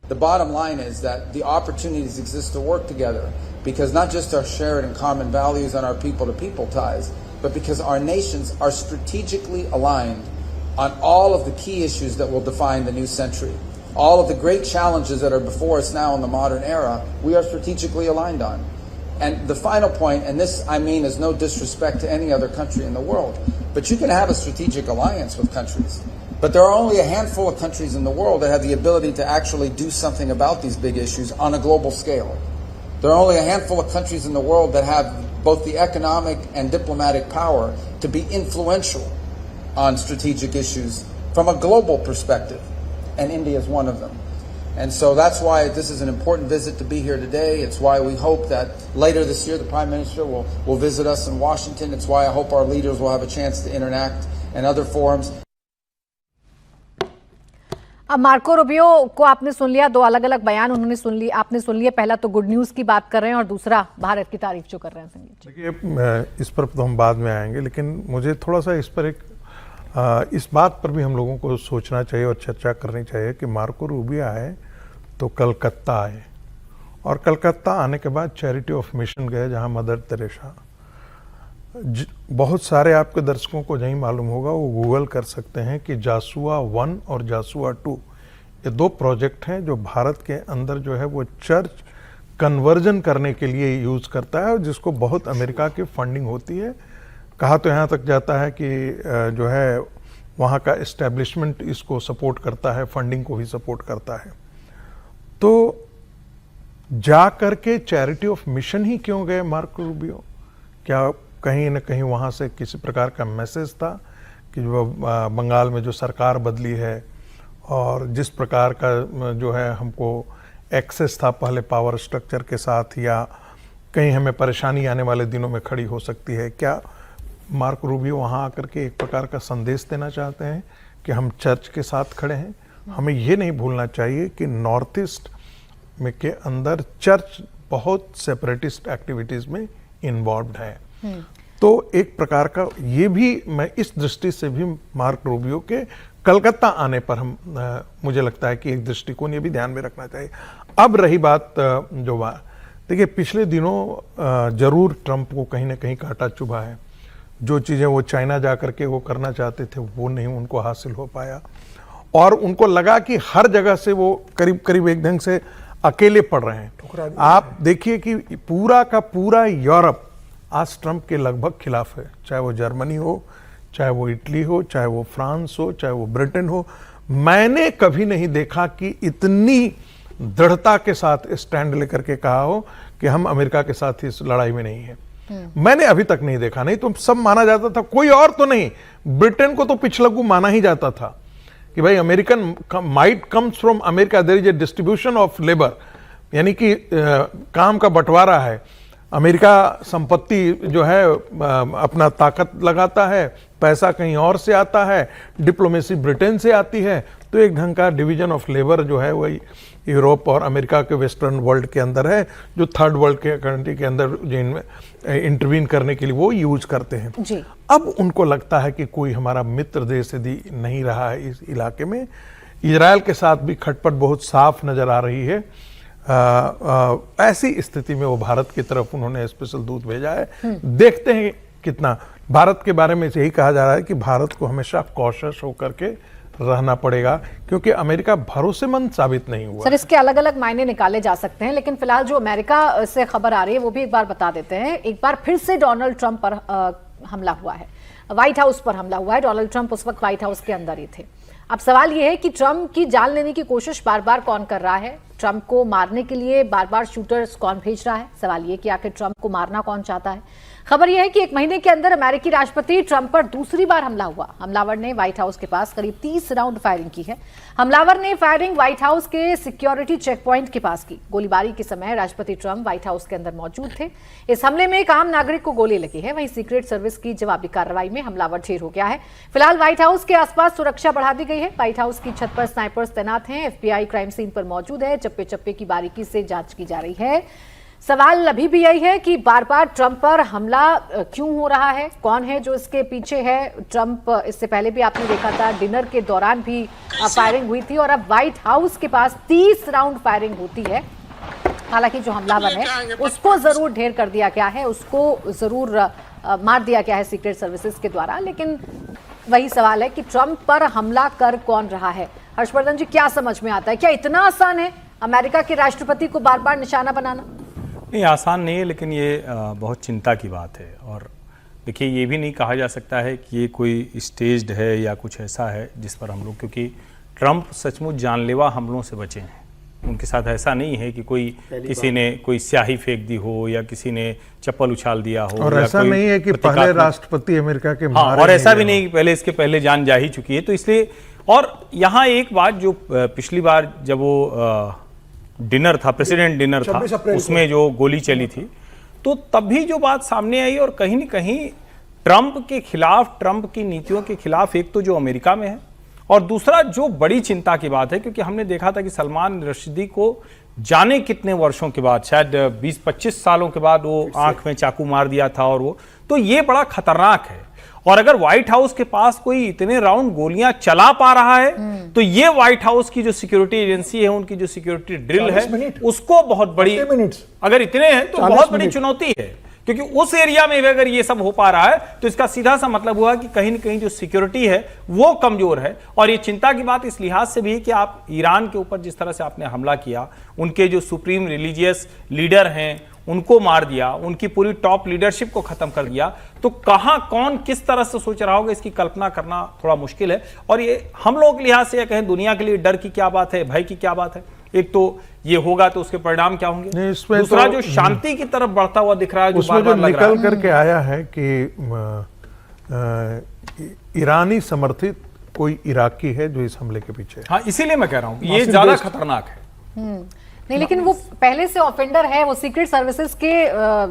The bottom line is that the opportunities exist to work together because not just our shared and common values and our people-to-people ties, but because our nations are strategically aligned on all of the key issues that will define the new century. All of the great challenges that are before us now in the modern era, we are strategically aligned on. And the final point, and this I mean is no disrespect to any other country in the world, but you can have a strategic alliance with countries. But there are only a handful of countries in the world that have the ability to actually do something about these big issues on a global scale. There are only a handful of countries in the world that have both the economic and diplomatic power to be influential on strategic issues from a global perspective, and India is one of them. And so that's why this is an important visit to be here today. It's why we hope that later this year the Prime Minister will visit us in Washington. It's why I hope our leaders will have a chance to interact in other forums. अब Marco Rubio को आपने सुन लिया, 2 अलग अलग बयान उन्होंने सुन लिए, आपने सुन लिया। पहला तो गुड न्यूज की बात कर रहे हैं और दूसरा भारत की तारीफ जो कर रहे हैं। संगीत जी, देखिए, इस पर तो हम बाद में आएंगे, लेकिन मुझे थोड़ा सा इस पर इस बात पर भी हम लोगों को सोचना चाहिए और चर्चा करनी चाहिए कि मार्को रूबियो आए तो कलकत्ता आए, और कलकत्ता आने के बाद चैरिटी ऑफ मिशन गए, जहां मदर तेरेसा। बहुत सारे आपके दर्शकों को नहीं मालूम होगा, वो गूगल कर सकते हैं कि जासुआ 1 और जासुआ 2 ये 2 प्रोजेक्ट हैं जो भारत के अंदर जो है वो चर्च कन्वर्जन करने के लिए यूज़ करता है, और जिसको बहुत अमेरिका की फंडिंग होती है। कहा तो यहाँ तक जाता है कि जो है वहाँ का इस्टेब्लिशमेंट इसको सपोर्ट करता है, फंडिंग को भी सपोर्ट करता है। तो जा करके चैरिटी ऑफ मिशन ही क्यों गए मार्को रूबियो? क्या कहीं न कहीं वहाँ से किसी प्रकार का मैसेज था कि जो बंगाल में जो सरकार बदली है और जिस प्रकार का जो है हमको एक्सेस था पहले पावर स्ट्रक्चर के साथ, या कहीं हमें परेशानी आने वाले दिनों में खड़ी हो सकती है, क्या मार्को रूबियो वहाँ आकर के एक प्रकार का संदेश देना चाहते हैं कि हम चर्च के साथ खड़े हैं? हमें ये नहीं भूलना चाहिए कि नॉर्थ ईस्ट में के अंदर चर्च बहुत सेपरेटिस्ट एक्टिविटीज़ में इन्वॉल्व्ड है। तो एक प्रकार का ये भी, मैं इस दृष्टि से भी मार्को रूबियो के कलकत्ता आने पर मुझे लगता है कि एक दृष्टिकोण ये भी ध्यान में रखना चाहिए। अब रही बात जो देखिए, पिछले दिनों जरूर ट्रंप को कहीं ना कहीं कांटा चुभा है। जो चीज़ें वो चाइना जा करके वो करना चाहते थे वो नहीं उनको हासिल हो पाया, और उनको लगा कि हर जगह से वो करीब करीब एक ढंग से अकेले पड़ रहे हैं। आप देखिए कि पूरा का पूरा यूरोप आज ट्रंप के लगभग खिलाफ है, चाहे वो जर्मनी हो, चाहे वो इटली हो, चाहे वो फ्रांस हो, चाहे वो ब्रिटेन हो। मैंने कभी नहीं देखा कि इतनी दृढ़ता के साथ स्टैंड लेकर के कहा हो कि हम अमेरिका के साथ इस लड़ाई में नहीं है। मैंने अभी तक नहीं देखा। नहीं तो सब माना जाता था, कोई और तो नहीं, ब्रिटेन को तो पिछलग्गू माना ही जाता था कि भाई American might comes from America, there is a distribution of labour, यानी कि काम का बंटवारा है। अमेरिका संपत्ति जो है अपना ताकत लगाता है, पैसा कहीं और से आता है, डिप्लोमेसी ब्रिटेन से आती है, तो एक ढंग का डिवीजन ऑफ लेबर जो है वही यूरोप और अमेरिका के वेस्टर्न वर्ल्ड के अंदर है, जो थर्ड वर्ल्ड के कंट्री के अंदर जो इंटरवीन करने के लिए वो यूज करते हैं जी। अब उनको लगता है कि कोई हमारा मित्र देश यदि नहीं रहा है इस इलाके में। इजराइल के साथ भी खटपट बहुत साफ नजर आ रही है। ऐसी स्थिति में वो भारत की तरफ उन्होंने स्पेशल दूत भेजा है। देखते हैं कितना। भारत के बारे में यही कहा जा रहा है कि भारत को हमेशा कॉशियस होकर के रहना पड़ेगा, क्योंकि अमेरिका भरोसेमंद साबित नहीं हुआ। सर, इसके अलग अलग मायने निकाले जा सकते हैं, लेकिन फिलहाल जो अमेरिका से खबर आ रही है वो भी एक बार बता देते हैं। एक बार फिर से डोनाल्ड ट्रंप पर हमला हुआ है, व्हाइट हाउस पर हमला हुआ है। डोनाल्ड ट्रंप उस वक्त व्हाइट हाउस के अंदर ही थे। अब सवाल यह है कि ट्रंप की जान लेने की कोशिश बार बार कौन कर रहा है, ट्रंप को मारने के लिए बार बार शूटर्स कौन भेज रहा है। सवाल यह कि आखिर ट्रंप को मारना कौन चाहता है। खबर यह है कि एक महीने के अंदर अमेरिकी राष्ट्रपति ट्रंप पर दूसरी बार हमला हुआ। हमलावर ने व्हाइट हाउस के पास करीब 30 राउंड फायरिंग की है। हमलावर ने फायरिंग व्हाइट हाउस के सिक्योरिटी चेक पॉइंट के पास की। गोलीबारी के समय राष्ट्रपति ट्रंप व्हाइट हाउस के अंदर मौजूद थे। इस हमले में एक आम नागरिक को गोली लगी है। वहीं सीक्रेट सर्विस की जवाबी कार्रवाई में हमलावर ढेर हो गया है। फिलहाल व्हाइट हाउस के आसपास सुरक्षा बढ़ा दी गई है। व्हाइट हाउस की छत पर स्नाइपर्स तैनात हैं। FBI क्राइम सीन पर मौजूद है। चप्पे चप्पे की बारीकी से जांच की जा रही है। सवाल अभी भी यही है कि बार बार ट्रंप पर हमला क्यों हो रहा है, कौन है जो इसके पीछे है। ट्रंप इससे पहले भी आपने देखा था, डिनर के दौरान भी फायरिंग हुई थी और अब व्हाइट हाउस के पास 30 राउंड फायरिंग होती है। हालांकि जो हमलावर है उसको जरूर ढेर कर दिया गया है, उसको जरूर मार दिया गया है सीक्रेट सर्विसेज के द्वारा। लेकिन वही सवाल है कि ट्रंप पर हमला कर कौन रहा है। हर्षवर्धन जी, क्या समझ में आता है, क्या इतना आसान है अमेरिका के राष्ट्रपति को बार बार निशाना बनाना? नहीं, आसान नहीं है, लेकिन ये बहुत चिंता की बात है। और देखिए, ये भी नहीं कहा जा सकता है कि ये कोई स्टेज्ड है या कुछ ऐसा है जिस पर हम लोग, क्योंकि ट्रंप सचमुच जानलेवा हमलों से बचे हैं। उनके साथ ऐसा नहीं है कि कोई किसी ने कोई स्याही फेंक दी हो या किसी ने चप्पल उछाल दिया हो, और ऐसा नहीं है कि पहले राष्ट्रपति अमेरिका के मारे और ऐसा भी नहीं कि पहले इसके पहले जान जा ही चुकी है। तो इसलिए, और यहाँ एक बात जो पिछली बार जब वो डिनर था, प्रेसिडेंट डिनर था, उसमें जो गोली चली थी, तो तब भी जो बात सामने आई और कहीं न कहीं ट्रंप के खिलाफ, ट्रंप की नीतियों के खिलाफ, एक तो जो अमेरिका में है और दूसरा जो बड़ी चिंता की बात है, क्योंकि हमने देखा था कि सलमान रश्दी को जाने कितने वर्षों के बाद, शायद 20-25 सालों के बाद वो आंख में चाकू मार दिया था। और वो तो ये बड़ा खतरनाक है। और अगर व्हाइट हाउस के पास कोई इतने राउंड गोलियां चला पा रहा है तो ये व्हाइट हाउस की जो सिक्योरिटी एजेंसी है, उनकी जो सिक्योरिटी ड्रिल है, उसको बहुत बड़ी, अगर इतने हैं तो बहुत बड़ी चुनौती है। क्योंकि उस एरिया में भी अगर ये सब हो पा रहा है तो इसका सीधा सा मतलब हुआ कि कहीं न कहीं जो सिक्योरिटी है वो कमजोर है। और ये चिंता की बात इस लिहाज से भी है कि आप ईरान के ऊपर जिस तरह से आपने हमला किया, उनके जो सुप्रीम रिलीजियस लीडर हैं उनको मार दिया, उनकी पूरी टॉप लीडरशिप को खत्म कर दिया, तो कहां कौन किस तरह से सोच रहा होगा, इसकी कल्पना करना थोड़ा मुश्किल है। और ये हम लोगों के लिहाज से या कहें दुनिया के लिए डर की क्या बात है, भय की क्या बात है। एक तो ये होगा तो उसके परिणाम क्या होंगे, दूसरा जो शांति की तरफ बढ़ता हुआ दिख रहा है, जो उसमें जो निकल करके आया है कि ईरानी समर्थित कोई इराकी है जो इस हमले के पीछे है। हाँ, इसीलिए मैं कह रहा हूं ये ज्यादा खतरनाक है। नहीं, लेकिन वो पहले से ऑफेंडर है, वो सीक्रेट सर्विसेज के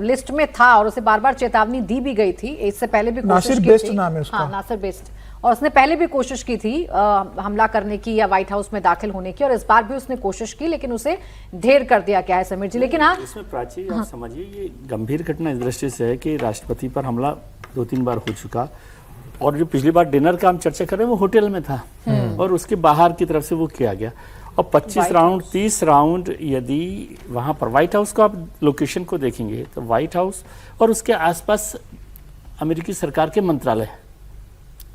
लिस्ट में था और उसे बार बार चेतावनी दी भी गई थी। इससे पहले भी नासिर बेस्ट नाम है उसका। हाँ, नासिर बेस्ट। और उसने पहले भी कोशिश की थी हमला करने की या व्हाइट हाउस में दाखिल होने की, और इस बार भी उसने कोशिश की, लेकिन उसे ढेर कर दिया गया है समीर जी। लेकिन हाँ, इसमें प्राची आप समझिए, ये गंभीर घटना इस दृष्टि से है कि राष्ट्रपति पर हमला 2-3 बार हो चुका, और जो पिछली बार डिनर का हम चर्चा कर रहे हैं वो होटल में था और उसके बाहर की तरफ से वो किया गया। और 25 राउंड 30 राउंड यदि वहां पर व्हाइट हाउस को आप लोकेशन को देखेंगे तो व्हाइट हाउस और उसके आसपास अमेरिकी सरकार के मंत्रालय,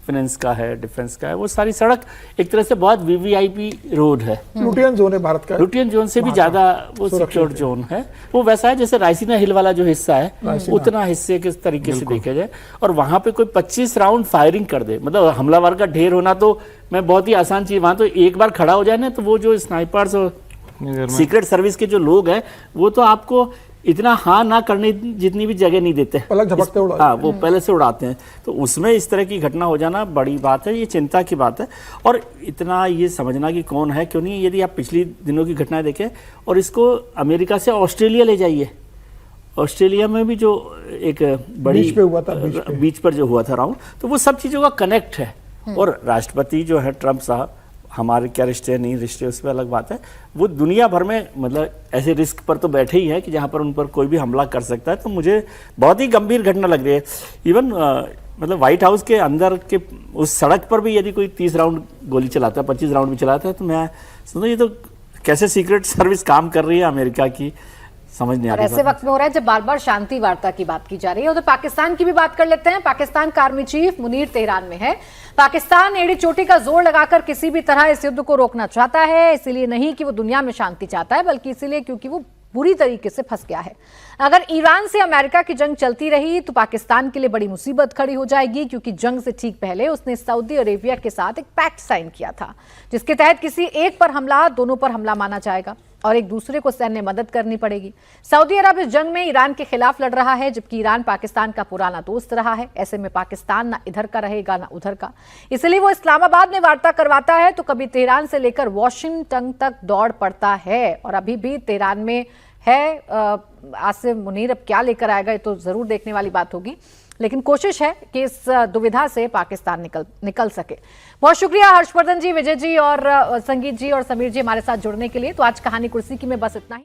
फाइनेंस का है, डिफेंस का है, वो सारी सड़क एक तरह से बहुत वीवीआईपी रोड है। लुटियन जोन है भारत का, लुटियन जोन से भी ज़्यादा वो सिक्योर जोन है। वो वैसा है जैसे रायसीना हिल वाला जो हिस्सा है उतना हिस्से के तरीके से देखा जाए, और वहाँ पे कोई 25 राउंड फायरिंग कर दे, मतलब हमलावर का ढेर होना तो मैं बहुत ही आसान चीज़, वहाँ तो एक बार खड़ा हो जाए ना तो वो जो स्नाइपर्स और सीक्रेट सर्विस के जो लोग हैं वो तो आपको इतना हाँ ना करने जितनी भी जगह नहीं देते, पलक झपकते उड़ा, हाँ वो पहले से उड़ाते हैं। तो उसमें इस तरह की घटना हो जाना बड़ी बात है, ये चिंता की बात है। और इतना ये समझना कि कौन है क्यों नहीं, यदि आप पिछली दिनों की घटनाएं देखें और इसको अमेरिका से ऑस्ट्रेलिया ले जाइए, ऑस्ट्रेलिया में भी जो एक बड़ी बीच पे हुआ था, बीच पर जो हुआ था राउंड, तो वो सब चीज़ों का कनेक्ट है। और राष्ट्रपति जो है ट्रंप साहब, हमारे क्या रिश्ते नहीं रिश्ते उसमें अलग बात है, वो दुनिया भर में मतलब ऐसे रिस्क पर तो बैठे ही है कि जहाँ पर उन पर कोई भी हमला कर सकता है। तो मुझे बहुत ही गंभीर घटना लग रही है। इवन मतलब व्हाइट हाउस के अंदर के उस सड़क पर भी यदि कोई 30 राउंड गोली चलाता है, 25 राउंड भी चलाता है, तो मैं समझता ये तो कैसे सीक्रेट सर्विस काम कर रही है अमेरिका की, समझ नहीं आ रही। ऐसे वक्त में हो रहा है जब बार बार शांति वार्ता की बात की जा रही है। उधर पाकिस्तान की भी बात कर लेते हैं। पाकिस्तान का आर्मी चीफ मुनीर तेहरान में है। पाकिस्तान एड़ी चोटी का जोर लगाकर किसी भी तरह इस युद्ध को रोकना चाहता है, इसीलिए नहीं कि वो दुनिया में शांति चाहता है, बल्कि इसीलिए क्योंकि वो बुरी तरीके से फंस गया है। अगर ईरान से अमेरिका की जंग चलती रही तो पाकिस्तान के लिए बड़ी मुसीबत खड़ी हो जाएगी, क्योंकि जंग से ठीक पहले उसने सऊदी अरेबिया के साथ एक पैक्ट साइन किया था, जिसके तहत किसी एक पर हमला दोनों पर हमला माना जाएगा और एक दूसरे को सैन्य मदद करनी पड़ेगी। सऊदी अरब इस जंग में ईरान के खिलाफ लड़ रहा है, जबकि ईरान पाकिस्तान का पुराना दोस्त रहा है। ऐसे में पाकिस्तान ना इधर का रहेगा ना उधर का, इसलिए वो इस्लामाबाद में वार्ता करवाता है तो कभी तेहरान से लेकर वॉशिंगटन तक दौड़ पड़ता है। और अभी भी तेहरान में है आसिम मुनीर, अब क्या लेकर आएगा ये तो जरूर देखने वाली बात होगी, लेकिन कोशिश है कि इस दुविधा से पाकिस्तान निकल सके। बहुत शुक्रिया हर्षवर्धन जी, विजय जी और संगीत जी और समीर जी हमारे साथ जुड़ने के लिए। तो आज कहानी कुर्सी की में बस इतना ही।